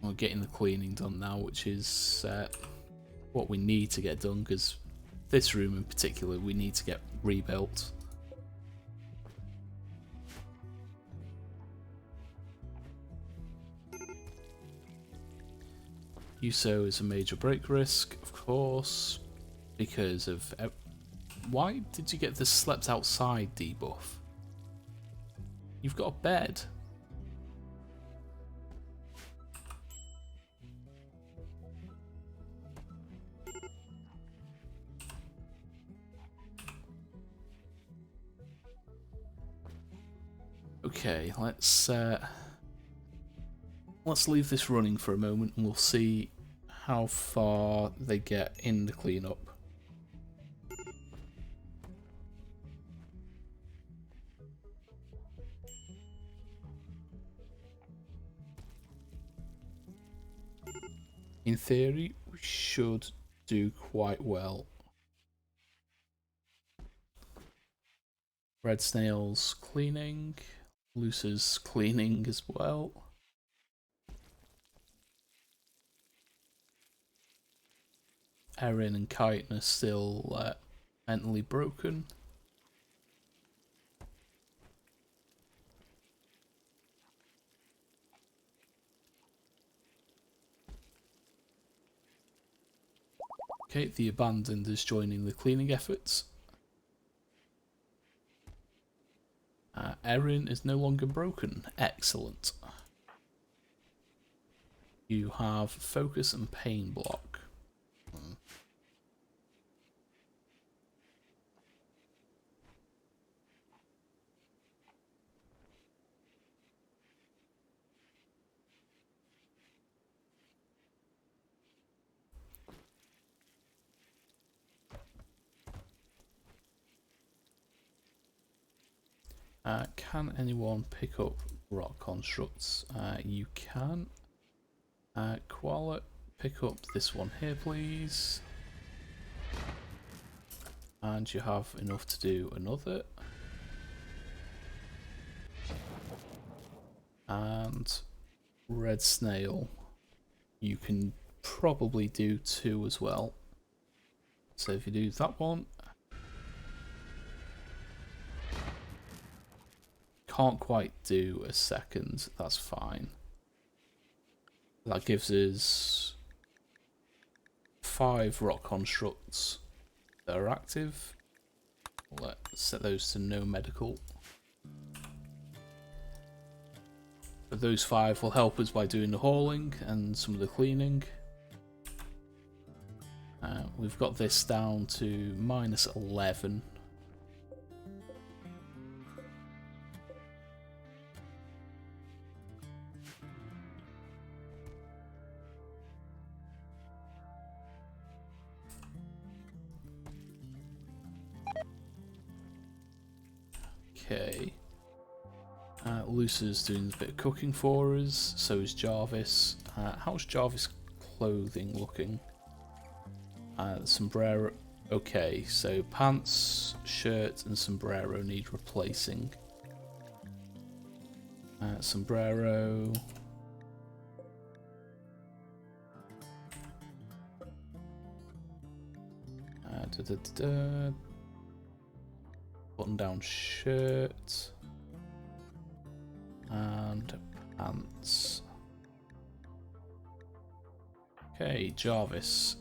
We're getting the cleaning done now, which is what we need to get done, because this room in particular we need to get rebuilt. USO is a major break risk, of course, because of... Why did you get the slept outside debuff? You've got a bed. Okay, let's leave this running for a moment and we'll see how far they get in the cleanup. In theory, we should do quite well. Red Snail's cleaning, Luce's cleaning as well. Erin and Chitin are still mentally broken. Okay, the Abandoned is joining the cleaning efforts. Erin is no longer broken. Excellent. You have focus and pain block. Can anyone pick up rock constructs? You can. Koala, pick up this one here, please. And you have enough to do another. And Red Snail, you can probably do 2 as well. So if you do that one. Can't quite do a second, that's fine. That gives us 5 rock constructs that are active. Let's set those to no medical. But those 5 will help us by doing the hauling and some of the cleaning. We've got this down to -11. Okay. Luca's doing a bit of cooking for us, so is Jarvis. How's Jarvis' clothing looking? Sombrero. Okay, so pants, shirt, and sombrero need replacing. Sombrero. Button down shirt. And pants. Okay, Jarvis.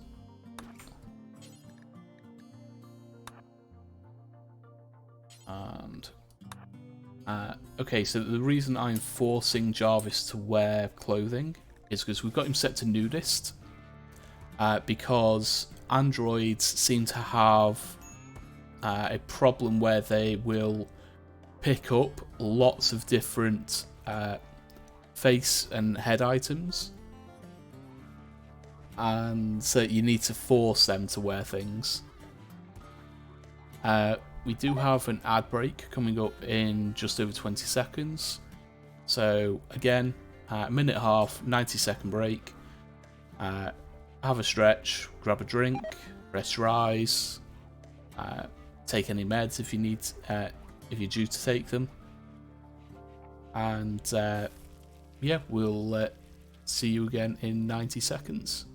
And okay, so the reason I'm forcing Jarvis to wear clothing is because we've got him set to nudist. Because androids seem to have a problem where they will pick up lots of different face and head items, and so you need to force them to wear things. we do have an ad break coming up in just over 20 seconds. So again, a minute and a half, 90-second break. Have a stretch, grab a drink, rest your eyes, take any meds if you need, if you're due to take them, and yeah, we'll see you again in 90 seconds.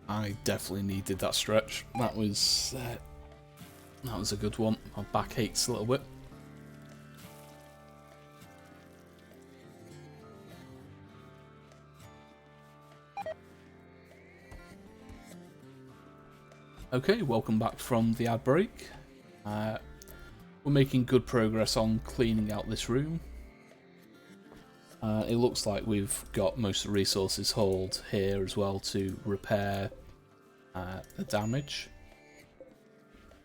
I definitely needed that stretch. That was a good one. My back aches a little bit. Okay, welcome back from the ad break. We're making good progress on cleaning out this room. It looks like we've got most of the resources hauled here as well to repair the damage.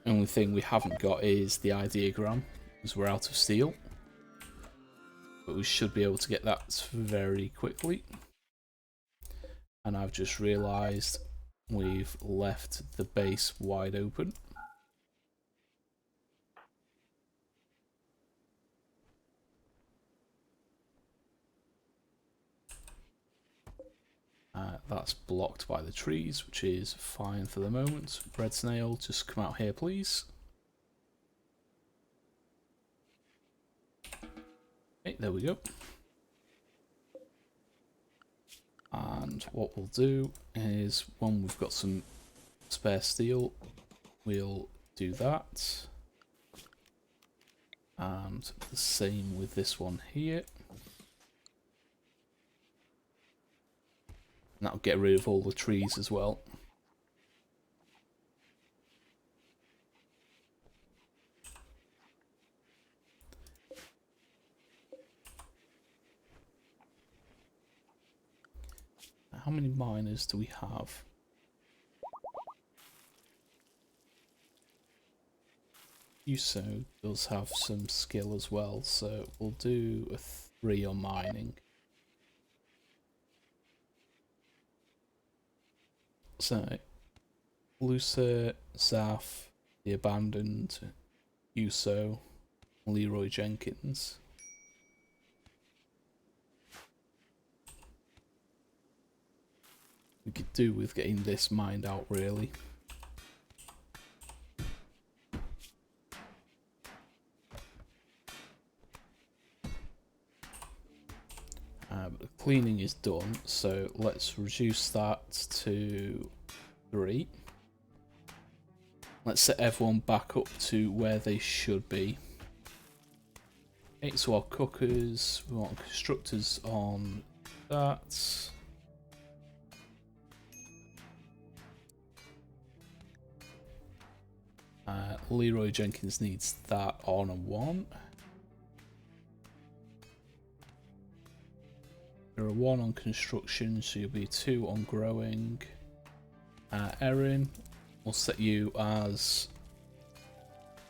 The only thing we haven't got is the ideogram, because we're out of steel. But we should be able to get that very quickly. And I've just realised we've left the base wide open. That's blocked by the trees, which is fine for the moment. Red snail, just come out here, please. Okay, there we go. And what we'll do is, when we've got some spare steel, we'll do that. And the same with this one here. And that'll get rid of all the trees as well. How many miners do we have? Yuso does have some skill as well, so we'll do a 3 on mining. So, Lucer, Zaf, The Abandoned, Yuso, Leroy Jenkins. We could do with getting this mined out, really. But the cleaning is done, so let's reduce that to 3. Let's set everyone back up to where they should be. Okay, so our cookers, we want constructors on that. Leroy Jenkins needs that on a 1. You're a 1 on construction, so you'll be 2 on growing. Erin, we'll set you as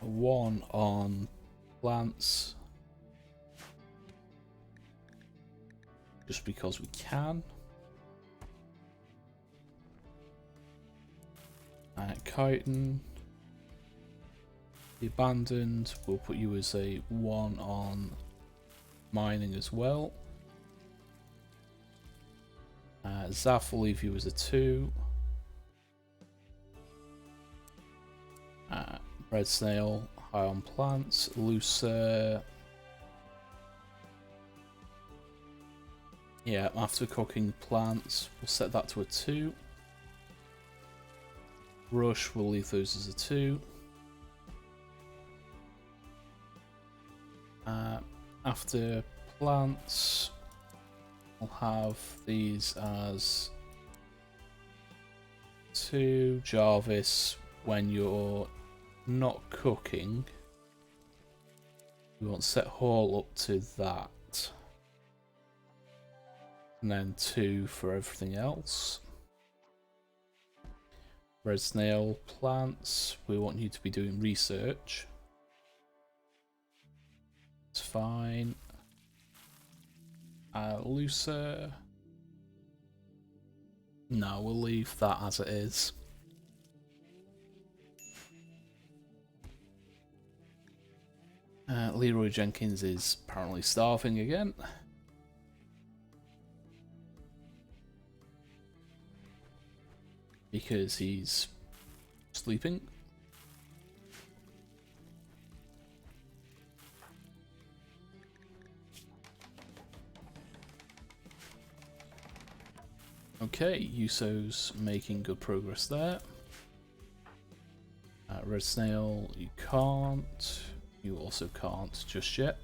1 on plants, just because we can. Chitin, the abandoned, we'll put you as a 1 on mining as well. Zaf will leave you as a 2. Red snail, high on plants. Looser, yeah, after cooking plants, we'll set that to a 2. Rush, we'll leave those as a 2. After plants, we'll have these as 2. Jarvis, when you're not cooking, we want set haul up to that. And then 2 for everything else. Red snail plants, we want you to be doing research. It's fine. Looser. No, we'll leave that as it is. Leroy Jenkins is apparently starving again. Because he's sleeping. Okay, Yuso's making good progress there. Red Snail, you can't. You also can't just yet.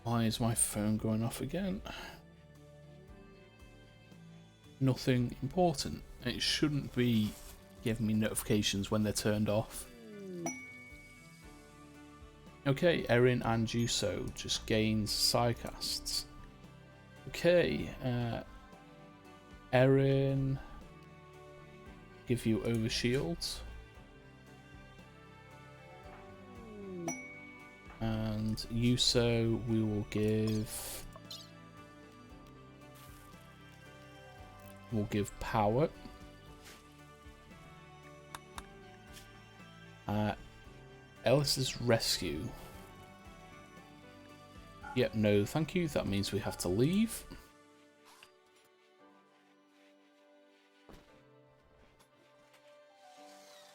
Why is my phone going off again? Nothing important. It shouldn't be giving me notifications when they're turned off. Okay, Erin and Juso just gains sidecasts. Okay, Erin, give you overshield. And Yuso, we will give... We'll give power. Ellis's rescue. Yep, no thank you. That means we have to leave.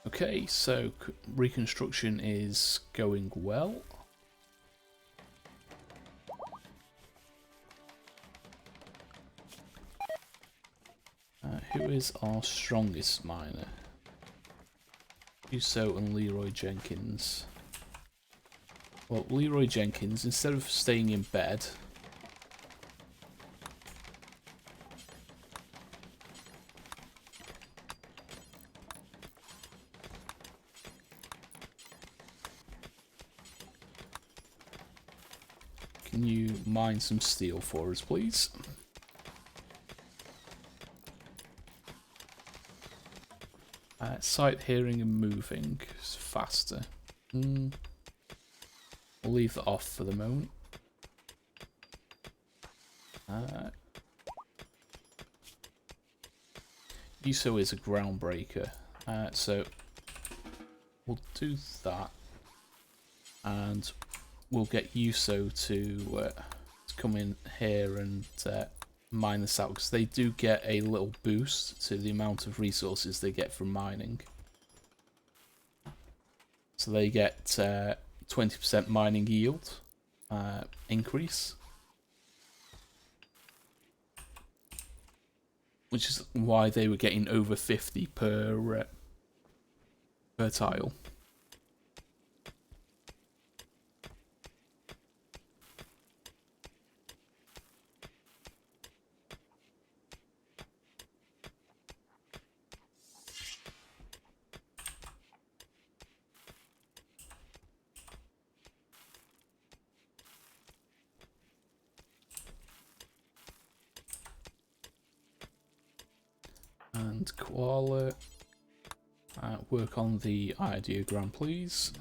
Okay, so reconstruction is going well. Who is our strongest miner? Uso and Leroy Jenkins. Well, Leroy Jenkins, instead of staying in bed, can you mine some steel for us, please? Sight, hearing, and moving is faster. We'll leave that off for the moment. Yuso is a groundbreaker, so we'll do that, and we'll get Yuso to come in here and mine this out, because they do get a little boost to the amount of resources they get from mining. So they get 20% mining yield increase, which is why they were getting over 50 per tile. and Koala. Work on the ideogram, please.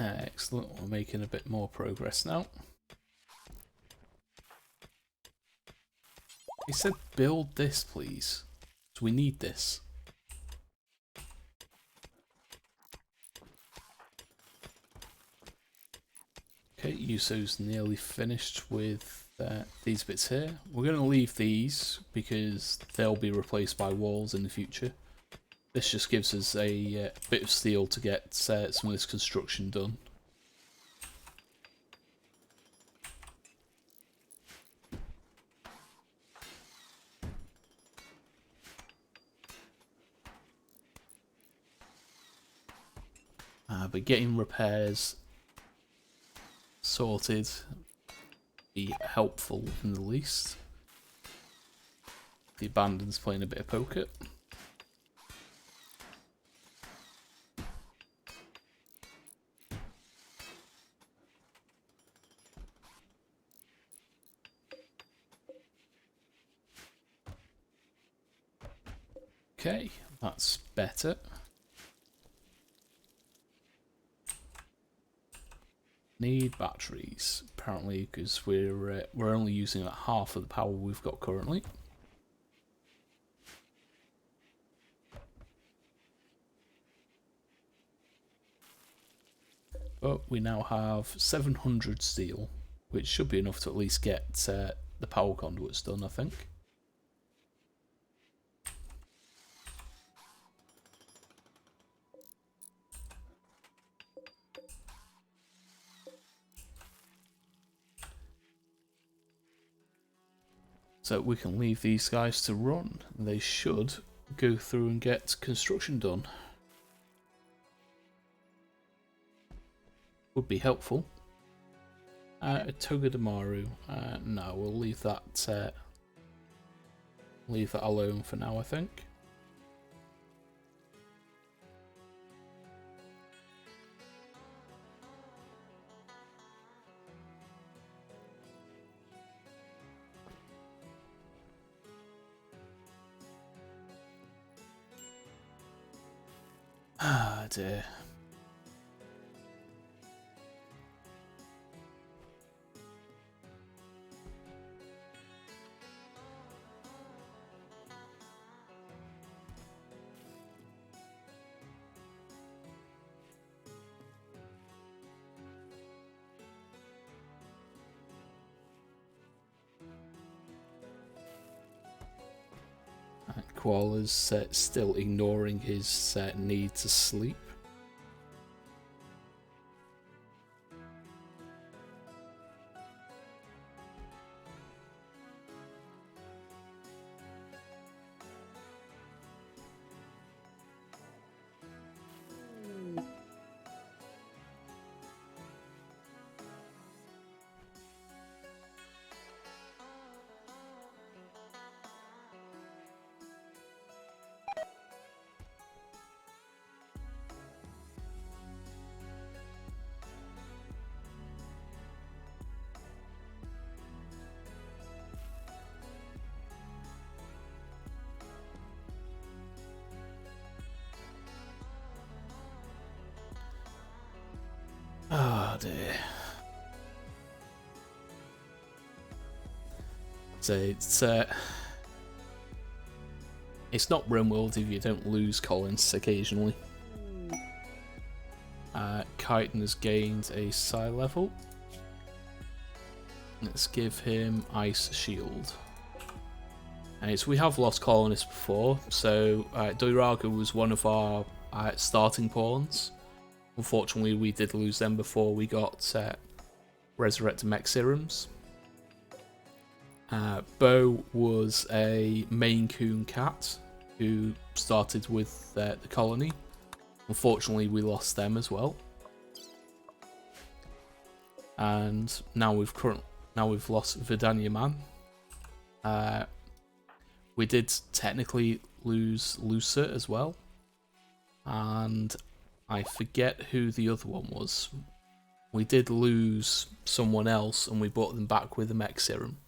Excellent, we're making a bit more progress now. He said build this, please. So we need this. Okay, Yuso's nearly finished with these bits here. We're going to leave these because they'll be replaced by walls in the future. This just gives us a bit of steel to get some of this construction done. But getting repairs sorted be helpful in the least. The abandoned's playing a bit of poker. Okay, that's better. Need batteries, apparently, because we're only using about half of the power we've got currently. But we now have 700 steel, which should be enough to at least get the power conduits done, I think. So we can leave these guys to run. They should go through and get construction done. Would be helpful. Togodamaru. No, we'll leave that alone for now, I think. Ah dear. Koala's still ignoring his need to sleep. Oh dear. So it's not RimWorld if you don't lose Collins occasionally. Chitin has gained a psi level. Let's give him Ice Shield. And we have lost colonists before, so Doiraga was one of our starting pawns. Unfortunately, we did lose them before we got Resurrected Mech Serums. Bo was a Maine Coon cat who started with the colony. Unfortunately, we lost them as well. And now we've lost Vidania Man. We did technically lose Lucer as well. And I forget who the other one was. We did lose someone else and we brought them back with a mech serum.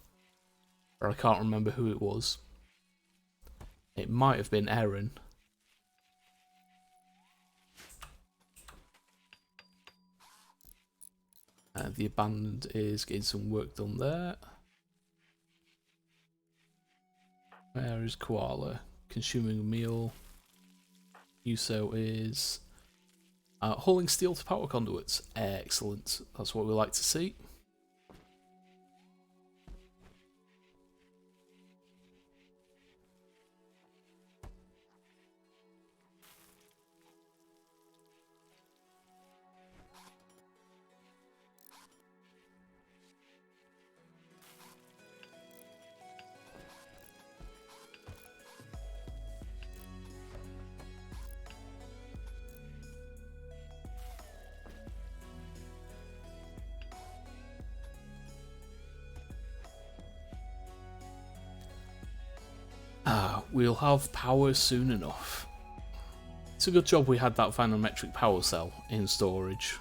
Or I can't remember who it was. It might have been Aaron. The abandoned is getting some work done there. Where is Koala? Consuming a meal. Yuso is hauling steel to power conduits. Excellent. That's what we like to see. We'll have power soon enough. It's a good job we had that vanometric power cell in storage.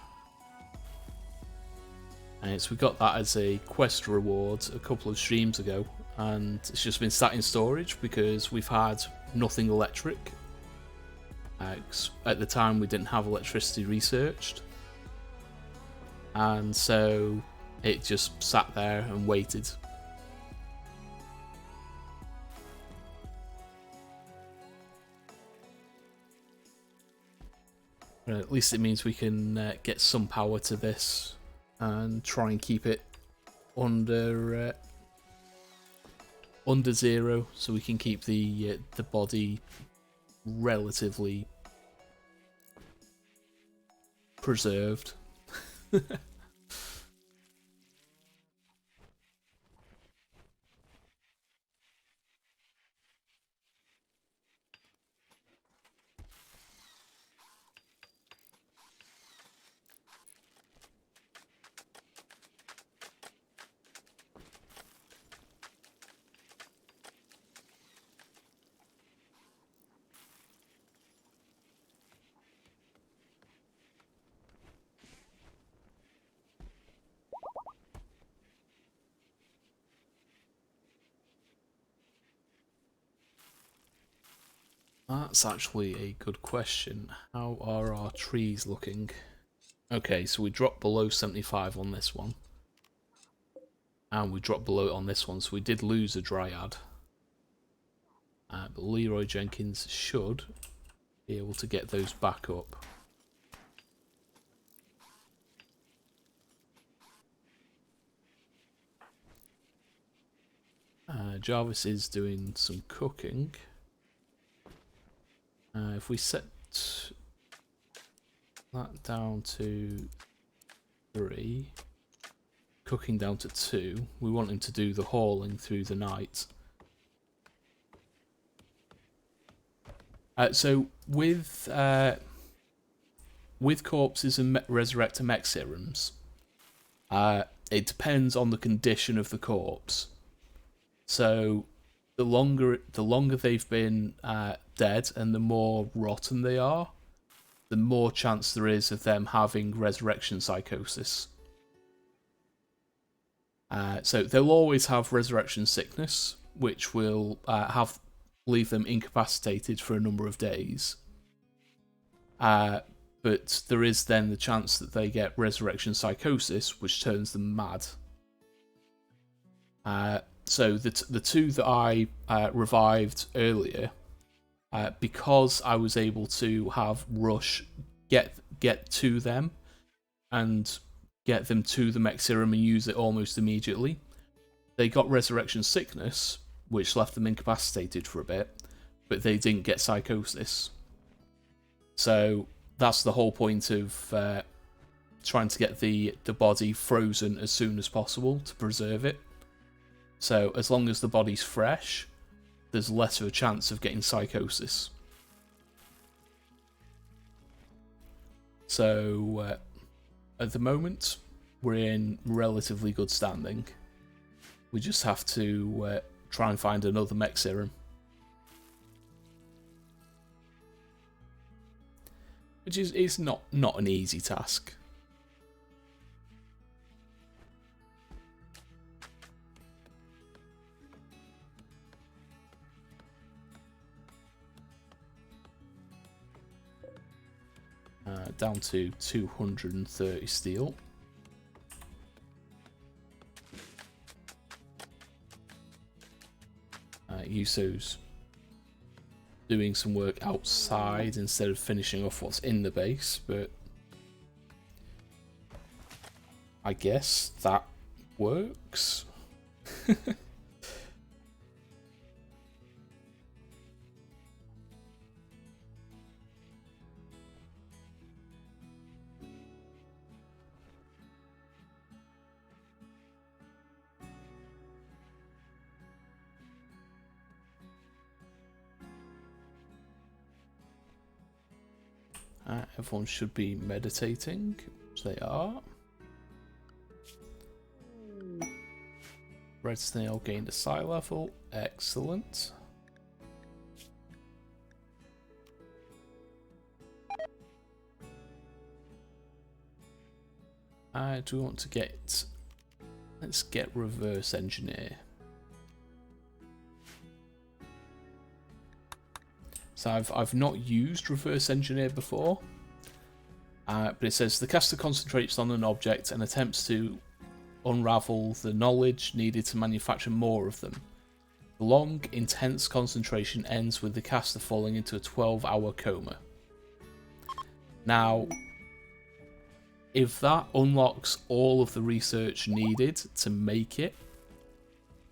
And we got that as a quest reward a couple of streams ago, and it's just been sat in storage because we've had nothing electric. At the time we didn't have electricity researched, and so it just sat there and waited. At least it means we can get some power to this and try and keep it under zero, so we can keep the body relatively preserved. That's actually a good question. How are our trees looking? Okay, so we dropped below 75 on this one. And we dropped below it on this one, so we did lose a Dryad. But Leroy Jenkins should be able to get those back up. Jarvis is doing some cooking. If we set that down to 3, cooking down to 2, we want him to do the hauling through the night. So with corpses and resurrector mech serums, it depends on the condition of the corpse. So the longer they've been dead and the more rotten they are, the more chance there is of them having resurrection psychosis. So they'll always have resurrection sickness, which will leave them incapacitated for a number of days. But there is then the chance that they get resurrection psychosis, which turns them mad. So the two that I revived earlier, because I was able to have Rush get to them and get them to the mech serum and use it almost immediately, they got resurrection sickness, which left them incapacitated for a bit, but they didn't get psychosis. So that's the whole point of trying to get the body frozen as soon as possible to preserve it. So as long as the body's fresh, there's less of a chance of getting psychosis. So at the moment, we're in relatively good standing. We just have to try and find another mech serum. Which is not an easy task. Down to 230 steel. Yuso's doing some work outside instead of finishing off what's in the base, but I guess that works. Everyone should be meditating, which they are. Red Snail gained a psi level, excellent. Do we want to get... Let's get reverse engineer. So I've not used reverse engineer before, but it says the caster concentrates on an object and attempts to unravel the knowledge needed to manufacture more of them. The long, intense concentration ends with the caster falling into a 12-hour coma. Now, if that unlocks all of the research needed to make it,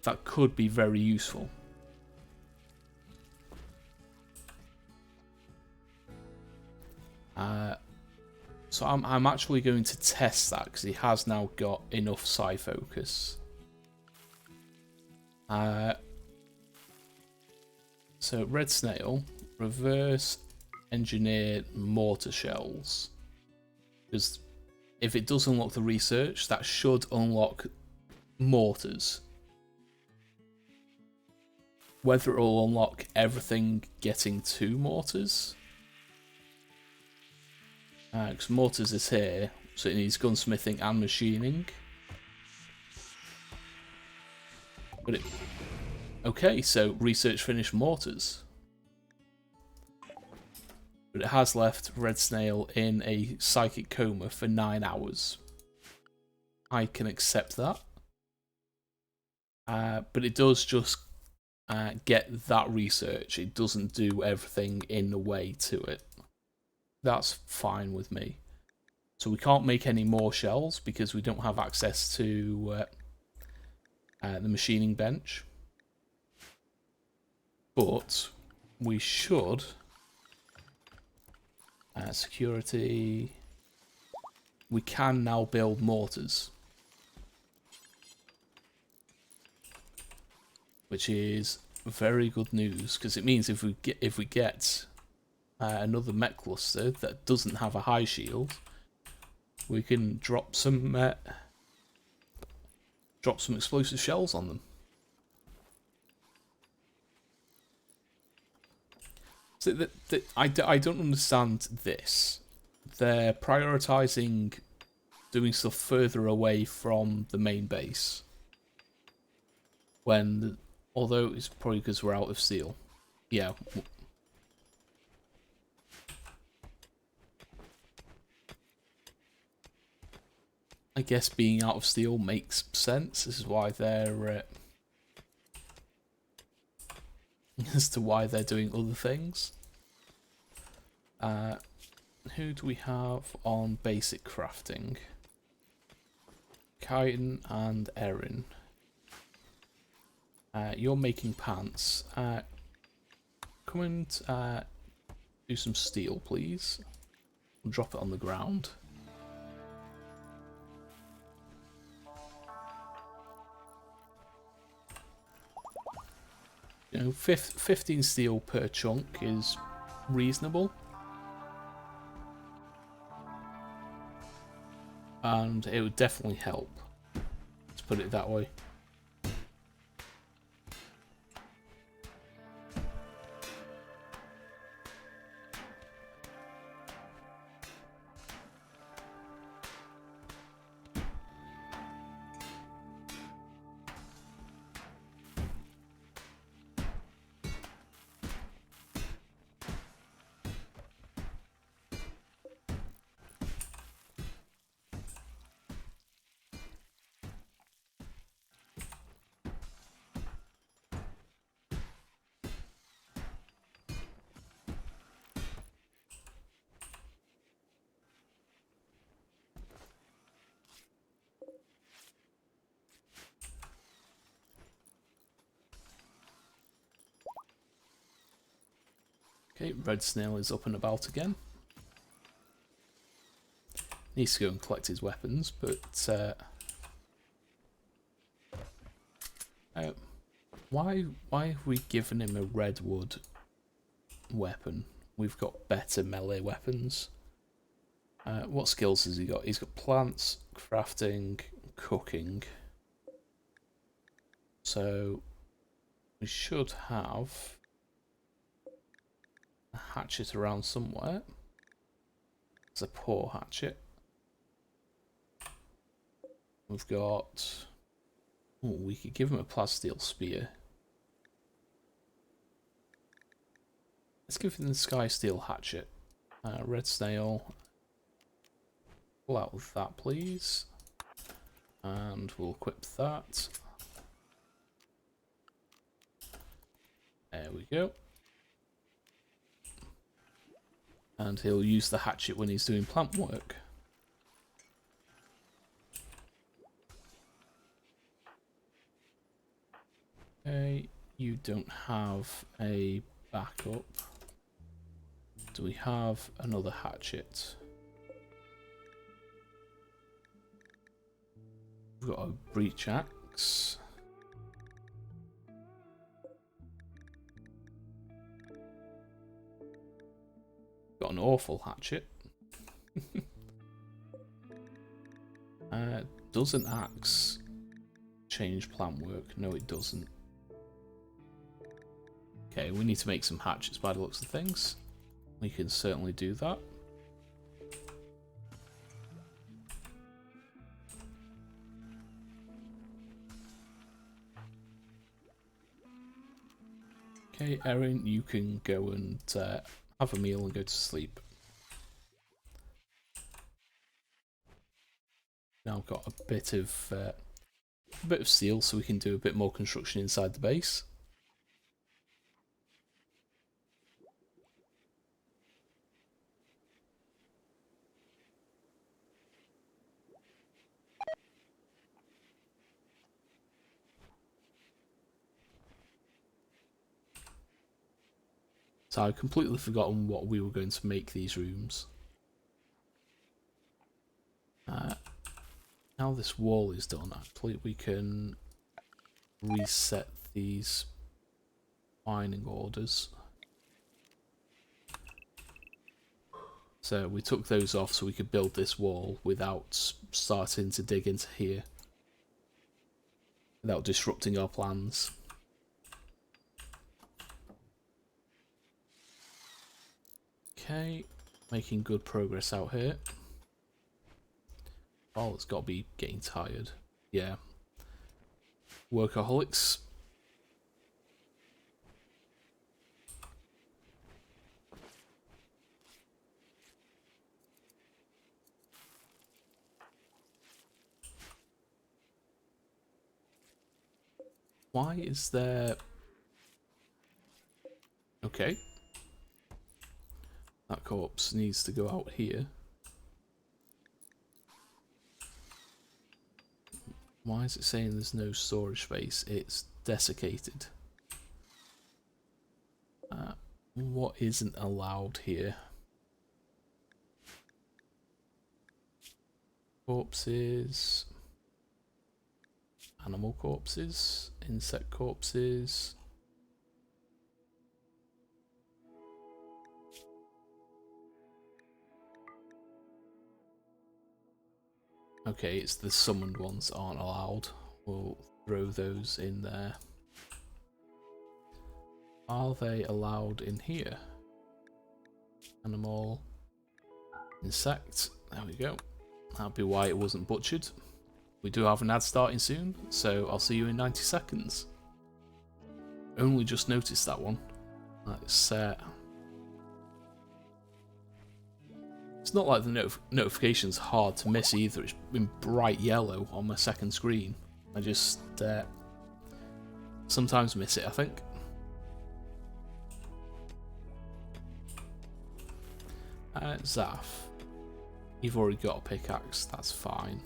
that could be very useful. So I'm actually going to test that because he has now got enough psi focus. So Red Snail, reverse engineer mortar shells, because if it does unlock the research, that should unlock mortars. Whether it will unlock everything getting to mortars. Because mortars is here, so it needs gunsmithing and machining. But it... Okay, so research finished mortars. But it has left Red Snail in a psychic coma for 9 hours. I can accept that. But it does just get that research. It doesn't do everything in the way to it. That's fine with me. So we can't make any more shells because we don't have access to the machining bench. But we should... security... We can now build mortars. Which is very good news, because it means if we get another mech cluster that doesn't have a high shield, we can drop some explosive shells on them. So I don't understand this. They're prioritizing doing stuff further away from the main base. Although it's probably because we're out of steel. Yeah. I guess being out of steel makes sense. This is why they're... as to why they're doing other things. Who do we have on basic crafting? Kaiten and Erin. You're making pants. Come and do some steel, please. We'll drop it on the ground. You know, 15 steel per chunk is reasonable. And it would definitely help, to put it that way. Okay, Red Snail is up and about again. Needs to go and collect his weapons, but why have we given him a redwood weapon? We've got better melee weapons. What skills has he got? He's got plants, crafting, cooking. So we should have a hatchet around somewhere. It's a poor hatchet. We've got... Oh, we could give him a plasteel spear. Let's give him the sky steel hatchet. Red Snail. Pull out that, please. And we'll equip that. There we go. And he'll use the hatchet when he's doing plant work. Okay, you don't have a backup. Do we have another hatchet? We've got a breach axe. Got an awful hatchet. Does an axe change plant work? No, it doesn't. Okay, we need to make some hatchets by the looks of things. We can certainly do that. Okay, Erin, you can go and have a meal and go to sleep. Now I've got a bit of steel, so we can do a bit more construction inside the base. So I've completely forgotten what we were going to make these rooms. Now this wall is done, actually, we can reset these mining orders. So we took those off so we could build this wall without starting to dig into here, without disrupting our plans. Okay, making good progress out here. Oh, it's got to be getting tired. Yeah. Workaholics. Why is there... Okay. That corpse needs to go out here. Why is it saying there's no storage space? It's desiccated. What isn't allowed here? Corpses. Animal corpses. Insect corpses. Okay, it's the summoned ones aren't allowed. We'll throw those in there. Are they allowed in here? Animal. Insect. There we go. That'll be why it wasn't butchered. We do have an ad starting soon, so I'll see you in 90 seconds. Only just noticed that one. It's not like the notification's hard to miss either. It's been bright yellow on my second screen. I just sometimes miss it, I think. Zaf, you've already got a pickaxe, that's fine.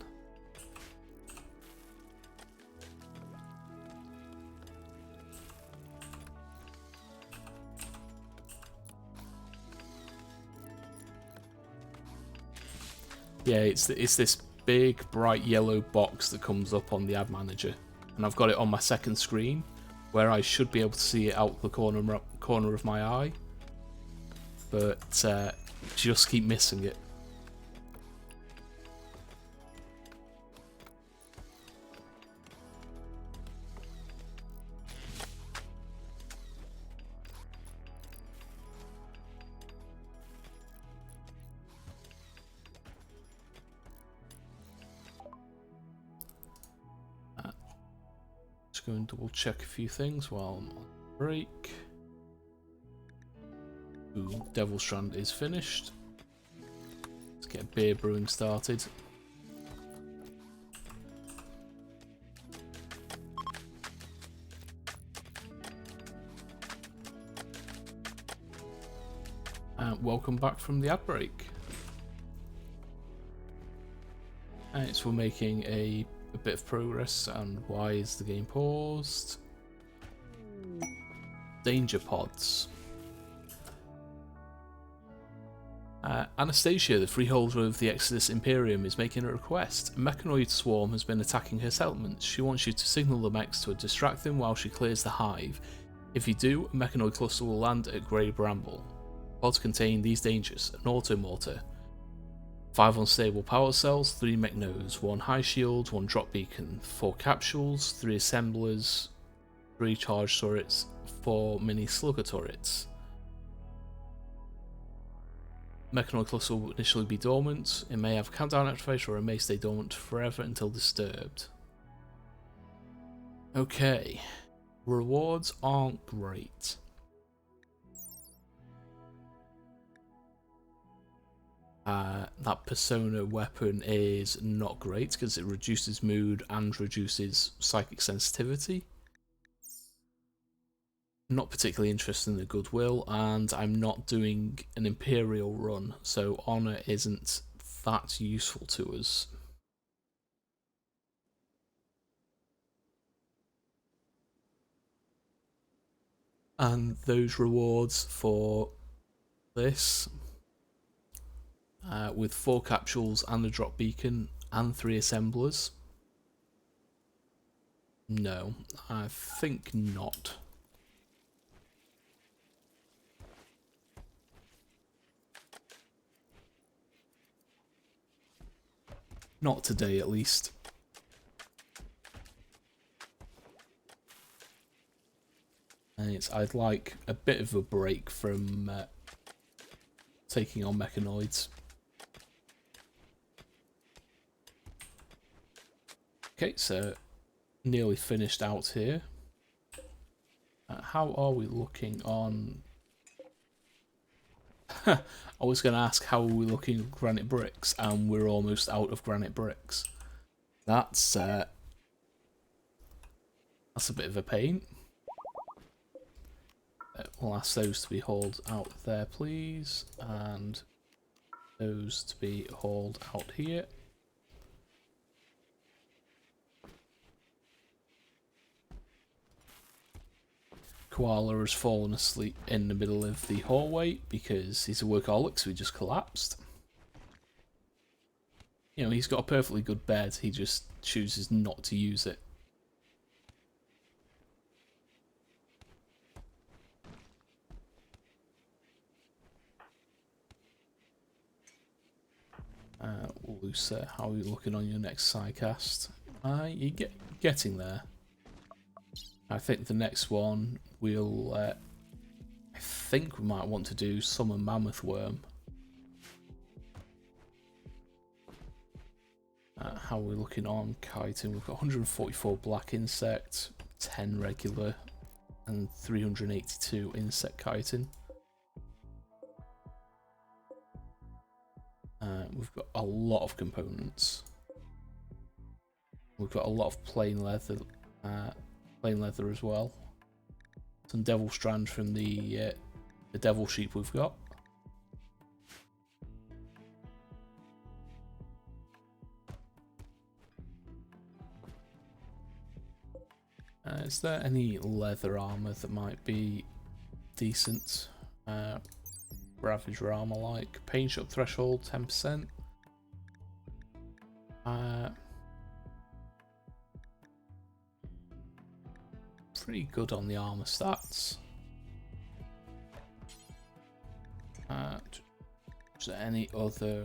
Yeah, it's this big bright yellow box that comes up on the ad manager, and I've got it on my second screen where I should be able to see it out the corner of my eye, but just keep missing it. Just go and double check a few things while I'm on break. Ooh, Devil Strand is finished. Let's get beer brewing started. Welcome back from the ad break. So we're making a bit of progress, and why is the game paused? Danger pods. Anastasia, the freeholder of the Exodus Imperium, is making a request. A mechanoid swarm has been attacking her settlements. She wants you to signal the mechs to distract them while she clears the hive. If you do, a mechanoid cluster will land at Grey Bramble. Pods contain these dangers: an automortar, 5 unstable power cells, 3 mechnos, 1 high shield, 1 drop beacon, 4 capsules, 3 assemblers, 3 charge turrets, 4 mini slugger turrets. Mechanoid cluster will initially be dormant. It may have a countdown activation, or it may stay dormant forever until disturbed. Okay, rewards aren't great. That persona weapon is not great because it reduces mood and reduces psychic sensitivity. Not particularly interested in the goodwill, and I'm not doing an Imperial run, so honor isn't that useful to us. And those rewards for this, with 4 capsules and a drop beacon and 3 assemblers. No, I think not. Not today, at least. And I'd like a bit of a break from taking on mechanoids. Okay, so nearly finished out here. How are we looking on... I was going to ask how are we looking at granite bricks, and we're almost out of granite bricks. That's a bit of a pain. We'll ask those to be hauled out there, please, and those to be hauled out here. Koala has fallen asleep in the middle of the hallway because he's a workaholic, so he just collapsed. You know, he's got a perfectly good bed, he just chooses not to use it. We'll Lucer, how are you looking on your next sidecast? You're getting there. I think the next one we'll... I think we might want to do Summer Mammoth Worm. How are we looking on chitin? We've got 144 black insect, 10 regular, and 382 insect chitin. We've got a lot of components. We've got a lot of plain leather as well. Some devil strand from the devil sheep we've got. Is there any leather armor that might be decent? Ravager armor like pain shot threshold 10%. Pretty good on the armor stats. Is there any other?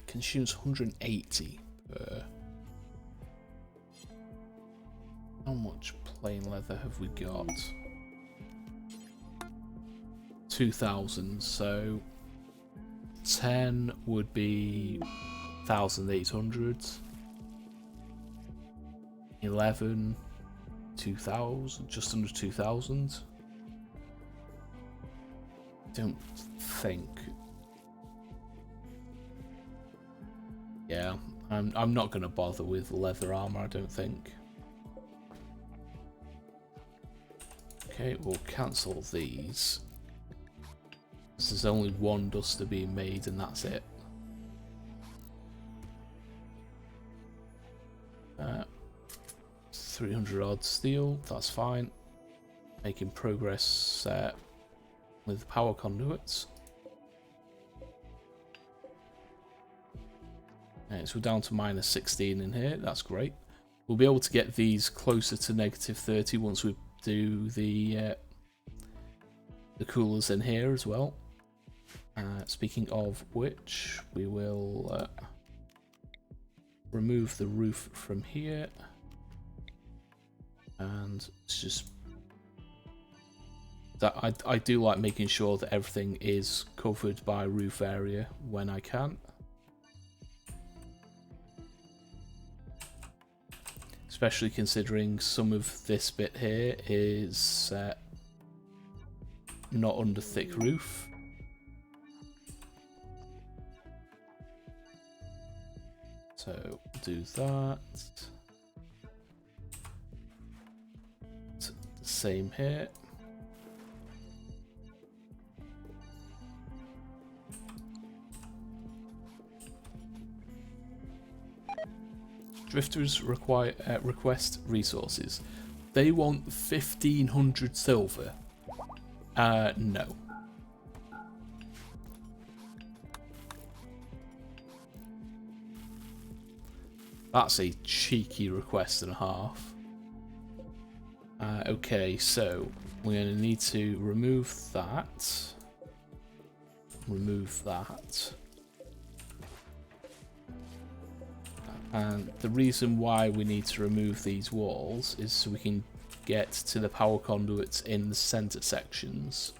Consumes 180 per. How much plain leather have we got? 2,000, so 10 would be 1,800. 11, 2,000, just under 2,000. Don't think. Yeah, I'm not going to bother with leather armor, I don't think. Okay, we'll cancel these. There's only one duster being made and that's it. 300 odd steel, that's fine. Making progress with power conduits. So we're down to minus 16 in here, that's great. We'll be able to get these closer to negative 30 once we do the coolers in here as well. Speaking of which, we will remove the roof from here, and it's just that I do like making sure that everything is covered by roof area when I can. Especially considering some of this bit here is not under thick roof. So do that. Same here. Drifters request resources. They want 1,500 silver. No. That's a cheeky request and a half. Okay, so we're going to need to remove that. Remove that. And the reason why we need to remove these walls is so we can get to the power conduits in the center sections.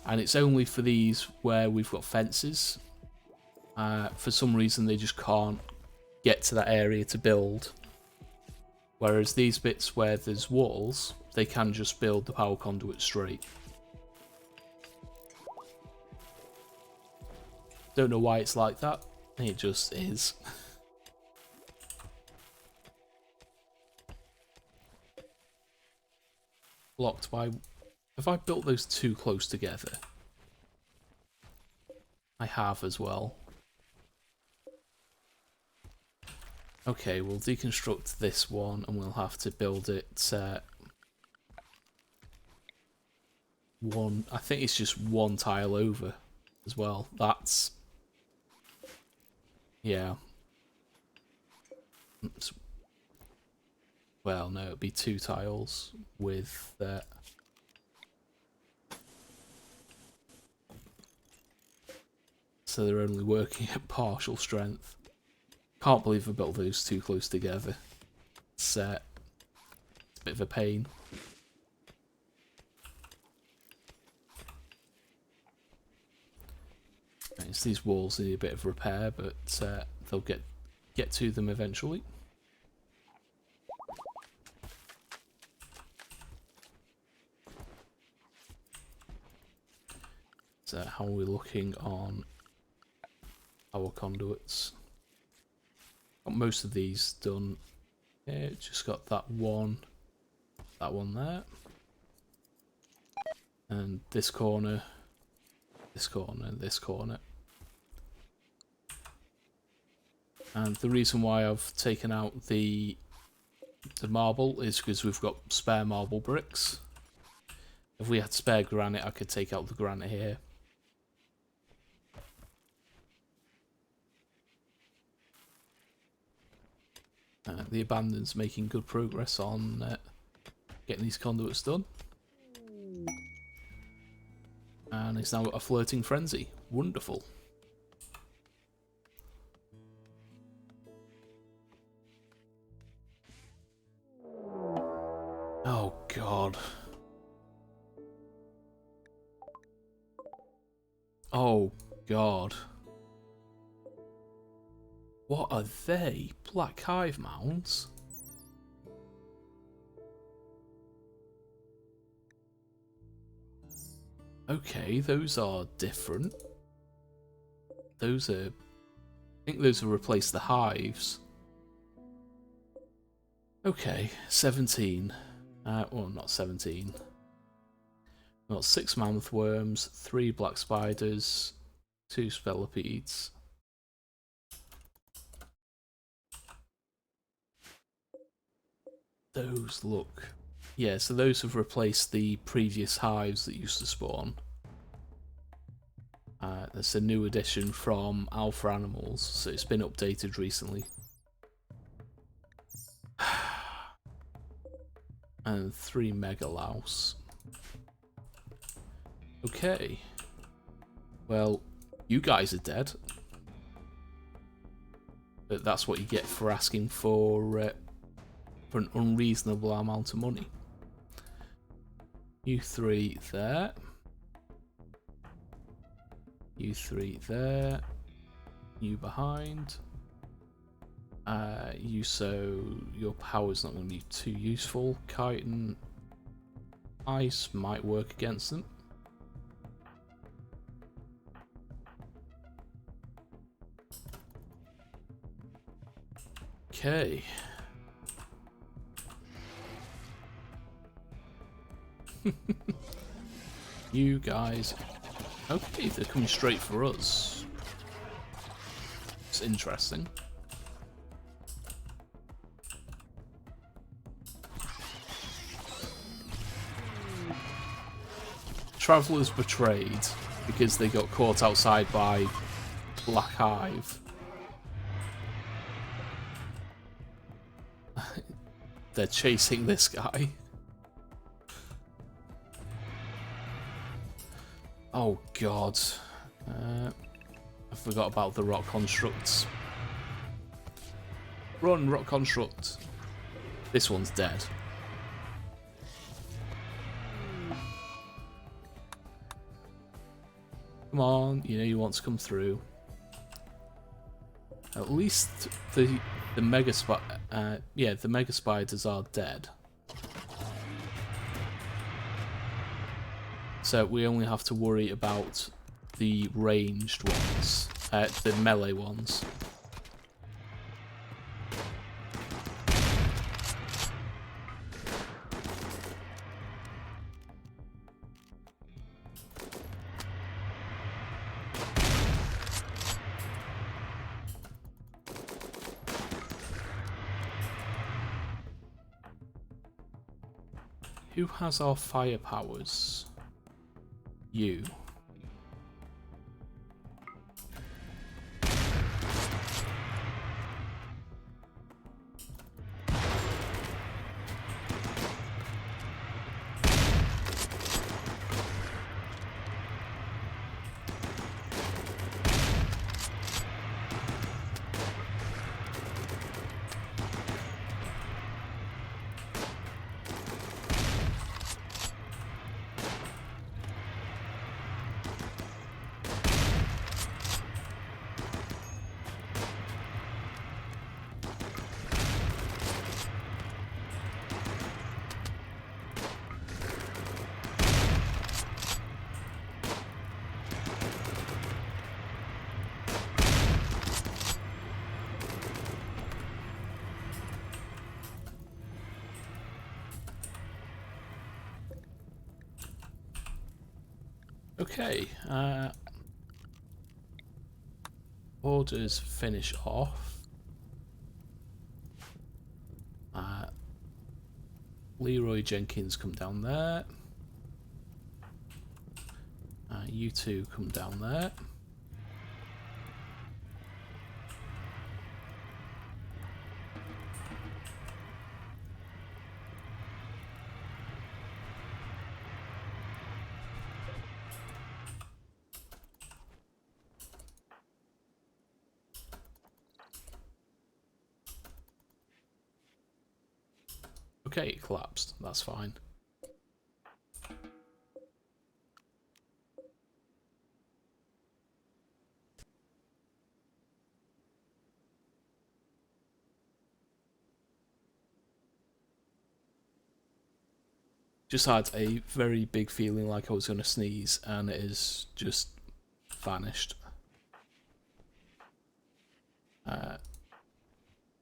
And it's only for these where we've got fences. For some reason they just can't get to that area to build. Whereas these bits where there's walls, they can just build the power conduit straight. Don't know why it's like that. It just is. Blocked by... Have I built those too close together? I have as well. Okay, we'll deconstruct this one and we'll have to build it one, I think it's just one tile over as well. That's... yeah. Well, no, it'd be 2 tiles with that. So they're only working at partial strength. Can't believe I built those too close together. It's a bit of a pain. Right, so these walls need a bit of repair, but they'll get to them eventually. So how are we looking on our conduits? Got most of these done. Yeah, just got that one there. And this corner, this corner, this corner. And the reason why I've taken out the marble is because we've got spare marble bricks. If we had spare granite, I could take out the granite here. The abandoned's making good progress on getting these conduits done. And it's now got a flirting frenzy. Wonderful. Oh god. Oh god. What are they? Black Hive mounds? Okay, those are different. Those are... I think those will replace the hives. Okay, 17. Well, not 17. We've got 6 mammoth worms, 3 black spiders, 2 spellipedes. Those look... yeah, so those have replaced the previous hives that used to spawn. That's a new addition from Alpha Animals, so it's been updated recently. And 3 mega louse. Okay. Well, you guys are dead. But that's what you get for asking for an unreasonable amount of money. You 3 there. You 3 there. You behind. You so your power's not going to be too useful. Kite and ice might work against them. Okay. You guys... okay, they're coming straight for us. It's interesting. Travellers betrayed because they got caught outside by Black Hive. They're chasing this guy. Oh god. I forgot about the rock constructs. Run, rock construct. This one's dead. Come on, you know you want to come through. At least the mega the mega spiders are dead. So we only have to worry about the ranged ones, the melee ones. Who has our fire powers? You. Okay, orders finish off. Leroy Jenkins come down there. You two come down there. Okay, it collapsed. That's fine. Just had a very big feeling like I was going to sneeze, and it is just vanished.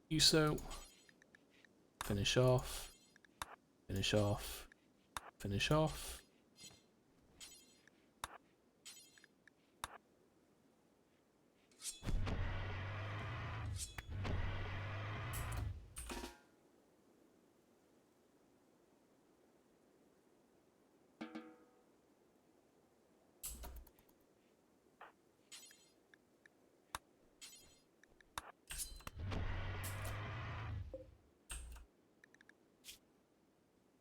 USO. Finish off. Finish off. Finish off.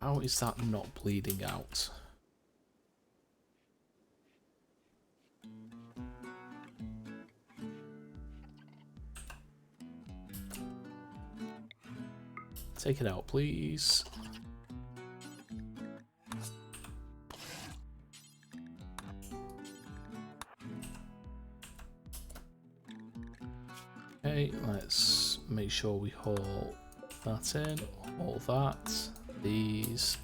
How is that not bleeding out? Take it out, please. Okay, let's make sure we haul that in, all that, these.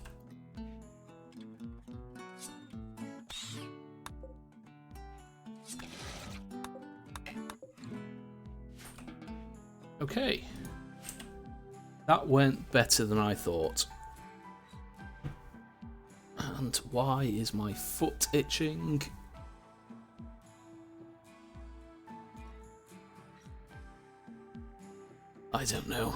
Okay. That went better than I thought. And why is my foot itching? I don't know.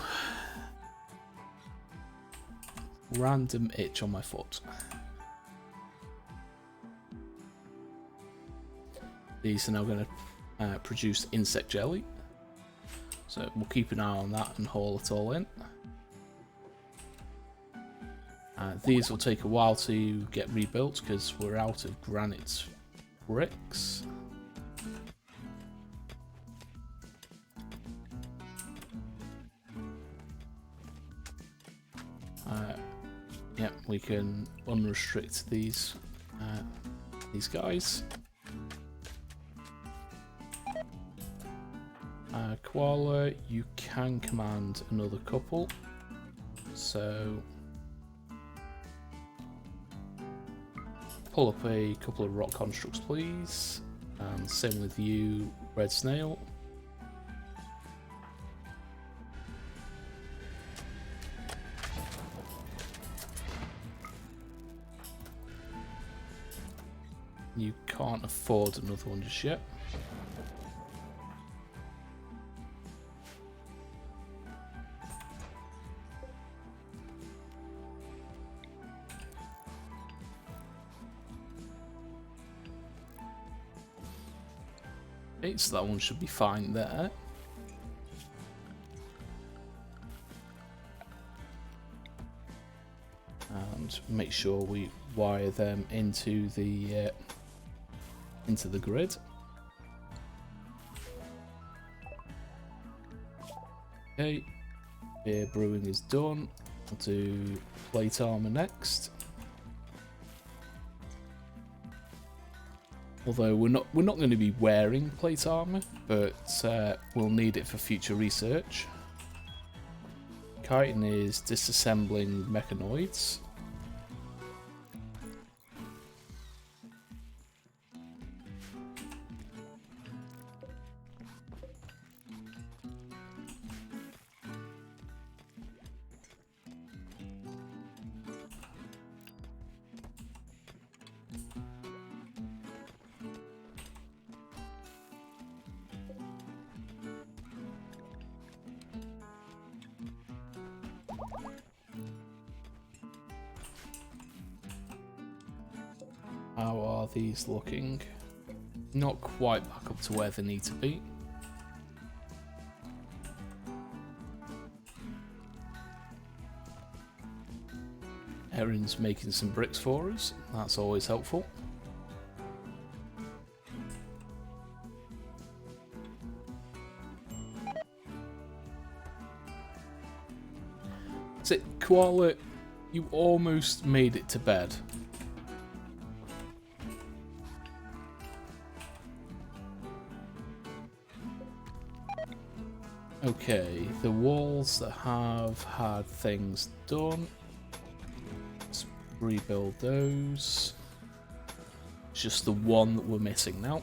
Random itch on my foot. These are now going to produce insect jelly. So we'll keep an eye on that and haul it all in. These will take a while to get rebuilt because we're out of granite bricks. Yep, we can unrestrict these guys. Koala, you can command another couple. So pull up a couple of rock constructs, please. And same with you, Red Snail. You can't afford another one just yet. Okay, so that one should be fine there. And make sure we wire them into the grid. Okay, beer brewing is done. We'll do plate armor next. Although we're not going to be wearing plate armor, but we'll need it for future research. Chitin is disassembling mechanoids. How are these looking? Not quite back up to where they need to be. Erin's making some bricks for us. That's always helpful. That's it, Koala. You almost made it to bed. Okay, the walls that have had things done, let's rebuild those. It's just the one that we're missing now.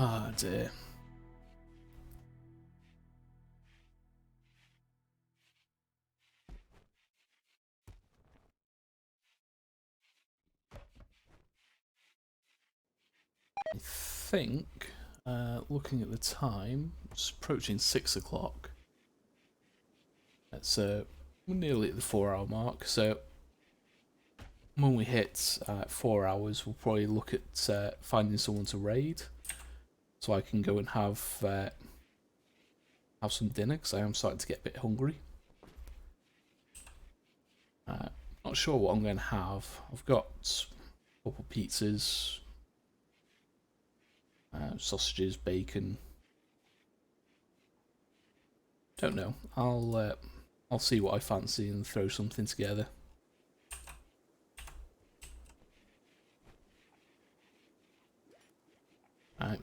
Ah, dear. I think, looking at the time, it's approaching 6 o'clock. That's we're nearly at the 4-hour mark, so when we hit 4 hours, we'll probably look at finding someone to raid, so I can go and have some dinner, because I am starting to get a bit hungry. Not sure what I'm going to have. I've got a couple pizzas, sausages, bacon. Don't know. I'll see what I fancy and throw something together.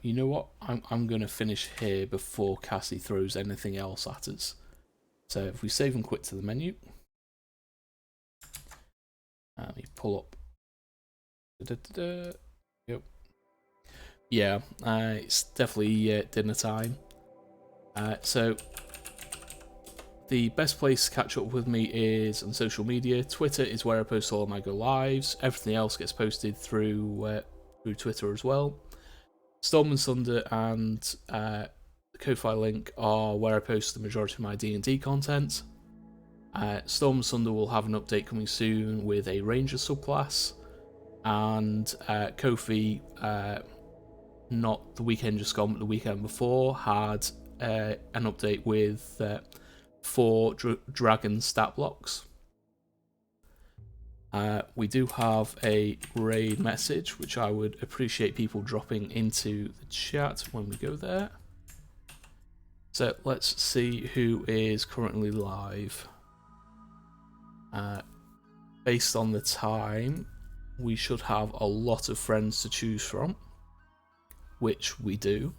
You know what? I'm going to finish here before Cassie throws anything else at us. So if we save and quit to the menu, let me pull up. Yep. Yeah, it's definitely dinner time. So the best place to catch up with me is on social media. Twitter is where I post all of my go lives. Everything else gets posted through Twitter as well. Storm and Thunder and the Ko-Fi link are where I post the majority of my D&D content. Storm and Thunder will have an update coming soon with a Ranger subclass, and Ko-Fi, not the weekend just gone, but the weekend before, had an update with 4 dragon stat blocks. We do have a raid message, which I would appreciate people dropping into the chat when we go there. So let's see who is currently live. Based on the time, we should have a lot of friends to choose from, which we do.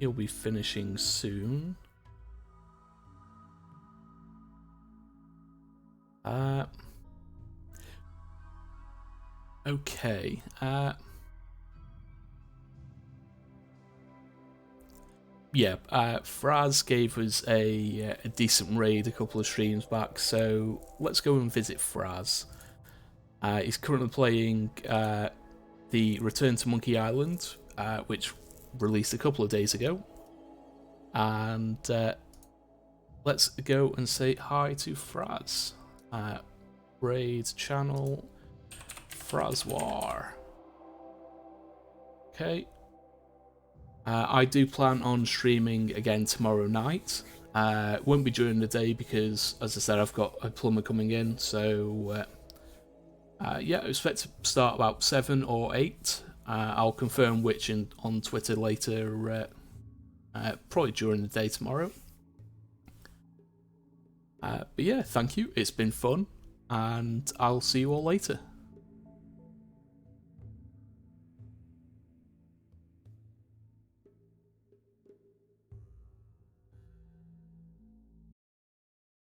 He'll be finishing soon. Okay. Yeah, Fraz gave us a decent raid a couple of streams back, so let's go and visit Fraz. He's currently playing the Return to Monkey Island, which released a couple of days ago. And let's go and say hi to Fraz. Raid channel, Frazwar. Okay. I do plan on streaming again tomorrow night. Won't be during the day because, as I said, I've got a plumber coming in. So, yeah, I expect to start about 7 or 8. I'll confirm which on Twitter later, probably during the day tomorrow. But yeah, thank you. It's been fun, and I'll see you all later.